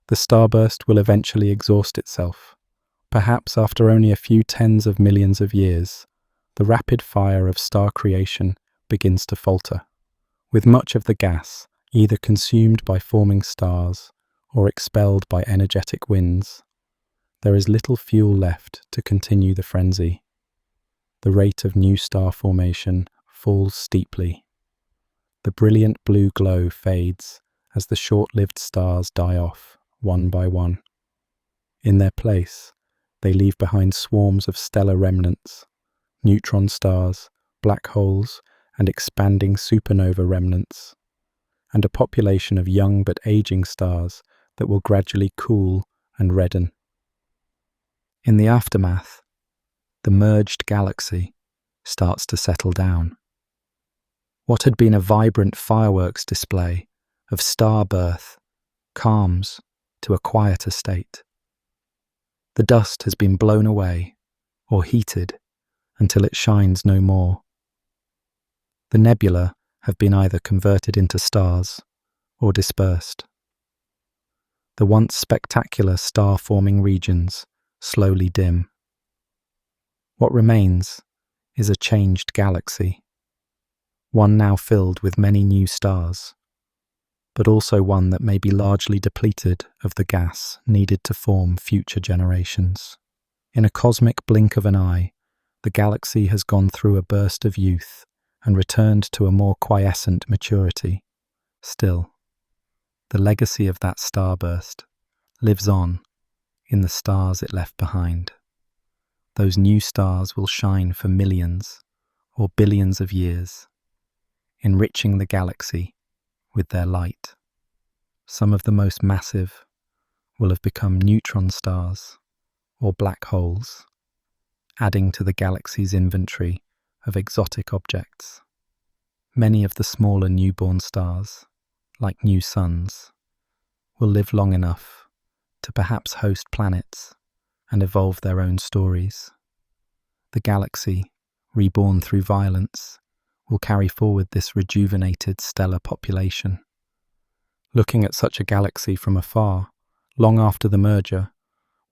the starburst will eventually exhaust itself. Perhaps after only a few tens of millions of years, the rapid fire of star creation begins to falter, with much of the gas either consumed by forming stars or expelled by energetic winds. There is little fuel left to continue the frenzy. The rate of new star formation falls steeply. The brilliant blue glow fades as the short-lived stars die off, one by one. In their place, they leave behind swarms of stellar remnants, neutron stars, black holes, and expanding supernova remnants, and a population of young but aging stars that will gradually cool and redden. In the aftermath, the merged galaxy starts to settle down. What had been a vibrant fireworks display of star birth calms to a quieter state. The dust has been blown away or heated until it shines no more. The nebula have been either converted into stars or dispersed. The once spectacular star-forming regions slowly dim. What remains is a changed galaxy, one now filled with many new stars, but also one that may be largely depleted of the gas needed to form future generations. In a cosmic blink of an eye, the galaxy has gone through a burst of youth and returned to a more quiescent maturity. Still, the legacy of that starburst lives on in the stars it left behind. Those new stars will shine for millions or billions of years, enriching the galaxy with their light. Some of the most massive will have become neutron stars or black holes, adding to the galaxy's inventory of exotic objects. Many of the smaller newborn stars, like new suns, will live long enough to perhaps host planets and evolve their own stories. The galaxy, reborn through violence, will carry forward this rejuvenated stellar population. Looking at such a galaxy from afar, long after the merger,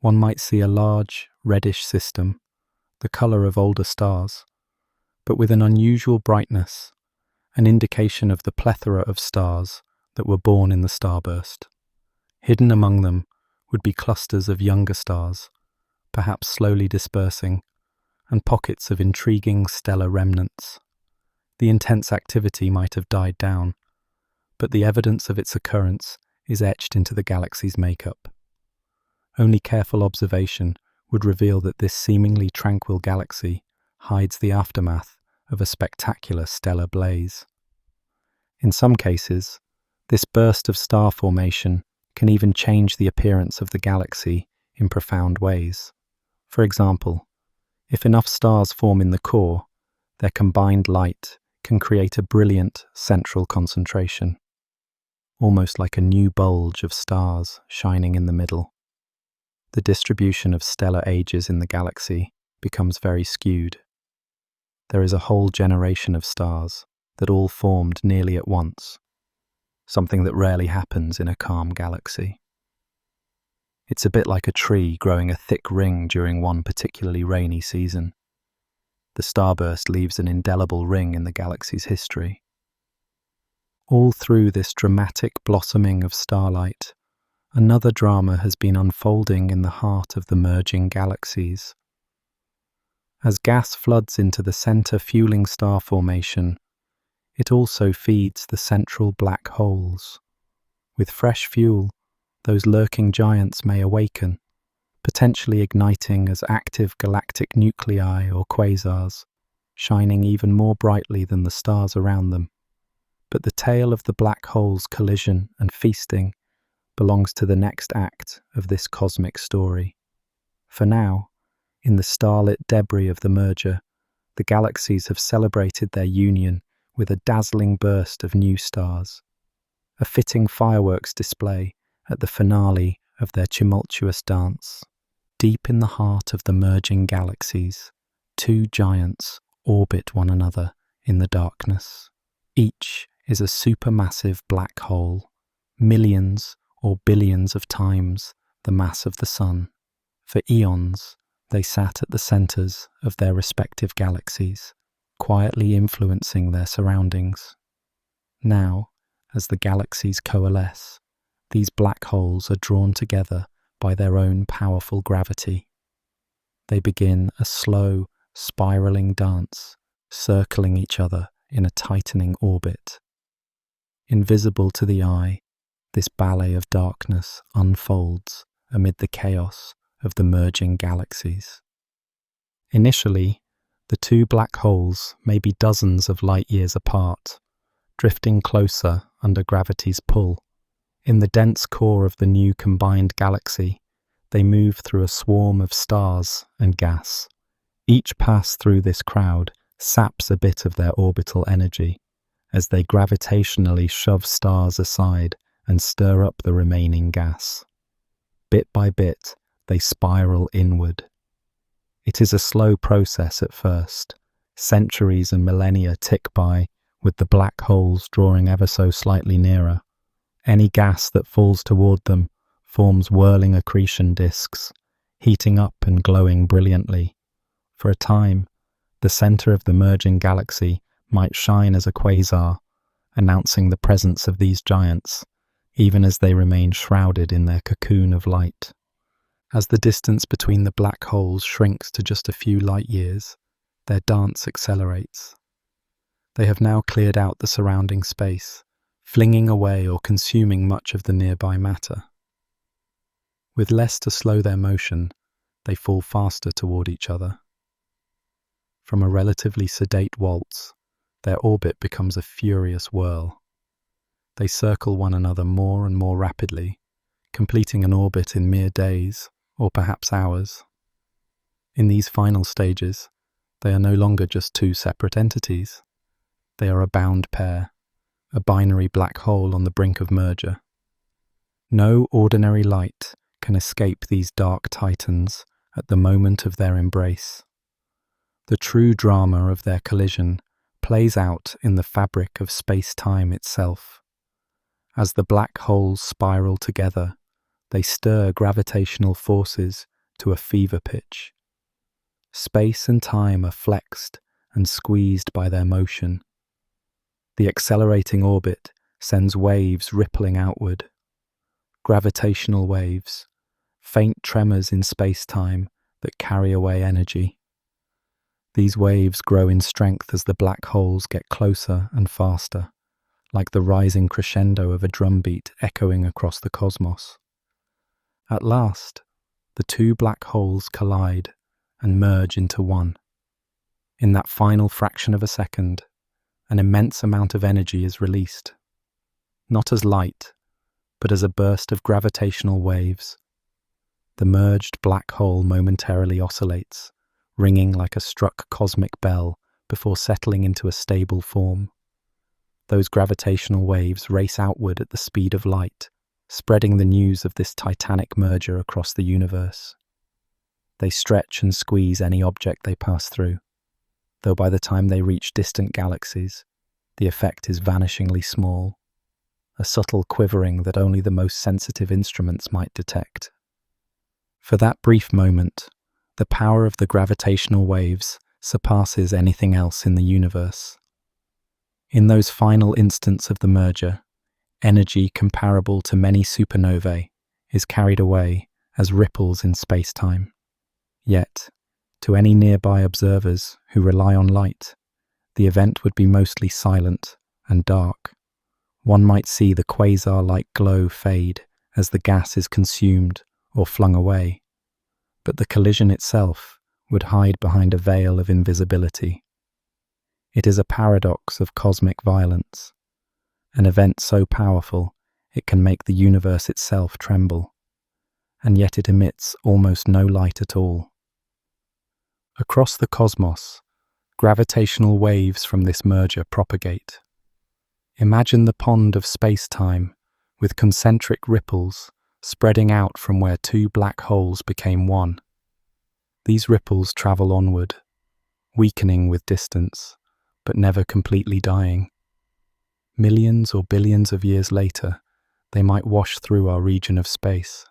one might see a large, reddish system, the colour of older stars, but with an unusual brightness, an indication of the plethora of stars that were born in the starburst. Hidden among them would be clusters of younger stars, perhaps slowly dispersing, and pockets of intriguing stellar remnants. The intense activity might have died down, but the evidence of its occurrence is etched into the galaxy's makeup. Only careful observation would reveal that this seemingly tranquil galaxy hides the aftermath of a spectacular stellar blaze. In some cases, this burst of star formation can even change the appearance of the galaxy in profound ways. For example, if enough stars form in the core, their combined light can create a brilliant central concentration, almost like a new bulge of stars shining in the middle. The distribution of stellar ages in the galaxy becomes very skewed. There is a whole generation of stars that all formed nearly at once, something that rarely happens in a calm galaxy. It's a bit like a tree growing a thick ring during one particularly rainy season. The starburst leaves an indelible ring in the galaxy's history. All through this dramatic blossoming of starlight, another drama has been unfolding in the heart of the merging galaxies. As gas floods into the center fueling star formation, it also feeds the central black holes. With fresh fuel, those lurking giants may awaken, potentially igniting as active galactic nuclei or quasars, shining even more brightly than the stars around them. But the tale of the black hole's collision and feasting belongs to the next act of this cosmic story. For now, in the starlit debris of the merger, the galaxies have celebrated their union with a dazzling burst of new stars, a fitting fireworks display at the finale of their tumultuous dance. Deep in the heart of the merging galaxies, two giants orbit one another in the darkness. Each is a supermassive black hole, millions or billions of times the mass of the Sun. For eons, they sat at the centers of their respective galaxies, quietly influencing their surroundings. Now, as the galaxies coalesce, these black holes are drawn together by their own powerful gravity. They begin a slow, spiraling dance, circling each other in a tightening orbit. Invisible to the eye, this ballet of darkness unfolds amid the chaos of the merging galaxies. Initially, the two black holes may be dozens of light years apart, drifting closer under gravity's pull. In the dense core of the new combined galaxy, they move through a swarm of stars and gas. Each pass through this crowd saps a bit of their orbital energy, as they gravitationally shove stars aside and stir up the remaining gas. Bit by bit, they spiral inward. It is a slow process at first. Centuries and millennia tick by, with the black holes drawing ever so slightly nearer. Any gas that falls toward them forms whirling accretion disks, heating up and glowing brilliantly. For a time, the center of the merging galaxy might shine as a quasar, announcing the presence of these giants, even as they remain shrouded in their cocoon of light. As the distance between the black holes shrinks to just a few light years, their dance accelerates. They have now cleared out the surrounding space, flinging away or consuming much of the nearby matter. With less to slow their motion, they fall faster toward each other. From a relatively sedate waltz, their orbit becomes a furious whirl. They circle one another more and more rapidly, completing an orbit in mere days, or perhaps hours. In these final stages, they are no longer just two separate entities. They are a bound pair, a binary black hole on the brink of merger. No ordinary light can escape these dark titans at the moment of their embrace. The true drama of their collision plays out in the fabric of space-time itself. As the black holes spiral together, they stir gravitational forces to a fever pitch. Space and time are flexed and squeezed by their motion. The accelerating orbit sends waves rippling outward. Gravitational waves, faint tremors in space-time that carry away energy. These waves grow in strength as the black holes get closer and faster, like the rising crescendo of a drumbeat echoing across the cosmos. At last, the two black holes collide and merge into one. In that final fraction of a second, an immense amount of energy is released, not as light, but as a burst of gravitational waves. The merged black hole momentarily oscillates, ringing like a struck cosmic bell before settling into a stable form. Those gravitational waves race outward at the speed of light, spreading the news of this titanic merger across the universe. They stretch and squeeze any object they pass through, though by the time they reach distant galaxies, the effect is vanishingly small, a subtle quivering that only the most sensitive instruments might detect. For that brief moment, the power of the gravitational waves surpasses anything else in the universe. In those final instants of the merger, energy comparable to many supernovae is carried away as ripples in space-time. Yet, to any nearby observers who rely on light, the event would be mostly silent and dark. One might see the quasar-like glow fade as the gas is consumed or flung away, but the collision itself would hide behind a veil of invisibility. It is a paradox of cosmic violence, an event so powerful it can make the universe itself tremble, and yet it emits almost no light at all. Across the cosmos, gravitational waves from this merger propagate. Imagine the pond of space-time with concentric ripples spreading out from where two black holes became one. These ripples travel onward, weakening with distance, but never completely dying. Millions or billions of years later, they might wash through our region of space.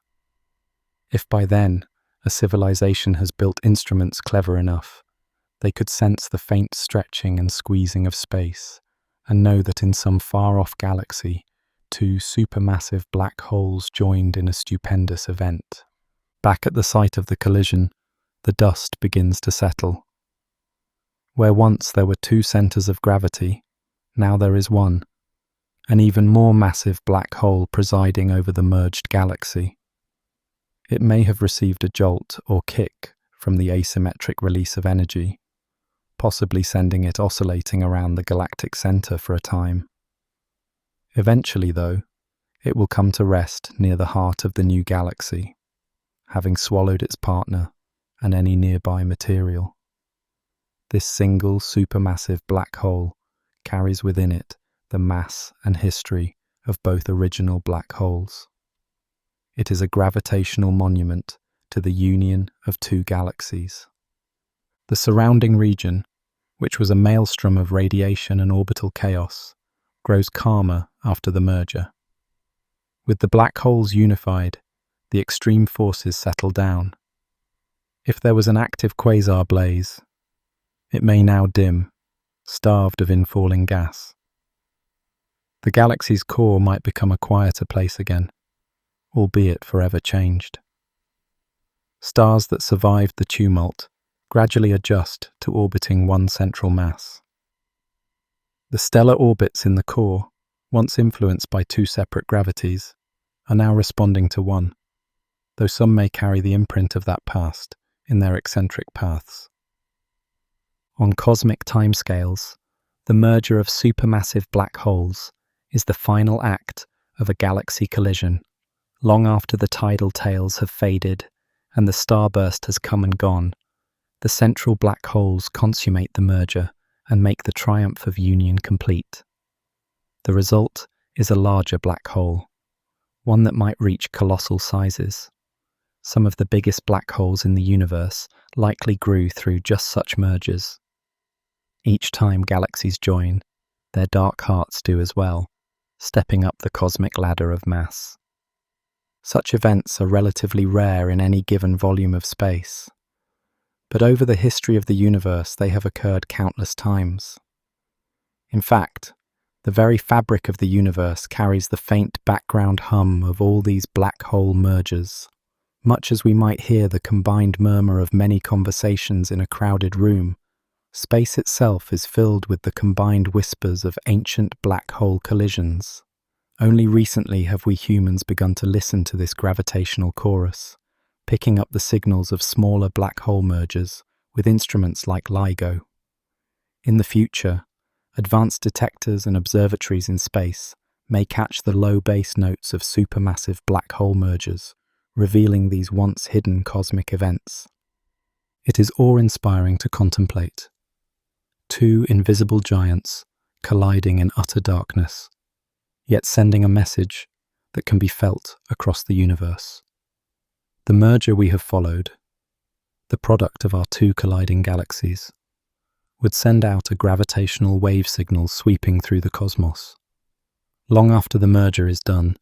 If by then a civilization has built instruments clever enough, they could sense the faint stretching and squeezing of space and know that in some far-off galaxy, two supermassive black holes joined in a stupendous event. Back at the site of the collision, the dust begins to settle. Where once there were two centers of gravity, now there is one, an even more massive black hole presiding over the merged galaxy. It may have received a jolt or kick from the asymmetric release of energy, possibly sending it oscillating around the galactic center for a time. Eventually, though, it will come to rest near the heart of the new galaxy, having swallowed its partner and any nearby material. This single supermassive black hole carries within it the mass and history of both original black holes. It is a gravitational monument to the union of two galaxies. The surrounding region, which was a maelstrom of radiation and orbital chaos, grows calmer after the merger. With the black holes unified, the extreme forces settle down. If there was an active quasar blaze, it may now dim, starved of infalling gas. The galaxy's core might become a quieter place again, albeit forever changed. Stars that survived the tumult gradually adjust to orbiting one central mass. The stellar orbits in the core, once influenced by two separate gravities, are now responding to one, though some may carry the imprint of that past in their eccentric paths. On cosmic timescales, the merger of supermassive black holes is the final act of a galaxy collision, long after the tidal tails have faded and the starburst has come and gone. The central black holes consummate the merger and make the triumph of union complete. The result is a larger black hole, one that might reach colossal sizes. Some of the biggest black holes in the universe likely grew through just such mergers. Each time galaxies join, their dark hearts do as well, stepping up the cosmic ladder of mass. Such events are relatively rare in any given volume of space, but over the history of the universe they have occurred countless times. In fact, the very fabric of the universe carries the faint background hum of all these black hole mergers, much as we might hear the combined murmur of many conversations in a crowded room. Space itself is filled with the combined whispers of ancient black hole collisions. Only recently have we humans begun to listen to this gravitational chorus, picking up the signals of smaller black hole mergers with instruments like LIGO. In the future, advanced detectors and observatories in space may catch the low bass notes of supermassive black hole mergers, revealing these once hidden cosmic events. It is awe-inspiring to contemplate. Two invisible giants colliding in utter darkness, yet sending a message that can be felt across the universe. The merger we have followed, the product of our two colliding galaxies, would send out a gravitational wave signal sweeping through the cosmos. Long after the merger is done,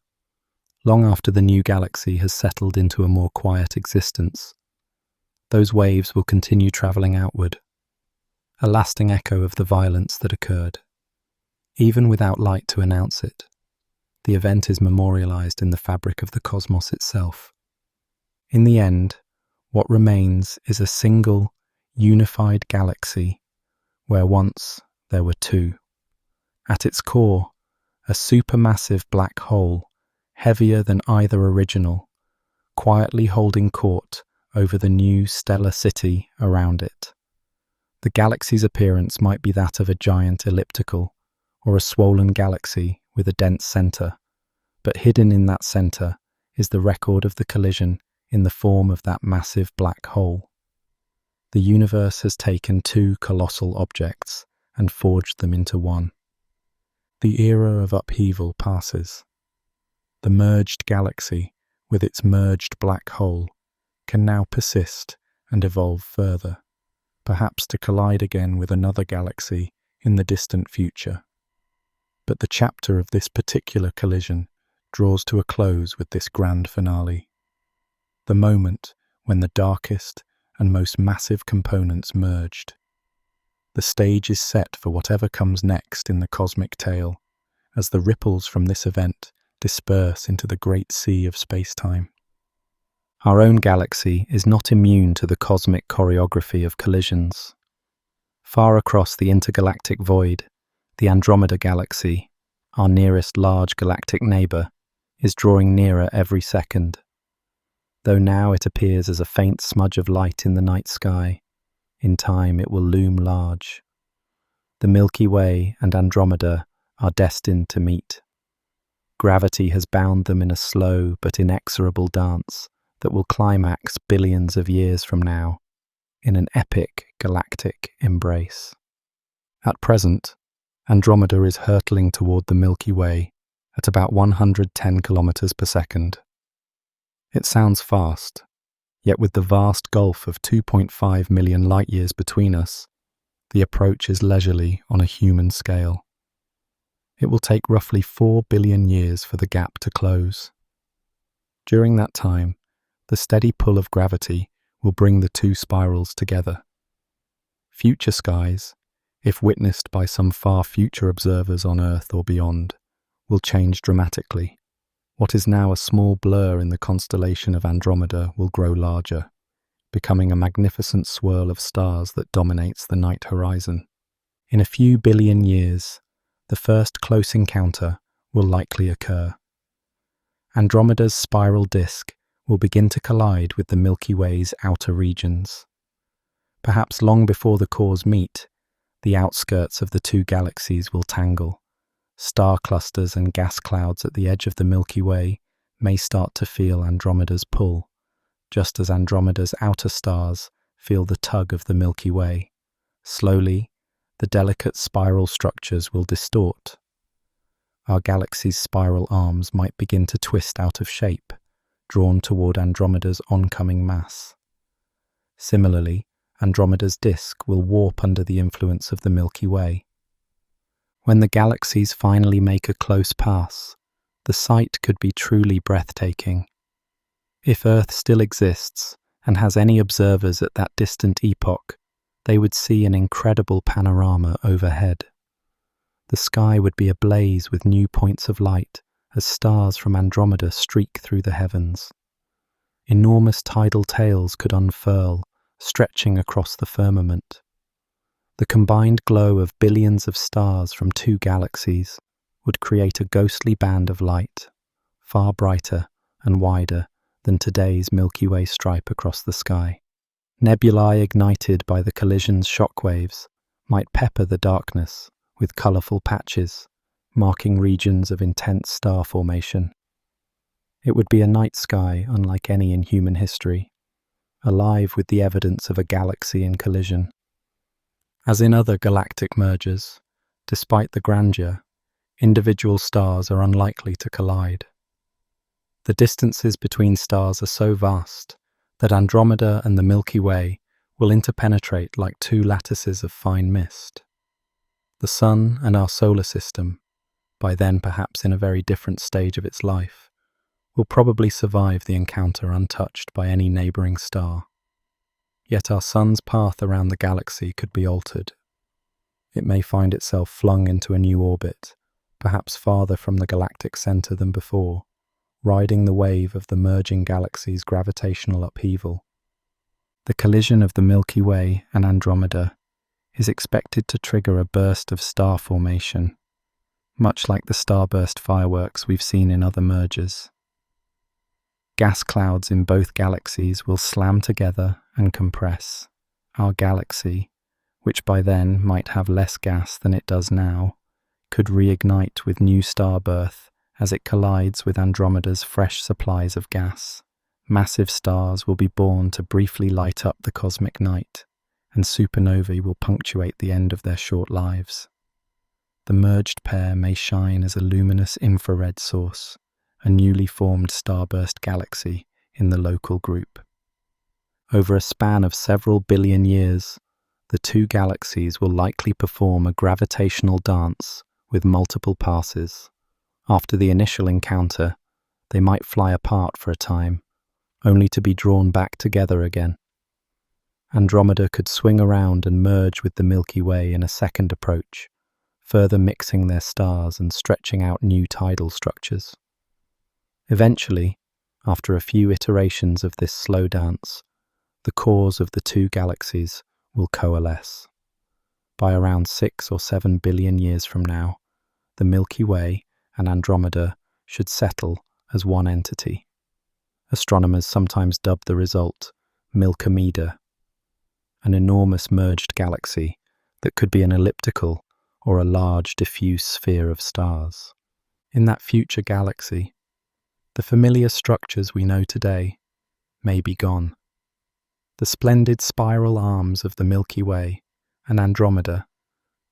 long after the new galaxy has settled into a more quiet existence, those waves will continue travelling outward, a lasting echo of the violence that occurred. Even without light to announce it, the event is memorialized in the fabric of the cosmos itself. In the end, what remains is a single, unified galaxy where once there were two. At its core, a supermassive black hole, heavier than either original, quietly holding court over the new stellar city around it. The galaxy's appearance might be that of a giant elliptical, or a swollen galaxy with a dense center, but hidden in that center is the record of the collision in the form of that massive black hole. The universe has taken two colossal objects and forged them into one. The era of upheaval passes. The merged galaxy, with its merged black hole, can now persist and evolve further, perhaps to collide again with another galaxy in the distant future. But the chapter of this particular collision draws to a close with this grand finale, the moment when the darkest and most massive components merged. The stage is set for whatever comes next in the cosmic tale, as the ripples from this event disperse into the great sea of space-time. Our own galaxy is not immune to the cosmic choreography of collisions. Far across the intergalactic void, the Andromeda Galaxy, our nearest large galactic neighbour, is drawing nearer every second. Though now it appears as a faint smudge of light in the night sky, in time it will loom large. The Milky Way and Andromeda are destined to meet. Gravity has bound them in a slow but inexorable dance that will climax billions of years from now in an epic galactic embrace. At present, Andromeda is hurtling toward the Milky Way at about 110 kilometers per second. It sounds fast, yet with the vast gulf of 2.5 million light-years between us, the approach is leisurely on a human scale. It will take roughly 4 billion years for the gap to close. During that time, the steady pull of gravity will bring the two spirals together. Future skies, if witnessed by some far future observers on Earth or beyond, will change dramatically. What is now a small blur in the constellation of Andromeda will grow larger, becoming a magnificent swirl of stars that dominates the night horizon. In a few billion years, the first close encounter will likely occur. Andromeda's spiral disk will begin to collide with the Milky Way's outer regions. Perhaps long before the cores meet, the outskirts of the two galaxies will tangle. Star clusters and gas clouds at the edge of the Milky Way may start to feel Andromeda's pull, just as Andromeda's outer stars feel the tug of the Milky Way. Slowly, the delicate spiral structures will distort. Our galaxy's spiral arms might begin to twist out of shape, drawn toward Andromeda's oncoming mass. Similarly, Andromeda's disk will warp under the influence of the Milky Way. When the galaxies finally make a close pass, the sight could be truly breathtaking. If Earth still exists and has any observers at that distant epoch, they would see an incredible panorama overhead. The sky would be ablaze with new points of light as stars from Andromeda streak through the heavens. Enormous tidal tails could unfurl, stretching across the firmament. The combined glow of billions of stars from two galaxies would create a ghostly band of light, far brighter and wider than today's Milky Way stripe across the sky. Nebulae ignited by the collision's shockwaves might pepper the darkness with colourful patches, marking regions of intense star formation. It would be a night sky unlike any in human history, alive with the evidence of a galaxy in collision. As in other galactic mergers, despite the grandeur, individual stars are unlikely to collide. The distances between stars are so vast that Andromeda and the Milky Way will interpenetrate like two lattices of fine mist. The Sun and our solar system, by then perhaps in a very different stage of its life, will probably survive the encounter untouched by any neighbouring star. Yet our Sun's path around the galaxy could be altered. It may find itself flung into a new orbit, perhaps farther from the galactic centre than before, riding the wave of the merging galaxy's gravitational upheaval. The collision of the Milky Way and Andromeda is expected to trigger a burst of star formation, much like the starburst fireworks we've seen in other mergers. Gas clouds in both galaxies will slam together and compress. Our galaxy, which by then might have less gas than it does now, could reignite with new star birth as it collides with Andromeda's fresh supplies of gas. Massive stars will be born to briefly light up the cosmic night, and supernovae will punctuate the end of their short lives. The merged pair may shine as a luminous infrared source, a newly formed starburst galaxy in the local group. Over a span of several billion years, the two galaxies will likely perform a gravitational dance with multiple passes. After the initial encounter, they might fly apart for a time, only to be drawn back together again. Andromeda could swing around and merge with the Milky Way in a second approach, further mixing their stars and stretching out new tidal structures. Eventually, after a few iterations of this slow dance, the cores of the two galaxies will coalesce. By around 6 or 7 billion years from now, the Milky Way and Andromeda should settle as one entity. Astronomers sometimes dub the result Milkomeda, an enormous merged galaxy that could be an elliptical or a large diffuse sphere of stars. In that future galaxy, the familiar structures we know today may be gone. The splendid spiral arms of the Milky Way and Andromeda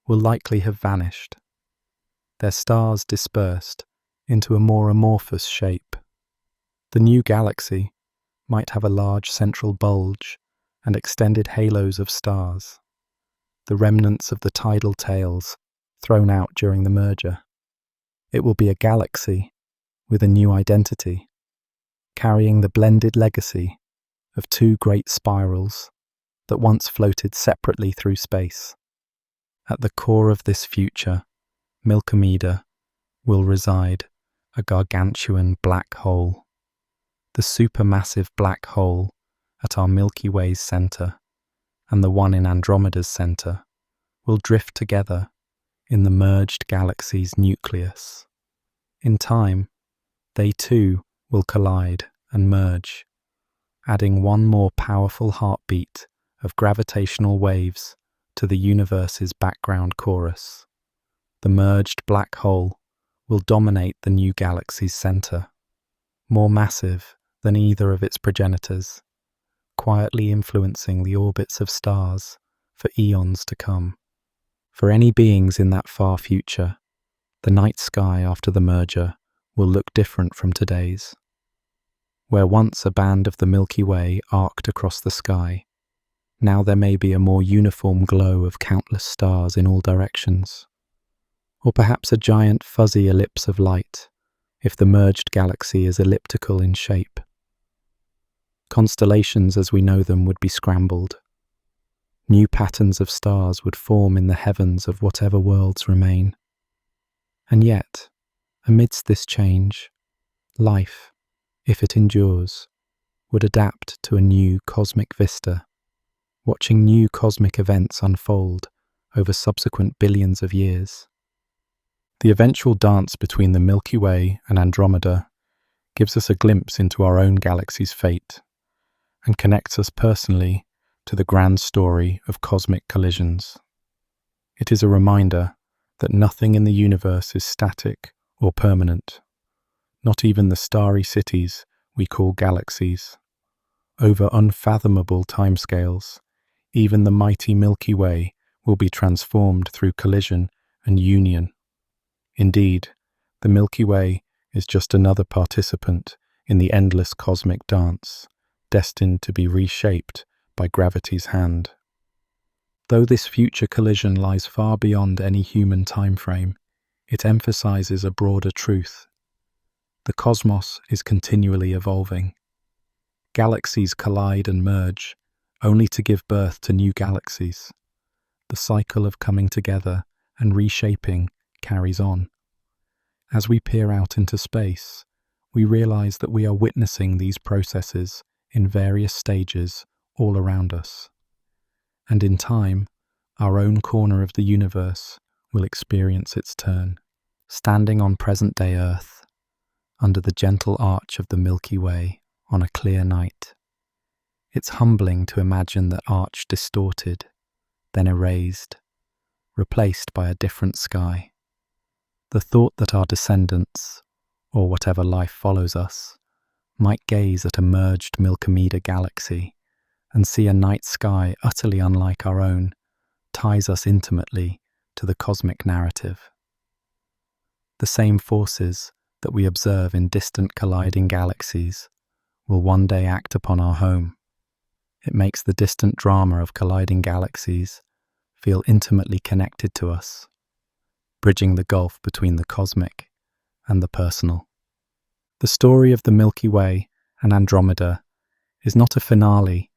will likely have vanished, their stars dispersed into a more amorphous shape. The new galaxy might have a large central bulge and extended halos of stars, the remnants of the tidal tails thrown out during the merger. It will be a galaxy with a new identity, carrying the blended legacy of two great spirals that once floated separately through space. At the core of this future, Milkomeda, will reside a gargantuan black hole. The supermassive black hole at our Milky Way's centre and the one in Andromeda's centre will drift together in the merged galaxy's nucleus. In time, they too will collide and merge, adding one more powerful heartbeat of gravitational waves to the universe's background chorus. The merged black hole will dominate the new galaxy's centre, more massive than either of its progenitors, quietly influencing the orbits of stars for eons to come. For any beings in that far future, the night sky after the merger will look different from today's. Where once a band of the Milky Way arced across the sky, now there may be a more uniform glow of countless stars in all directions. Or perhaps a giant fuzzy ellipse of light, if the merged galaxy is elliptical in shape. Constellations as we know them would be scrambled. New patterns of stars would form in the heavens of whatever worlds remain. And yet, amidst this change, life, if it endures, would adapt to a new cosmic vista, watching new cosmic events unfold over subsequent billions of years. The eventual dance between the Milky Way and Andromeda gives us a glimpse into our own galaxy's fate and connects us personally to the grand story of cosmic collisions. It is a reminder that nothing in the universe is static or permanent, not even the starry cities we call galaxies. Over unfathomable timescales, even the mighty Milky Way will be transformed through collision and union. Indeed, the Milky Way is just another participant in the endless cosmic dance, destined to be reshaped by gravity's hand. Though this future collision lies far beyond any human time frame, it emphasizes a broader truth. The cosmos is continually evolving. Galaxies collide and merge, only to give birth to new galaxies. The cycle of coming together and reshaping carries on. As we peer out into space, we realize that we are witnessing these processes in various stages all around us. And in time, our own corner of the universe will experience its turn. Standing on present-day Earth, under the gentle arch of the Milky Way on a clear night, it's humbling to imagine that arch distorted, then erased, replaced by a different sky. The thought that our descendants, or whatever life follows us, might gaze at a merged Milkomeda galaxy and see a night sky utterly unlike our own ties us intimately to the cosmic narrative. The same forces that we observe in distant colliding galaxies will one day act upon our home. It makes the distant drama of colliding galaxies feel intimately connected to us, bridging the gulf between the cosmic and the personal. The story of the Milky Way and Andromeda is not a finale,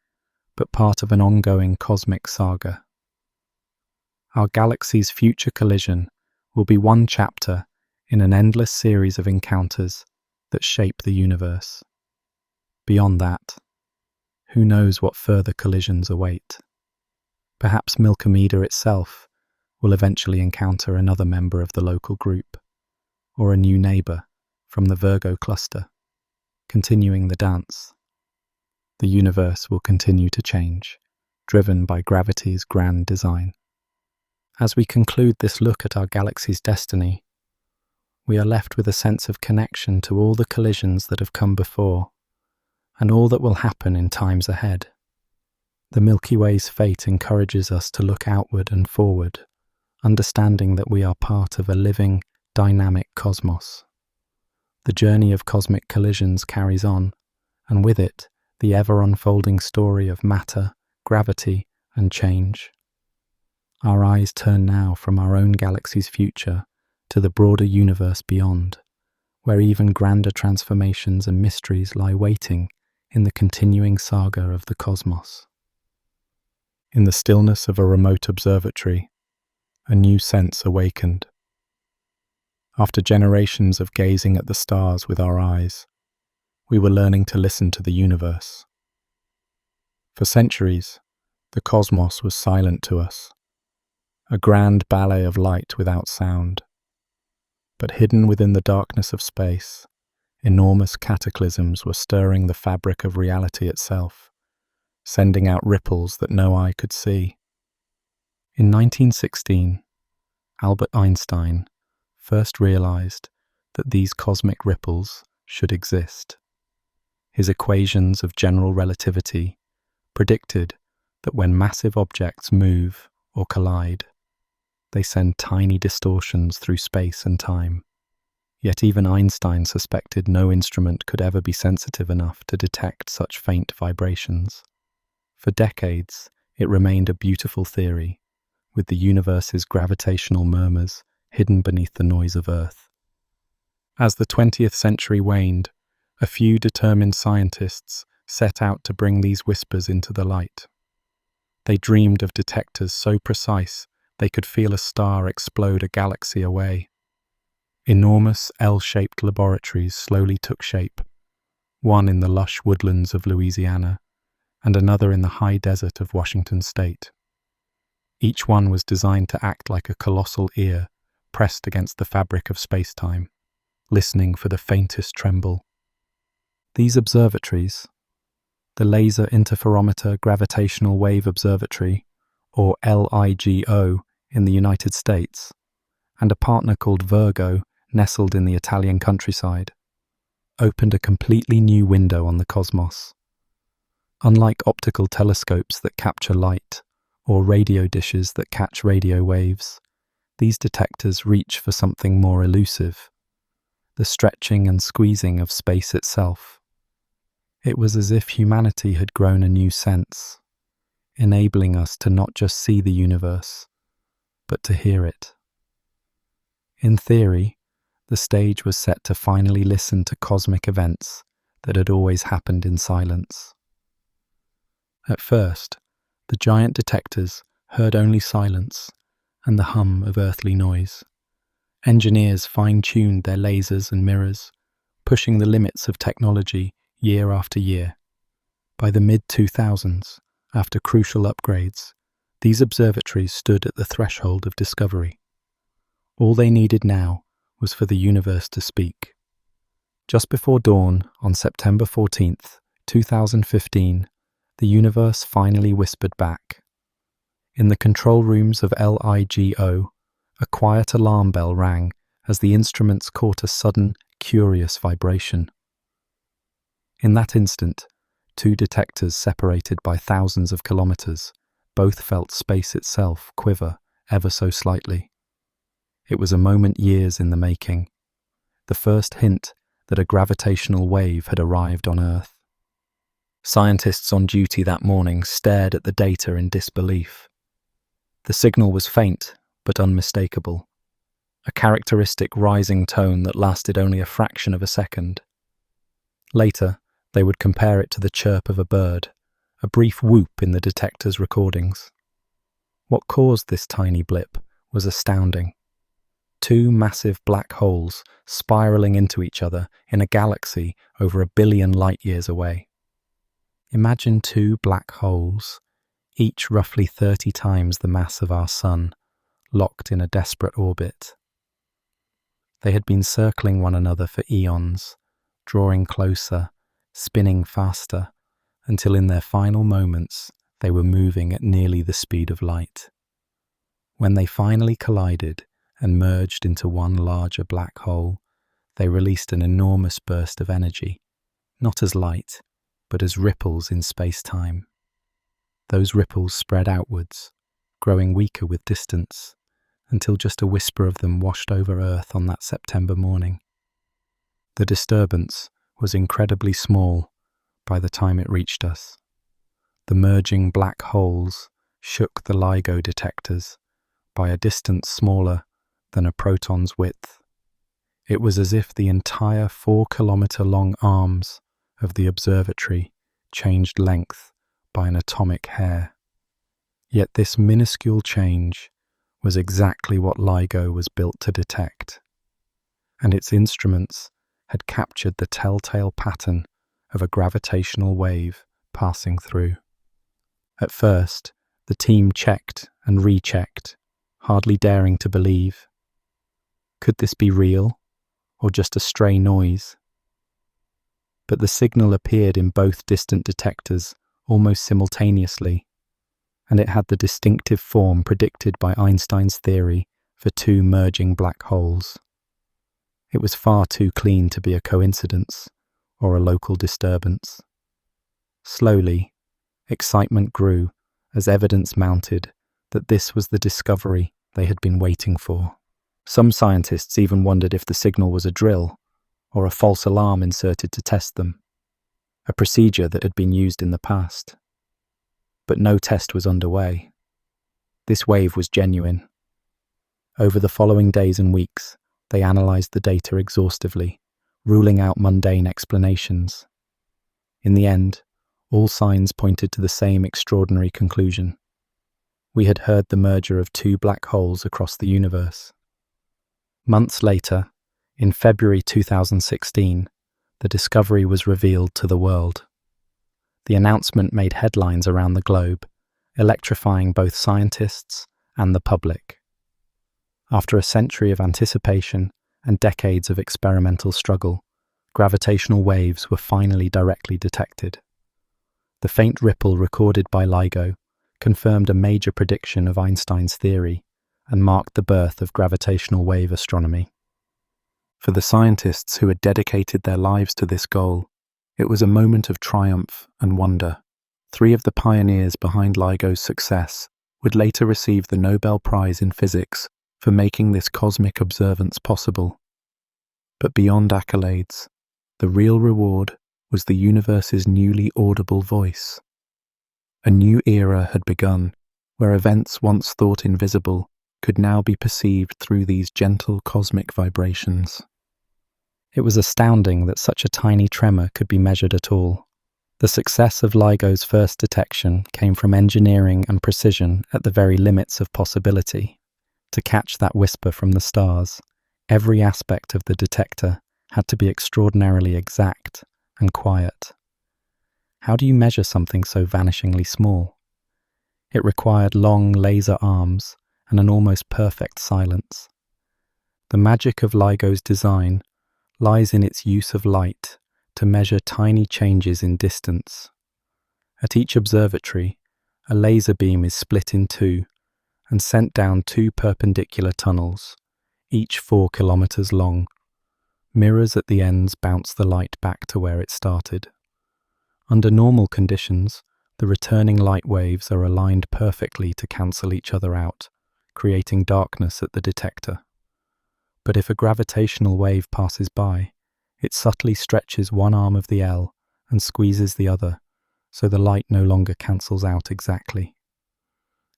but part of an ongoing cosmic saga. Our galaxy's future collision will be one chapter in an endless series of encounters that shape the universe. Beyond that, who knows what further collisions await? Perhaps Milkomeda itself will eventually encounter another member of the local group, or a new neighbour from the Virgo cluster, continuing the dance. The universe will continue to change, driven by gravity's grand design. As we conclude this look at our galaxy's destiny, we are left with a sense of connection to all the collisions that have come before, and all that will happen in times ahead. The Milky Way's fate encourages us to look outward and forward, understanding that we are part of a living, dynamic cosmos. The journey of cosmic collisions carries on, and with it, the ever-unfolding story of matter, gravity, and change. Our eyes turn now from our own galaxy's future to the broader universe beyond, where even grander transformations and mysteries lie waiting in the continuing saga of the cosmos. In the stillness of a remote observatory, a new sense awakened. After generations of gazing at the stars with our eyes, we were learning to listen to the universe. For centuries, the cosmos was silent to us, a grand ballet of light without sound. But hidden within the darkness of space, enormous cataclysms were stirring the fabric of reality itself, sending out ripples that no eye could see. In 1916, Albert Einstein first realized that these cosmic ripples should exist. His equations of general relativity predicted that when massive objects move or collide, they send tiny distortions through space and time. Yet even Einstein suspected no instrument could ever be sensitive enough to detect such faint vibrations. For decades, it remained a beautiful theory, with the universe's gravitational murmurs hidden beneath the noise of Earth. As the 20th century waned, a few determined scientists set out to bring these whispers into the light. They dreamed of detectors so precise they could feel a star explode a galaxy away. Enormous L-shaped laboratories slowly took shape, one in the lush woodlands of Louisiana and another in the high desert of Washington state. Each one was designed to act like a colossal ear pressed against the fabric of space-time, listening for the faintest tremble. These observatories, the Laser Interferometer Gravitational Wave Observatory, or LIGO, in the United States, and a partner called Virgo, nestled in the Italian countryside, opened a completely new window on the cosmos. Unlike optical telescopes that capture light, or radio dishes that catch radio waves, these detectors reach for something more elusive, the stretching and squeezing of space itself. It was as if humanity had grown a new sense, enabling us to not just see the universe, but to hear it. In theory, the stage was set to finally listen to cosmic events that had always happened in silence. At first, the giant detectors heard only silence and the hum of earthly noise. Engineers fine-tuned their lasers and mirrors, pushing the limits of technology year after year. By the mid-2000s, after crucial upgrades, these observatories stood at the threshold of discovery. All they needed now was for the universe to speak. Just before dawn, on September 14th, 2015, the universe finally whispered back. In the control rooms of LIGO, a quiet alarm bell rang as the instruments caught a sudden, curious vibration. In that instant, two detectors separated by thousands of kilometers both felt space itself quiver ever so slightly. It was a moment years in the making, the first hint that a gravitational wave had arrived on Earth. Scientists on duty that morning stared at the data in disbelief. The signal was faint, but unmistakable, a characteristic rising tone that lasted only a fraction of a second. Later, they would compare it to the chirp of a bird, a brief whoop in the detector's recordings. What caused this tiny blip was astounding. Two massive black holes spiraling into each other in a galaxy over 1 billion light-years away. Imagine two black holes, each roughly 30 times the mass of our Sun, locked in a desperate orbit. They had been circling one another for eons, drawing closer, spinning faster, until in their final moments they were moving at nearly the speed of light. When they finally collided and merged into one larger black hole, they released an enormous burst of energy, not as light, but as ripples in space-time. Those ripples spread outwards, growing weaker with distance, until just a whisper of them washed over Earth on that September morning. The disturbance was incredibly small by the time it reached us. The merging black holes shook the LIGO detectors by a distance smaller than a proton's width. It was as if the entire 4-kilometer-long arms of the observatory changed length by an atomic hair. Yet this minuscule change was exactly what LIGO was built to detect, and its instruments had captured the telltale pattern of a gravitational wave passing through. At first, the team checked and rechecked, hardly daring to believe. Could this be real, or just a stray noise? But the signal appeared in both distant detectors almost simultaneously, and it had the distinctive form predicted by Einstein's theory for two merging black holes. It was far too clean to be a coincidence or a local disturbance. Slowly, excitement grew as evidence mounted that this was the discovery they had been waiting for. Some scientists even wondered if the signal was a drill or a false alarm inserted to test them, a procedure that had been used in the past. But no test was underway. This wave was genuine. Over the following days and weeks, they analyzed the data exhaustively, ruling out mundane explanations. In the end, all signs pointed to the same extraordinary conclusion. We had heard the merger of two black holes across the universe. Months later, in February 2016, the discovery was revealed to the world. The announcement made headlines around the globe, electrifying both scientists and the public. After a century of anticipation and decades of experimental struggle, gravitational waves were finally directly detected. The faint ripple recorded by LIGO confirmed a major prediction of Einstein's theory and marked the birth of gravitational wave astronomy. For the scientists who had dedicated their lives to this goal, it was a moment of triumph and wonder. 3 of the pioneers behind LIGO's success would later receive the Nobel Prize in Physics for making this cosmic observance possible. But beyond accolades, the real reward was the universe's newly audible voice. A new era had begun, where events once thought invisible could now be perceived through these gentle cosmic vibrations. It was astounding that such a tiny tremor could be measured at all. The success of LIGO's first detection came from engineering and precision at the very limits of possibility. To catch that whisper from the stars, every aspect of the detector had to be extraordinarily exact and quiet. How do you measure something so vanishingly small? It required long laser arms and an almost perfect silence. The magic of LIGO's design lies in its use of light to measure tiny changes in distance. At each observatory, a laser beam is split in two and sent down 2 perpendicular tunnels, each 4 kilometers long. Mirrors at the ends bounce the light back to where it started. Under normal conditions, the returning light waves are aligned perfectly to cancel each other out, creating darkness at the detector. But if a gravitational wave passes by, it subtly stretches one arm of the L and squeezes the other, so the light no longer cancels out exactly.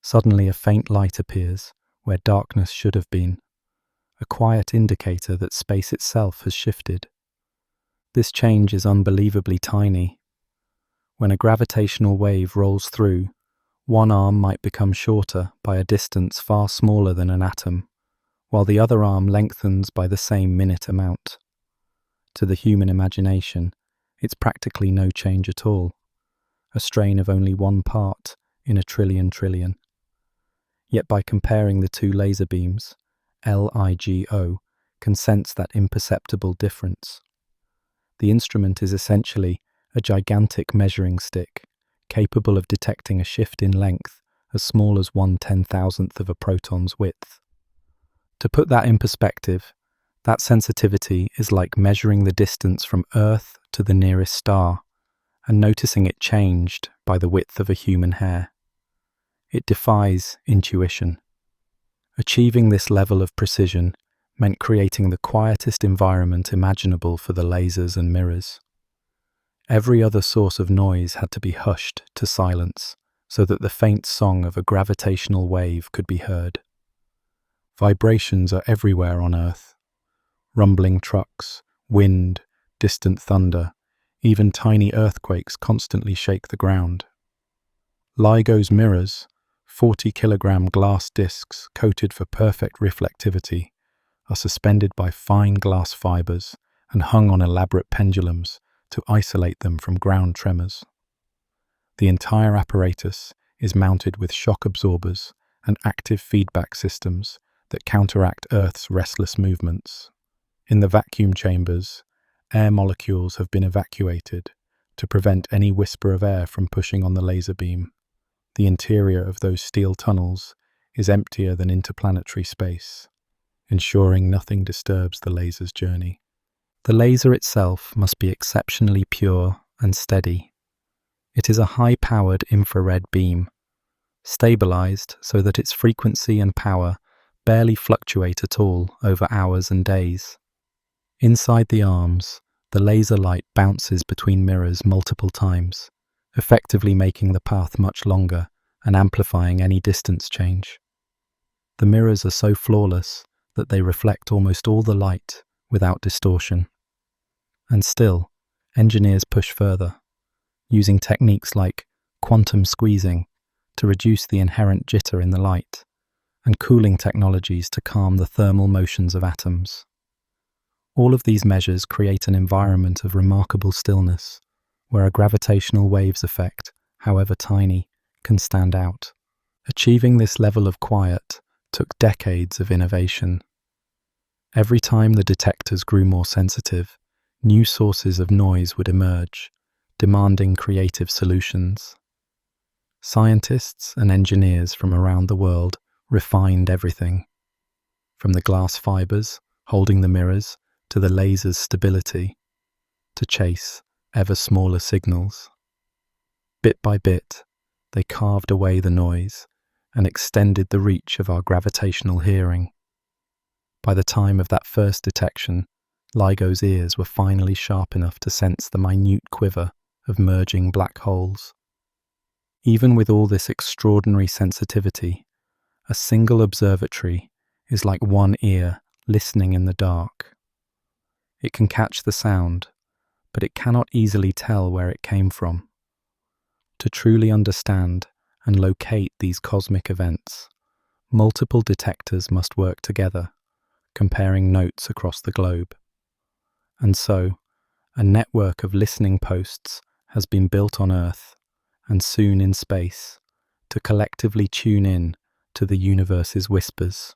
Suddenly a faint light appears where darkness should have been, a quiet indicator that space itself has shifted. This change is unbelievably tiny. When a gravitational wave rolls through, one arm might become shorter by a distance far smaller than an atom, while the other arm lengthens by the same minute amount. To the human imagination, it's practically no change at all, a strain of only 1 part in a trillion. Yet by comparing the 2 laser beams, LIGO can sense that imperceptible difference. The instrument is essentially a gigantic measuring stick, capable of detecting a shift in length as small as 1/10,000th of a proton's width. To put that in perspective, that sensitivity is like measuring the distance from Earth to the nearest star and noticing it changed by the width of a human hair. It defies intuition. Achieving this level of precision meant creating the quietest environment imaginable for the lasers and mirrors. Every other source of noise had to be hushed to silence so that the faint song of a gravitational wave could be heard. Vibrations are everywhere on Earth. Rumbling trucks, wind, distant thunder, even tiny earthquakes constantly shake the ground. LIGO's mirrors, 40-kilogram glass discs coated for perfect reflectivity, are suspended by fine glass fibers and hung on elaborate pendulums to isolate them from ground tremors. The entire apparatus is mounted with shock absorbers and active feedback systems that counteract Earth's restless movements. In the vacuum chambers, air molecules have been evacuated to prevent any whisper of air from pushing on the laser beam. The interior of those steel tunnels is emptier than interplanetary space, ensuring nothing disturbs the laser's journey. The laser itself must be exceptionally pure and steady. It is a high-powered infrared beam, stabilized so that its frequency and power barely fluctuate at all over hours and days. Inside the arms, the laser light bounces between mirrors multiple times, effectively making the path much longer and amplifying any distance change. The mirrors are so flawless that they reflect almost all the light without distortion. And still, engineers push further, using techniques like quantum squeezing to reduce the inherent jitter in the light, and cooling technologies to calm the thermal motions of atoms. All of these measures create an environment of remarkable stillness, where a gravitational waves effect, however tiny, can stand out. Achieving this level of quiet took decades of innovation. Every time the detectors grew more sensitive, new sources of noise would emerge, demanding creative solutions. Scientists and engineers from around the world refined everything, from the glass fibers holding the mirrors to the laser's stability, to chase ever smaller signals. Bit by bit, they carved away the noise and extended the reach of our gravitational hearing. By the time of that first detection, LIGO's ears were finally sharp enough to sense the minute quiver of merging black holes. Even with all this extraordinary sensitivity, a single observatory is like one ear listening in the dark. It can catch the sound, but it cannot easily tell where it came from. To truly understand and locate these cosmic events, multiple detectors must work together, comparing notes across the globe. And so, a network of listening posts has been built on Earth, and soon in space, to collectively tune in to the universe's whispers.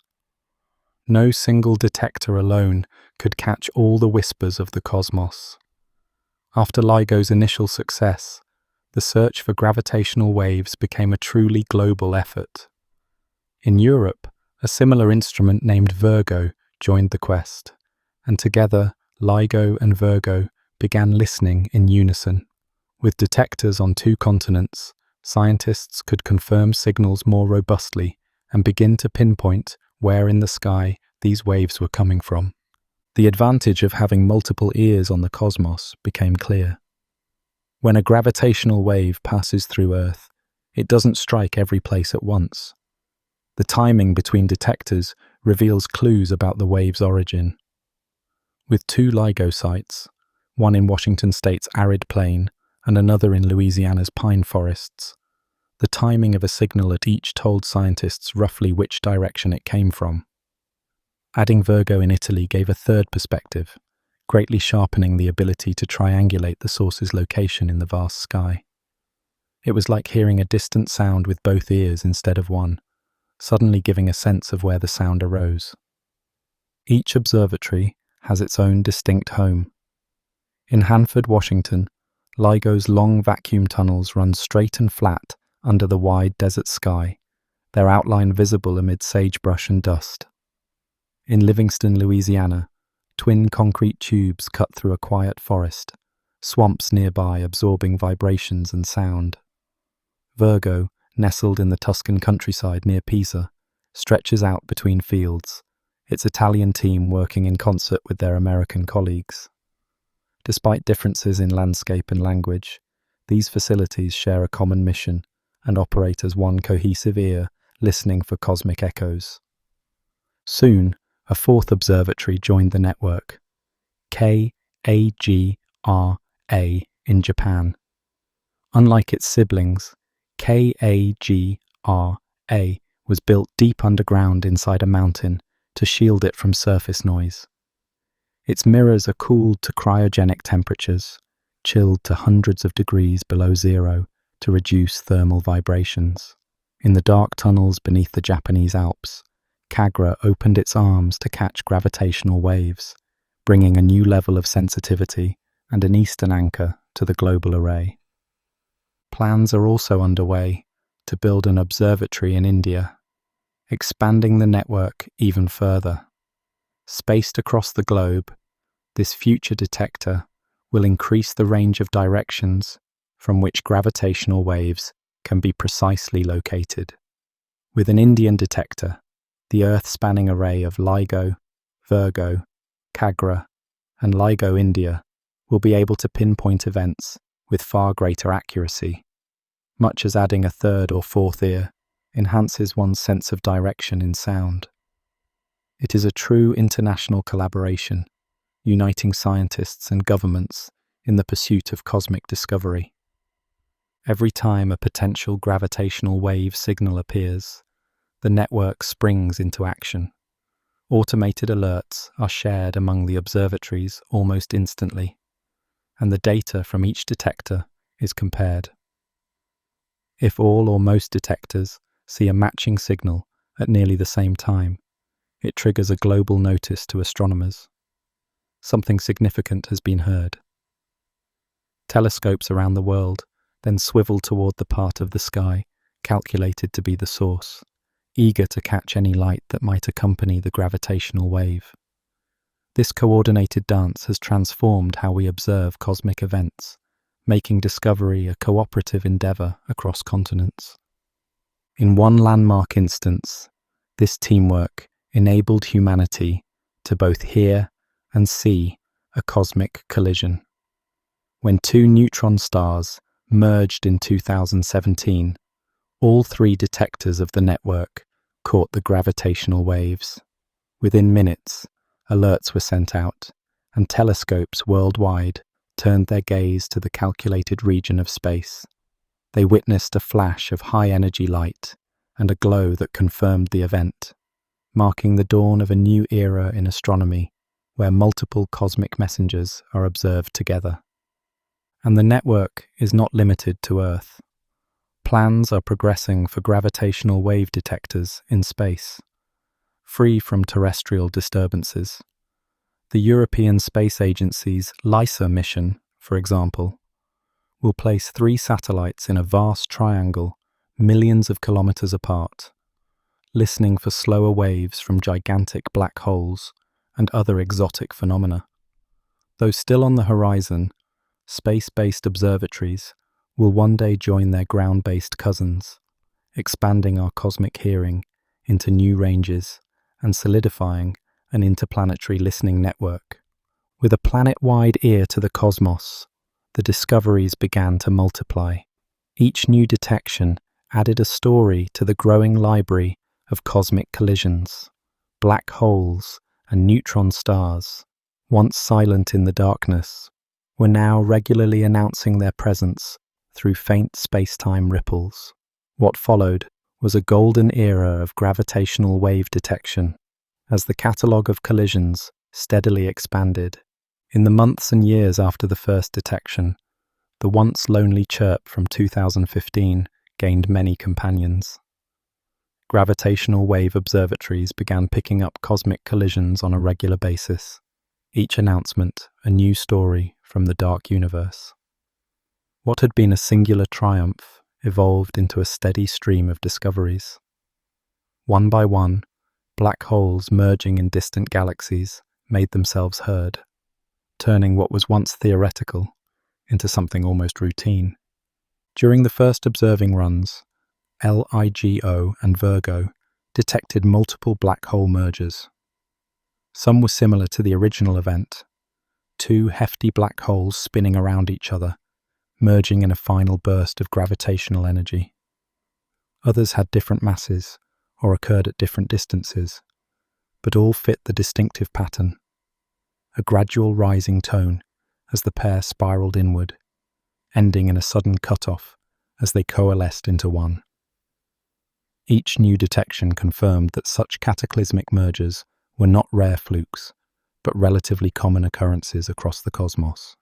No single detector alone could catch all the whispers of the cosmos. After LIGO's initial success, the search for gravitational waves became a truly global effort. In Europe, a similar instrument named Virgo joined the quest, and together LIGO and Virgo began listening in unison. With detectors on 2 continents, scientists could confirm signals more robustly and begin to pinpoint where in the sky these waves were coming from. The advantage of having multiple ears on the cosmos became clear. When a gravitational wave passes through Earth, it doesn't strike every place at once. The timing between detectors reveals clues about the wave's origin. With 2 LIGO sites, one in Washington State's arid plain and another in Louisiana's pine forests, the timing of a signal at each told scientists roughly which direction it came from. Adding Virgo in Italy gave a third perspective, greatly sharpening the ability to triangulate the source's location in the vast sky. It was like hearing a distant sound with both ears instead of one, suddenly giving a sense of where the sound arose. Each observatory has its own distinct home. In Hanford, Washington, LIGO's long vacuum tunnels run straight and flat under the wide desert sky, their outline visible amid sagebrush and dust. In Livingston, Louisiana, twin concrete tubes cut through a quiet forest, swamps nearby absorbing vibrations and sound. Virgo, nestled in the Tuscan countryside near Pisa, stretches out between fields, its Italian team working in concert with their American colleagues. Despite differences in landscape and language, these facilities share a common mission and operate as one cohesive ear, listening for cosmic echoes. Soon, a fourth observatory joined the network, KAGRA in Japan. Unlike its siblings, KAGRA was built deep underground inside a mountain to shield it from surface noise. Its mirrors are cooled to cryogenic temperatures, chilled to hundreds of degrees below zero to reduce thermal vibrations. In the dark tunnels beneath the Japanese Alps, KAGRA opened its arms to catch gravitational waves, bringing a new level of sensitivity and an eastern anchor to the global array. Plans are also underway to build an observatory in India, expanding the network even further. Spaced across the globe, this future detector will increase the range of directions from which gravitational waves can be precisely located. With an Indian detector, the Earth-spanning array of LIGO, Virgo, KAGRA, and LIGO India will be able to pinpoint events with far greater accuracy, much as adding a third or fourth ear enhances one's sense of direction in sound. It is a true international collaboration, uniting scientists and governments in the pursuit of cosmic discovery. Every time a potential gravitational wave signal appears, the network springs into action. Automated alerts are shared among the observatories almost instantly, and the data from each detector is compared. If all or most detectors see a matching signal at nearly the same time, it triggers a global notice to astronomers. Something significant has been heard. Telescopes around the world then swivel toward the part of the sky calculated to be the source, eager to catch any light that might accompany the gravitational wave. This coordinated dance has transformed how we observe cosmic events, making discovery a cooperative endeavor across continents. In one landmark instance, this teamwork enabled humanity to both hear and see a cosmic collision. When two neutron stars merged in 2017, all three detectors of the network caught the gravitational waves. Within minutes, alerts were sent out, and telescopes worldwide turned their gaze to the calculated region of space. They witnessed a flash of high-energy light and a glow that confirmed the event, marking the dawn of a new era in astronomy, where multiple cosmic messengers are observed together. And the network is not limited to Earth. Plans are progressing for gravitational wave detectors in space, free from terrestrial disturbances. The European Space Agency's LISA mission, for example, will place 3 satellites in a vast triangle millions of kilometers apart, listening for slower waves from gigantic black holes and other exotic phenomena. Though still on the horizon, space-based observatories will one day join their ground-based cousins, expanding our cosmic hearing into new ranges and solidifying an interplanetary listening network. With a planet-wide ear to the cosmos, the discoveries began to multiply. Each new detection added a story to the growing library of cosmic collisions. Black holes and neutron stars, once silent in the darkness, were now regularly announcing their presence through faint space-time ripples. What followed was a golden era of gravitational wave detection, as the catalogue of collisions steadily expanded. In the months and years after the first detection, the once lonely chirp from 2015 gained many companions. gravitational wave observatories began picking up cosmic collisions on a regular basis, each announcement a new story from the dark universe. What had been a singular triumph evolved into a steady stream of discoveries. One by one, black holes merging in distant galaxies made themselves heard, turning what was once theoretical into something almost routine. During the first observing runs, LIGO and Virgo detected multiple black hole mergers. Some were similar to the original event, two hefty black holes spinning around each other, merging in a final burst of gravitational energy. Others had different masses or occurred at different distances, but all fit the distinctive pattern, a gradual rising tone as the pair spiraled inward, ending in a sudden cutoff as they coalesced into one. Each new detection confirmed that such cataclysmic mergers were not rare flukes, but relatively common occurrences across the cosmos.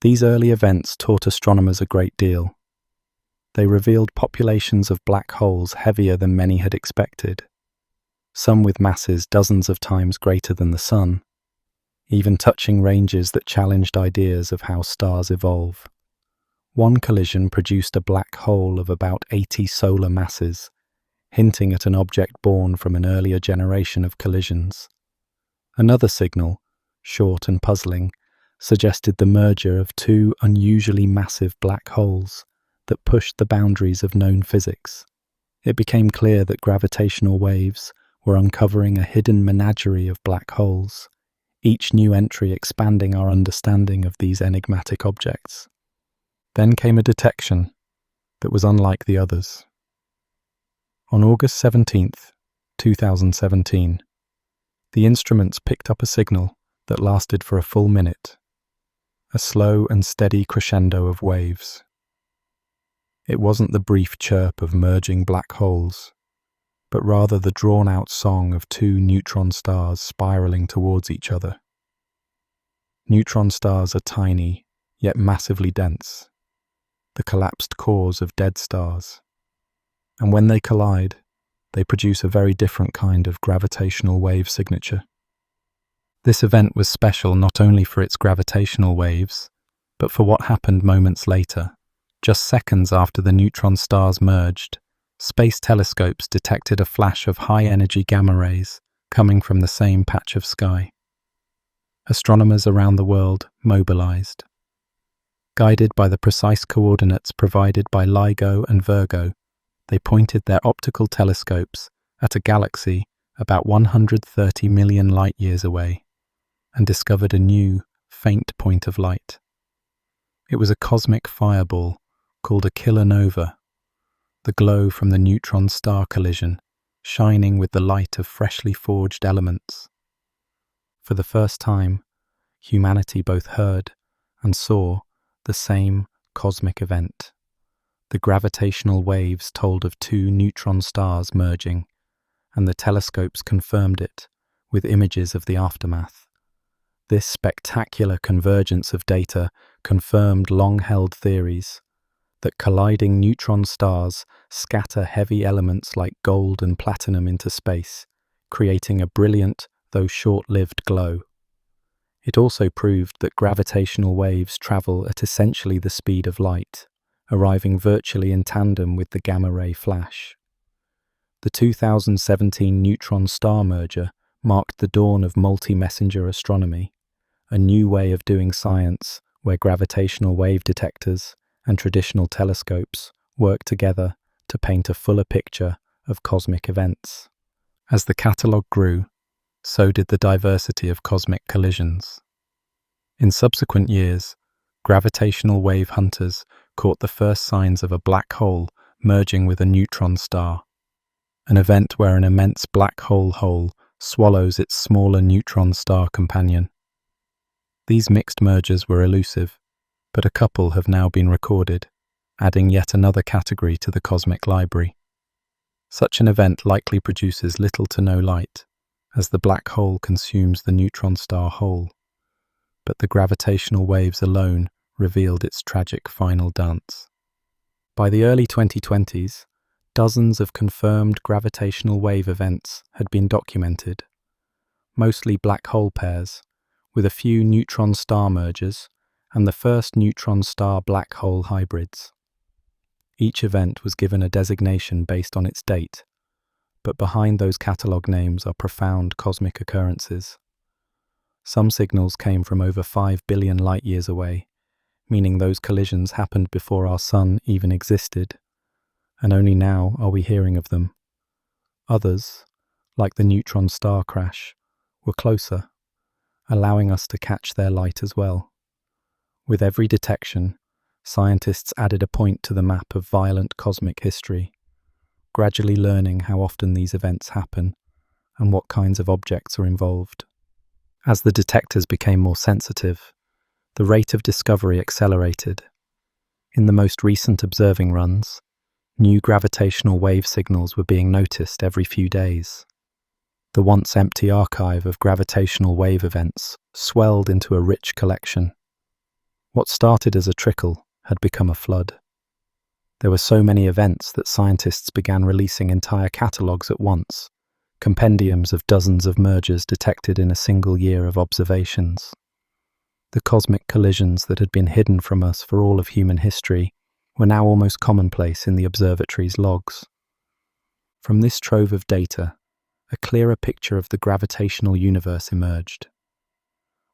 These early events taught astronomers a great deal. They revealed populations of black holes heavier than many had expected, some with masses dozens of times greater than the Sun, even touching ranges that challenged ideas of how stars evolve. One collision produced a black hole of about 80 solar masses, hinting at an object born from an earlier generation of collisions. Another signal, short and puzzling, suggested the merger of two unusually massive black holes that pushed the boundaries of known physics. It became clear that gravitational waves were uncovering a hidden menagerie of black holes, each new entry expanding our understanding of these enigmatic objects. Then came a detection that was unlike the others. On August 17th, 2017, the instruments picked up a signal that lasted for a full minute, a slow and steady crescendo of waves. It wasn't the brief chirp of merging black holes, but rather the drawn-out song of two neutron stars spiraling towards each other. Neutron stars are tiny, yet massively dense, the collapsed cores of dead stars. And when they collide, they produce a very different kind of gravitational wave signature. This event was special not only for its gravitational waves, but for what happened moments later. Just seconds after the neutron stars merged, space telescopes detected a flash of high-energy gamma rays coming from the same patch of sky. Astronomers around the world mobilized. Guided by the precise coordinates provided by LIGO and Virgo, they pointed their optical telescopes at a galaxy about 130 million light-years away and discovered a new, faint point of light. It was a cosmic fireball called a kilonova, the glow from the neutron-star collision shining with the light of freshly forged elements. For the first time, humanity both heard and saw the same cosmic event. The gravitational waves told of two neutron stars merging, and the telescopes confirmed it with images of the aftermath. This spectacular convergence of data confirmed long-held theories that colliding neutron stars scatter heavy elements like gold and platinum into space, creating a brilliant, though short-lived glow. It also proved that gravitational waves travel at essentially the speed of light, arriving virtually in tandem with the gamma-ray flash. The 2017 neutron-star merger marked the dawn of multi-messenger astronomy, a new way of doing science where gravitational wave detectors and traditional telescopes work together to paint a fuller picture of cosmic events. As the catalogue grew, so did the diversity of cosmic collisions. In subsequent years, gravitational wave hunters caught the first signs of a black hole merging with a neutron star, an event where an immense black hole swallows its smaller neutron star companion. These mixed mergers were elusive, but a couple have now been recorded, adding yet another category to the cosmic library. Such an event likely produces little to no light, as the black hole consumes the neutron star whole, but the gravitational waves alone revealed its tragic final dance. By the early 2020s, Dozens of confirmed gravitational wave events had been documented, mostly black hole pairs, with a few neutron star mergers and the first neutron star black hole hybrids. Each event was given a designation based on its date, but behind those catalogue names are profound cosmic occurrences. Some signals came from over 5 billion light-years away, meaning those collisions happened before our sun even existed, and only now are we hearing of them. Others, like the neutron star crash, were closer, allowing us to catch their light as well. With every detection, scientists added a point to the map of violent cosmic history, gradually learning how often these events happen and what kinds of objects are involved. As the detectors became more sensitive, the rate of discovery accelerated. In the most recent observing runs, new gravitational wave signals were being noticed every few days. The once empty archive of gravitational wave events swelled into a rich collection. What started as a trickle had become a flood. There were so many events that scientists began releasing entire catalogues at once, compendiums of dozens of mergers detected in a single year of observations. The cosmic collisions that had been hidden from us for all of human history were now almost commonplace in the observatory's logs. From this trove of data, a clearer picture of the gravitational universe emerged.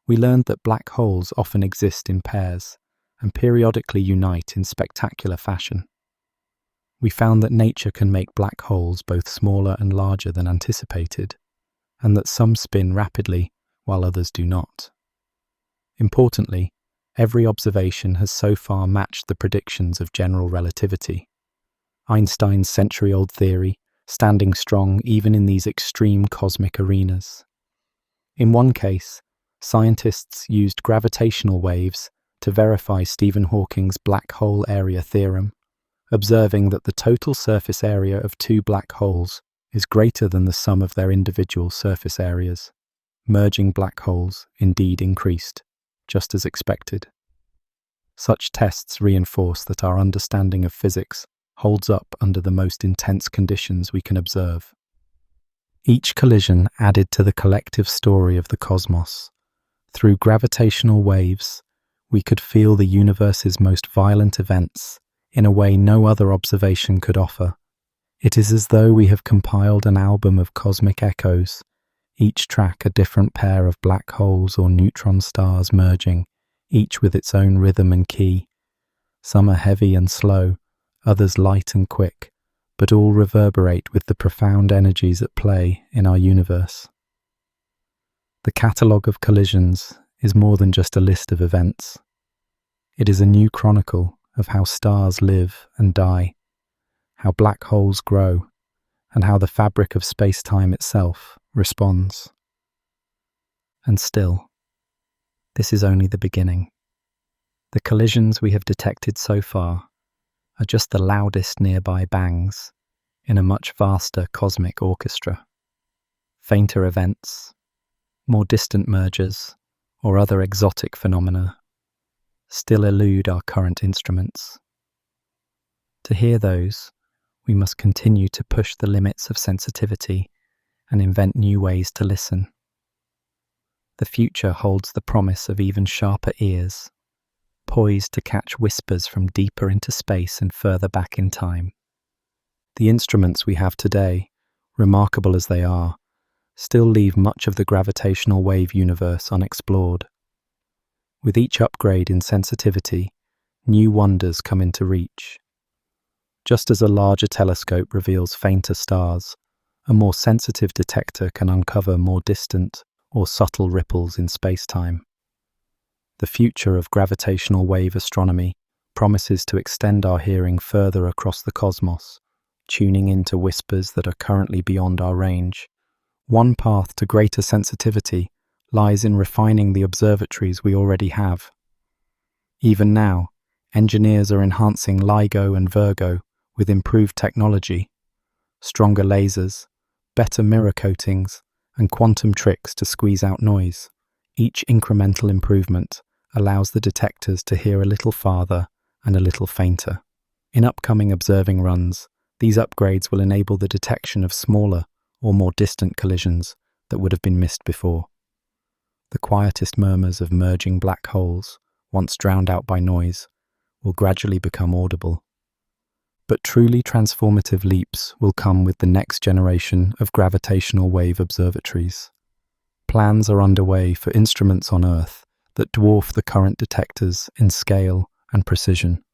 We learned that black holes often exist in pairs and periodically unite in spectacular fashion. We found that nature can make black holes both smaller and larger than anticipated, and that some spin rapidly while others do not. Importantly, every observation has so far matched the predictions of general relativity. Einstein's century-old theory standing strong even in these extreme cosmic arenas. In one case, scientists used gravitational waves to verify Stephen Hawking's black hole area theorem, observing that the total surface area of two black holes is greater than the sum of their individual surface areas. Merging black holes indeed increased, just as expected. Such tests reinforce that our understanding of physics holds up under the most intense conditions we can observe. Each collision added to the collective story of the cosmos. Through gravitational waves, we could feel the universe's most violent events in a way no other observation could offer. It is as though we have compiled an album of cosmic echoes, each track a different pair of black holes or neutron stars merging, each with its own rhythm and key. Some are heavy and slow, others light and quick, but all reverberate with the profound energies at play in our universe. The catalogue of collisions is more than just a list of events. It is a new chronicle of how stars live and die, how black holes grow, and how the fabric of space-time itself responds. And still, this is only the beginning. The collisions we have detected so far are just the loudest nearby bangs in a much vaster cosmic orchestra. Fainter events, more distant mergers, or other exotic phenomena still elude our current instruments. To hear those, we must continue to push the limits of sensitivity and invent new ways to listen. The future holds the promise of even sharper ears, poised to catch whispers from deeper into space and further back in time. The instruments we have today, remarkable as they are, still leave much of the gravitational wave universe unexplored. With each upgrade in sensitivity, new wonders come into reach. Just as a larger telescope reveals fainter stars, a more sensitive detector can uncover more distant or subtle ripples in space-time. The future of gravitational wave astronomy promises to extend our hearing further across the cosmos, tuning into whispers that are currently beyond our range. One path to greater sensitivity lies in refining the observatories we already have. Even now, engineers are enhancing LIGO and Virgo with improved technology, stronger lasers, better mirror coatings, and quantum tricks to squeeze out noise. Each incremental improvement allows the detectors to hear a little farther and a little fainter. In upcoming observing runs, These upgrades will enable the detection of smaller or more distant collisions that would have been missed before. The quietest murmurs of merging black holes, once drowned out by noise, will gradually become audible. But truly transformative leaps will come with the next generation of gravitational wave observatories. Plans are underway for instruments on Earth that dwarf the current detectors in scale and precision.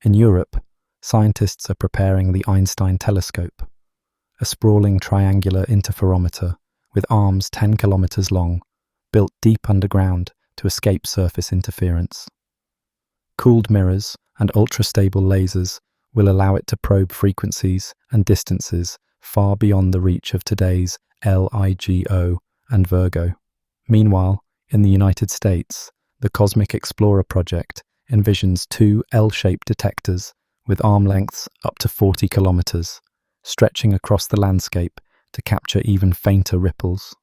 In Europe, scientists are preparing the Einstein telescope, a sprawling triangular interferometer with arms 10 kilometers long, built deep underground to escape surface interference. Cooled mirrors and ultra-stable lasers will allow it to probe frequencies and distances far beyond the reach of today's LIGO and Virgo. Meanwhile, in the United States, the Cosmic Explorer project envisions two L-shaped detectors with arm lengths up to 40 kilometers, stretching across the landscape to capture even fainter ripples.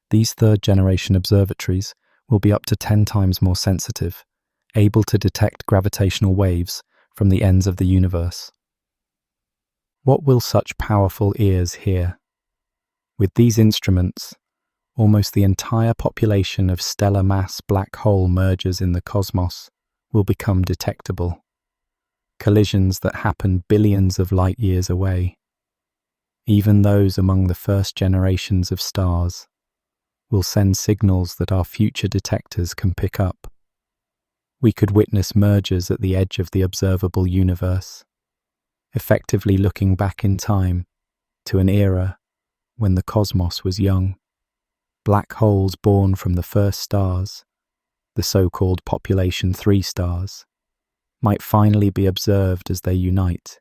These third-generation observatories will be up to 10 times more sensitive, able to detect gravitational waves from the ends of the universe. What will such powerful ears hear? With these instruments, almost the entire population of stellar mass black hole mergers in the cosmos will become detectable. Collisions that happen billions of light years away, even those among the first generations of stars, will send signals that our future detectors can pick up. We could witness mergers at the edge of the observable universe, effectively looking back in time to an era when the cosmos was young. Black holes born from the first stars, the so-called population 3 stars, might finally be observed as they unite,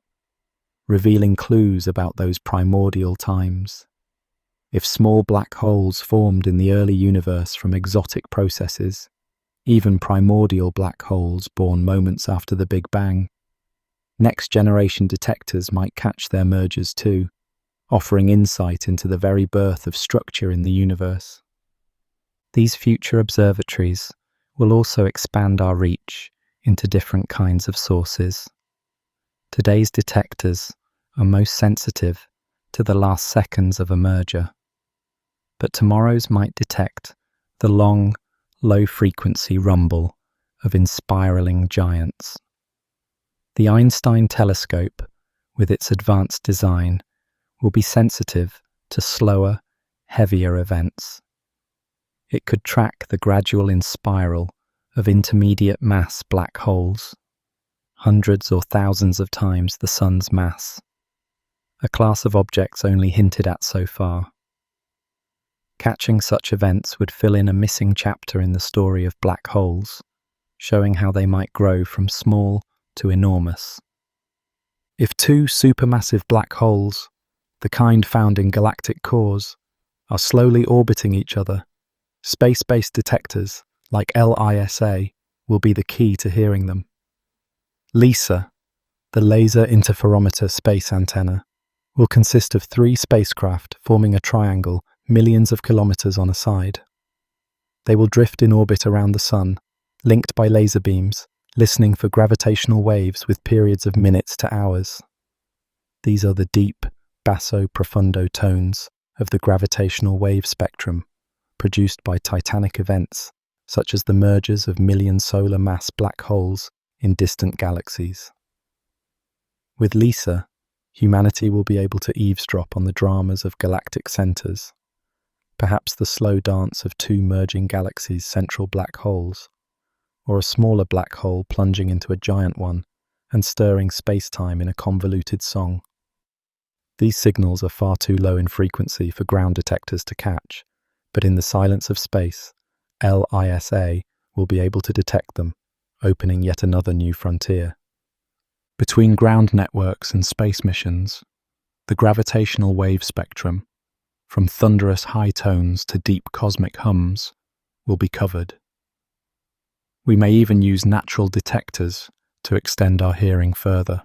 revealing clues about those primordial times. If small black holes formed in the early universe from exotic processes, even primordial black holes born moments after the Big Bang, next-generation detectors might catch their mergers too, offering insight into the very birth of structure in the universe. These future observatories will also expand our reach into different kinds of sources. Today's detectors are most sensitive to the last seconds of a merger, but tomorrow's might detect the long, low-frequency rumble of inspiraling giants. The Einstein telescope, with its advanced design, will be sensitive to slower, heavier events. It could track the gradual inspiral of intermediate mass black holes, hundreds or thousands of times the Sun's mass, a class of objects only hinted at so far. Catching such events would fill in a missing chapter in the story of black holes, showing how they might grow from small to enormous. If two supermassive black holes, the kind found in galactic cores, are slowly orbiting each other, space-based detectors like LISA will be the key to hearing them. LISA, the Laser Interferometer Space Antenna, will consist of 3 spacecraft forming a triangle millions of kilometers on a side. They will drift in orbit around the Sun, linked by laser beams, listening for gravitational waves with periods of minutes to hours. These are the deep, basso-profundo tones of the gravitational wave spectrum, produced by titanic events such as the mergers of million solar mass black holes in distant galaxies. With LISA, humanity will be able to eavesdrop on the dramas of galactic centers, perhaps the slow dance of 2 merging galaxies' central black holes, or a smaller black hole plunging into a giant one and stirring space-time in a convoluted song. These signals are far too low in frequency for ground detectors to catch, but in the silence of space, LISA will be able to detect them, opening yet another new frontier. Between ground networks and space missions, the gravitational wave spectrum, from thunderous high tones to deep cosmic hums, will be covered. We may even use natural detectors to extend our hearing further.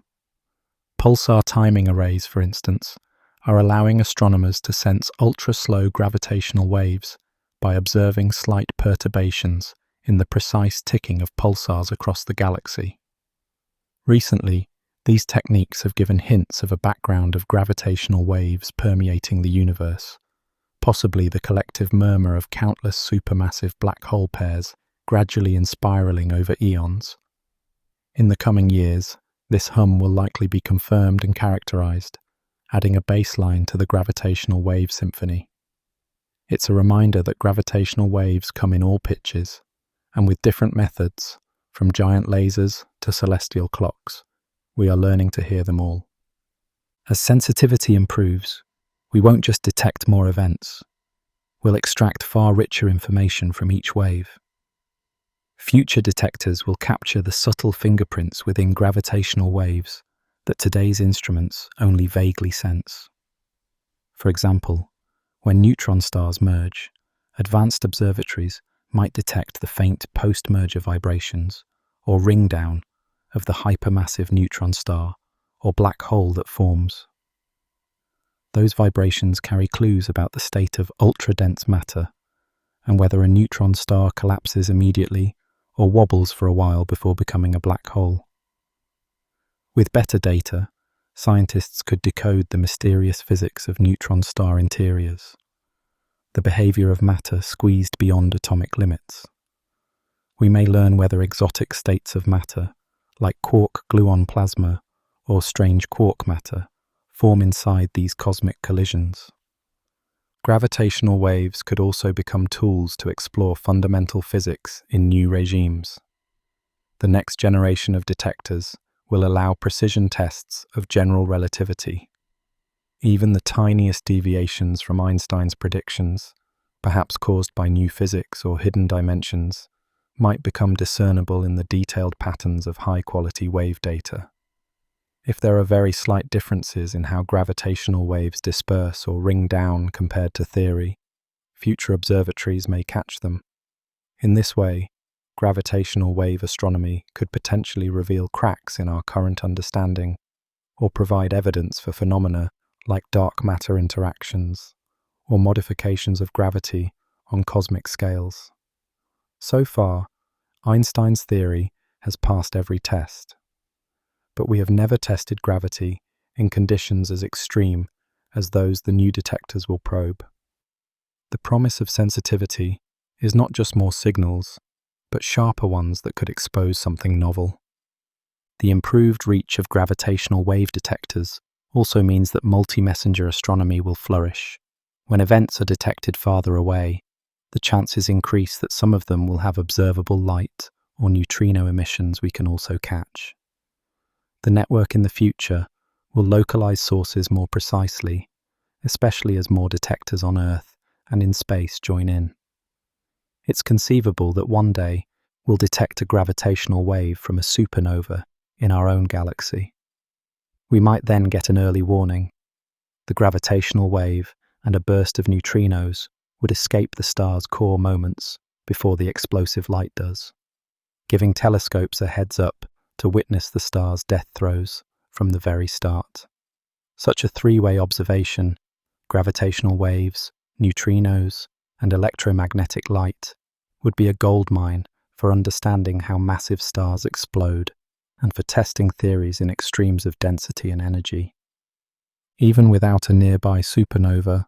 Pulsar timing arrays, for instance, are allowing astronomers to sense ultra-slow gravitational waves by observing slight perturbations in the precise ticking of pulsars across the galaxy. Recently, These techniques have given hints of a background of gravitational waves permeating the universe, possibly the collective murmur of countless supermassive black hole pairs gradually spiraling over eons. In the coming years, this hum will likely be confirmed and characterized, adding a baseline to the gravitational wave symphony. It's a reminder that gravitational waves come in all pitches, and with different methods, from giant lasers to celestial clocks, we are learning to hear them all. As sensitivity improves, we won't just detect more events, we'll extract far richer information from each wave. Future detectors will capture the subtle fingerprints within gravitational waves that today's instruments only vaguely sense. For example, when neutron stars merge, advanced observatories might detect the faint post-merger vibrations or ring down of the hypermassive neutron star or black hole that forms. Those vibrations carry clues about the state of ultra-dense matter and whether a neutron star collapses immediately or wobbles for a while before becoming a black hole. With better data, scientists could decode the mysterious physics of neutron star interiors, the behavior of matter squeezed beyond atomic limits. We may learn whether exotic states of matter, like quark-gluon plasma or strange quark matter, form inside these cosmic collisions. Gravitational waves could also become tools to explore fundamental physics in new regimes. The next generation of detectors will allow precision tests of general relativity. Even the tiniest deviations from Einstein's predictions, perhaps caused by new physics or hidden dimensions, might become discernible in the detailed patterns of high-quality wave data. If there are very slight differences in how gravitational waves disperse or ring down compared to theory, future observatories may catch them. In this way, gravitational wave astronomy could potentially reveal cracks in our current understanding or provide evidence for phenomena like dark matter interactions or modifications of gravity on cosmic scales. So far, Einstein's theory has passed every test, but we have never tested gravity in conditions as extreme as those the new detectors will probe. The promise of sensitivity is not just more signals, but sharper ones that could expose something novel. The improved reach of gravitational wave detectors also means that multi-messenger astronomy will flourish. When events are detected farther away, the chances increase that some of them will have observable light or neutrino emissions we can also catch. The network in the future will localize sources more precisely, especially as more detectors on Earth and in space join in. It's conceivable that one day we'll detect a gravitational wave from a supernova in our own galaxy. We might then get an early warning. The gravitational wave and a burst of neutrinos would escape the star's core moments before the explosive light does, giving telescopes a heads up to witness the star's death throes from the very start. Such a three-way observation, gravitational waves, neutrinos, and electromagnetic light, would be a goldmine for understanding how massive stars explode and for testing theories in extremes of density and energy. Even without a nearby supernova,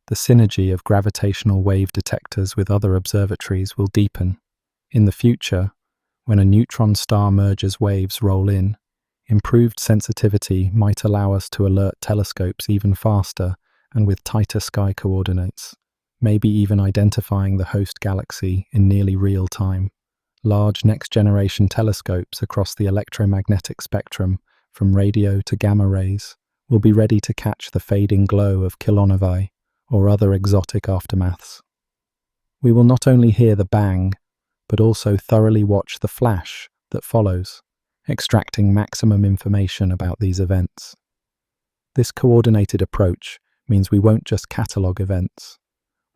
the synergy of gravitational wave detectors with other observatories will deepen. In the future, when a neutron star merger's waves roll in, improved sensitivity might allow us to alert telescopes even faster and with tighter sky coordinates, maybe even identifying the host galaxy in nearly real time. Large next-generation telescopes across the electromagnetic spectrum, from radio to gamma rays, will be ready to catch the fading glow of kilonovae or other exotic aftermaths. We will not only hear the bang, but also thoroughly watch the flash that follows, extracting maximum information about these events. This coordinated approach means we won't just catalogue events,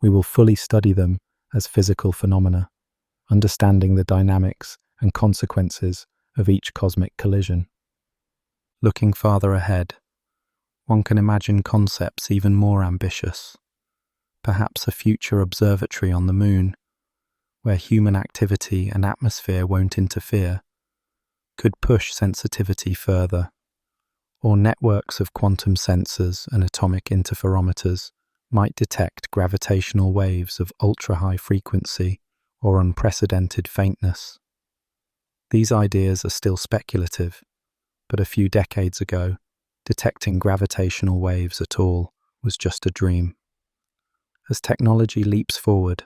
we will fully study them as physical phenomena, understanding the dynamics and consequences of each cosmic collision. Looking farther ahead, one can imagine concepts even more ambitious. Perhaps a future observatory on the Moon, where human activity and atmosphere won't interfere, could push sensitivity further, or networks of quantum sensors and atomic interferometers might detect gravitational waves of ultra-high frequency or unprecedented faintness. These ideas are still speculative, but a few decades ago, detecting gravitational waves at all was just a dream. As technology leaps forward,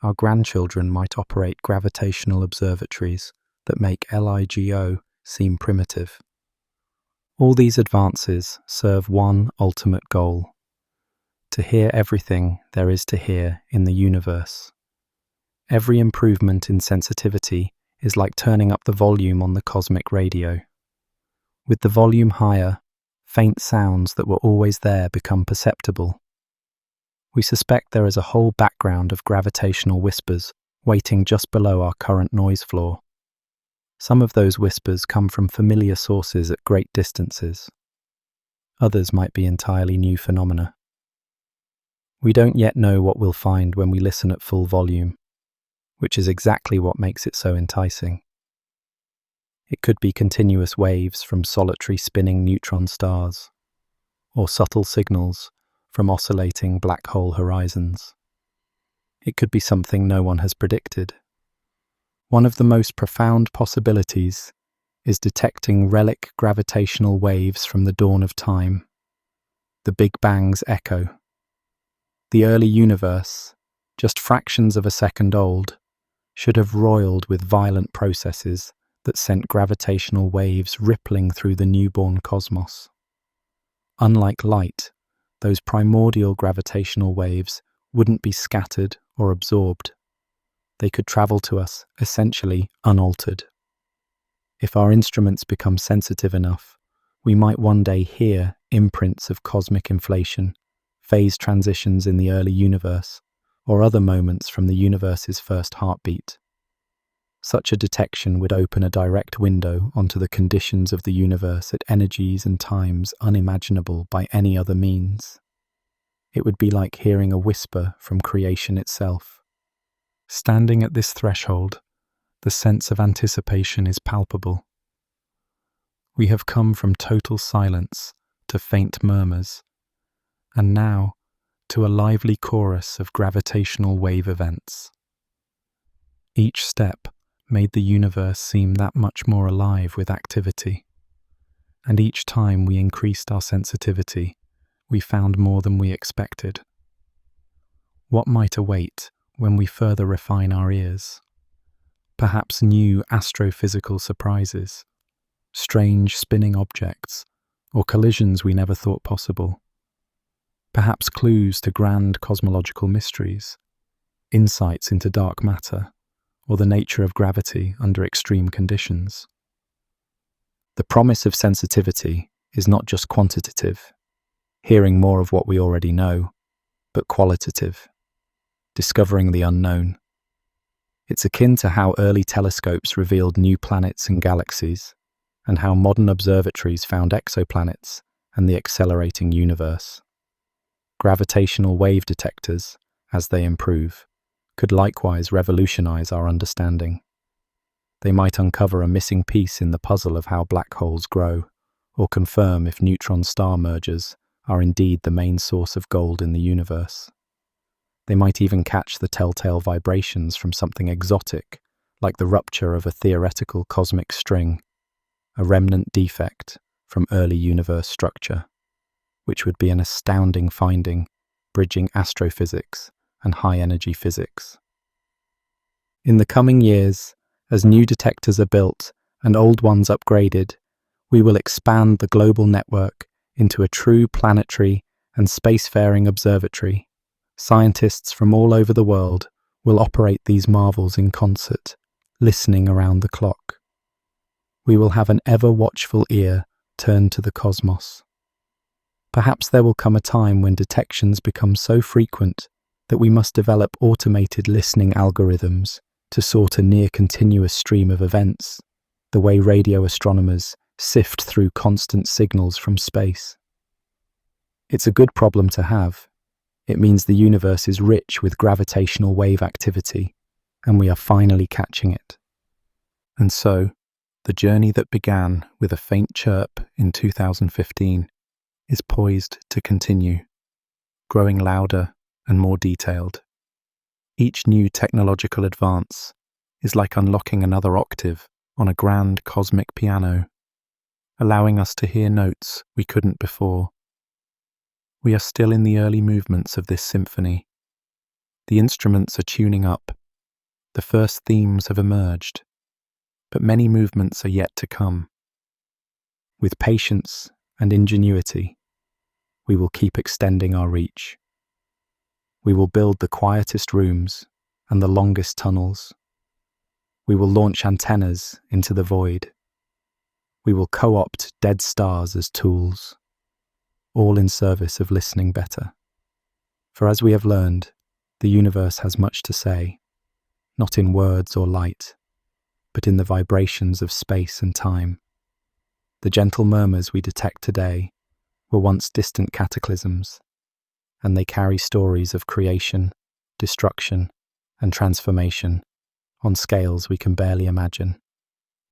our grandchildren might operate gravitational observatories that make LIGO seem primitive. All these advances serve one ultimate goal: to hear everything there is to hear in the universe. Every improvement in sensitivity is like turning up the volume on the cosmic radio. With the volume higher, faint sounds that were always there become perceptible. We suspect there is a whole background of gravitational whispers waiting just below our current noise floor. Some of those whispers come from familiar sources at great distances. Others might be entirely new phenomena. We don't yet know what we'll find when we listen at full volume, which is exactly what makes it so enticing. It could be continuous waves from solitary spinning neutron stars, or subtle signals from oscillating black hole horizons. It could be something no one has predicted. One of the most profound possibilities is detecting relic gravitational waves from the dawn of time, the Big Bang's echo. The early universe, just fractions of a second old, should have roiled with violent processes that sent gravitational waves rippling through the newborn cosmos. Unlike light, those primordial gravitational waves wouldn't be scattered or absorbed. They could travel to us, essentially unaltered. If our instruments become sensitive enough, we might one day hear imprints of cosmic inflation, phase transitions in the early universe, or other moments from the universe's first heartbeat. Such a detection would open a direct window onto the conditions of the universe at energies and times unimaginable by any other means. It would be like hearing a whisper from creation itself. Standing at this threshold, the sense of anticipation is palpable. We have come from total silence to faint murmurs, and now to a lively chorus of gravitational wave events. Each step made the universe seem that much more alive with activity, and each time we increased our sensitivity, we found more than we expected. What might await when we further refine our ears? Perhaps new astrophysical surprises, strange spinning objects, or collisions we never thought possible. Perhaps clues to grand cosmological mysteries, insights into dark matter, or the nature of gravity under extreme conditions. The promise of sensitivity is not just quantitative, hearing more of what we already know, but qualitative, discovering the unknown. It's akin to how early telescopes revealed new planets and galaxies, and how modern observatories found exoplanets and the accelerating universe. Gravitational wave detectors, as they improve, could likewise revolutionize our understanding. They might uncover a missing piece in the puzzle of how black holes grow, or confirm if neutron star mergers are indeed the main source of gold in the universe. They might even catch the telltale vibrations from something exotic, like the rupture of a theoretical cosmic string, a remnant defect from early universe structure, which would be an astounding finding, bridging astrophysics and high-energy physics. In the coming years, as new detectors are built and old ones upgraded, we will expand the global network into a true planetary and spacefaring observatory. Scientists from all over the world will operate these marvels in concert, listening around the clock. We will have an ever-watchful ear turned to the cosmos. Perhaps there will come a time when detections become so frequent that we must develop automated listening algorithms to sort a near-continuous stream of events, the way radio astronomers sift through constant signals from space. It's a good problem to have. It means the universe is rich with gravitational wave activity, and we are finally catching it. And so, The journey that began with a faint chirp in 2015 is poised to continue, growing louder and more detailed. Each new technological advance is like unlocking another octave on a grand cosmic piano, allowing us to hear notes we couldn't before. We are still in the early movements of this symphony. The instruments are tuning up, the first themes have emerged, but many movements are yet to come. With patience and ingenuity, we will keep extending our reach. We will build the quietest rooms and the longest tunnels. We will launch antennas into the void. We will co-opt dead stars as tools, all in service of listening better. For as we have learned, the universe has much to say, not in words or light, but in the vibrations of space and time. The gentle murmurs we detect today were once distant cataclysms, and they carry stories of creation, destruction, and transformation on scales we can barely imagine.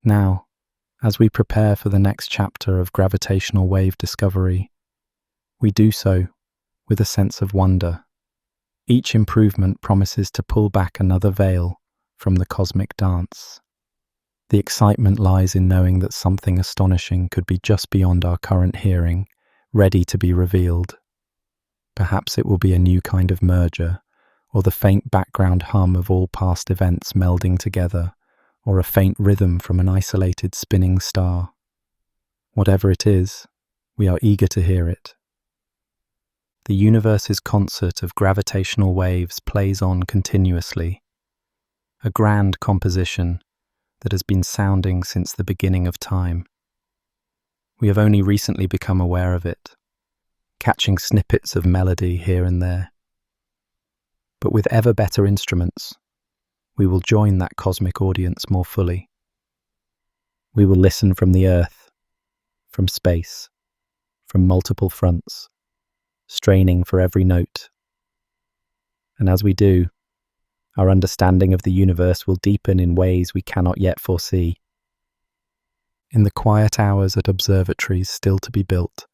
Now, as we prepare for the next chapter of gravitational wave discovery, we do so with a sense of wonder. Each improvement promises to pull back another veil from the cosmic dance. The excitement lies in knowing that something astonishing could be just beyond our current hearing, ready to be revealed. Perhaps it will be a new kind of merger, or the faint background hum of all past events melding together, or a faint rhythm from an isolated spinning star. Whatever it is, we are eager to hear it. The universe's concert of gravitational waves plays on continuously, a grand composition that has been sounding since the beginning of time. We have only recently become aware of it, catching snippets of melody here and there. But with ever better instruments, we will join that cosmic audience more fully. We will listen from the Earth, from space, from multiple fronts, straining for every note. And as we do, our understanding of the universe will deepen in ways we cannot yet foresee. In the quiet hours at observatories still to be built,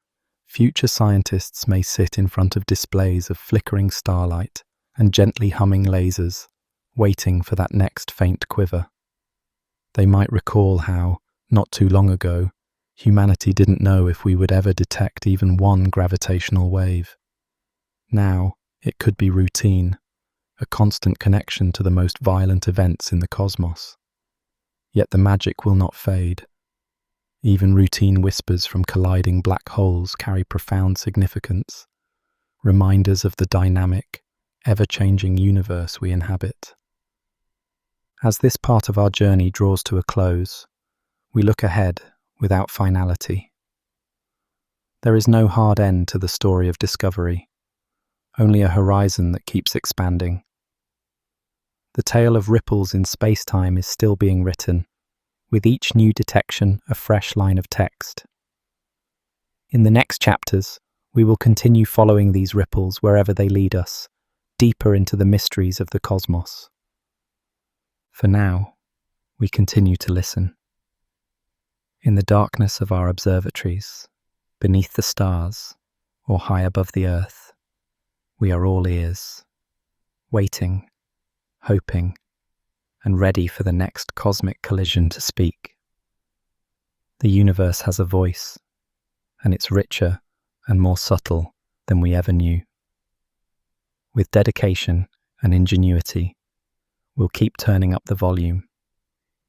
future scientists may sit in front of displays of flickering starlight and gently humming lasers, waiting for that next faint quiver. They might recall how, not too long ago, humanity didn't know if we would ever detect even one gravitational wave. Now, it could be routine, a constant connection to the most violent events in the cosmos. Yet the magic will not fade. Even routine whispers from colliding black holes carry profound significance, reminders of the dynamic, ever-changing universe we inhabit. As this part of our journey draws to a close, we look ahead without finality. There is no hard end to the story of discovery, only a horizon that keeps expanding. The tale of ripples in space-time is still being written, with each new detection a fresh line of text. In the next chapters, we will continue following these ripples wherever they lead us, deeper into the mysteries of the cosmos. For now, we continue to listen. In the darkness of our observatories, beneath the stars, or high above the earth, we are all ears, waiting, hoping, and ready for the next cosmic collision to speak. The universe has a voice, and it's richer and more subtle than we ever knew. With dedication and ingenuity, we'll keep turning up the volume,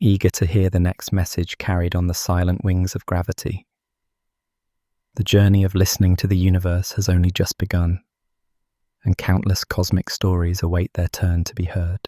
eager to hear the next message carried on the silent wings of gravity. The journey of listening to the universe has only just begun, and countless cosmic stories await their turn to be heard.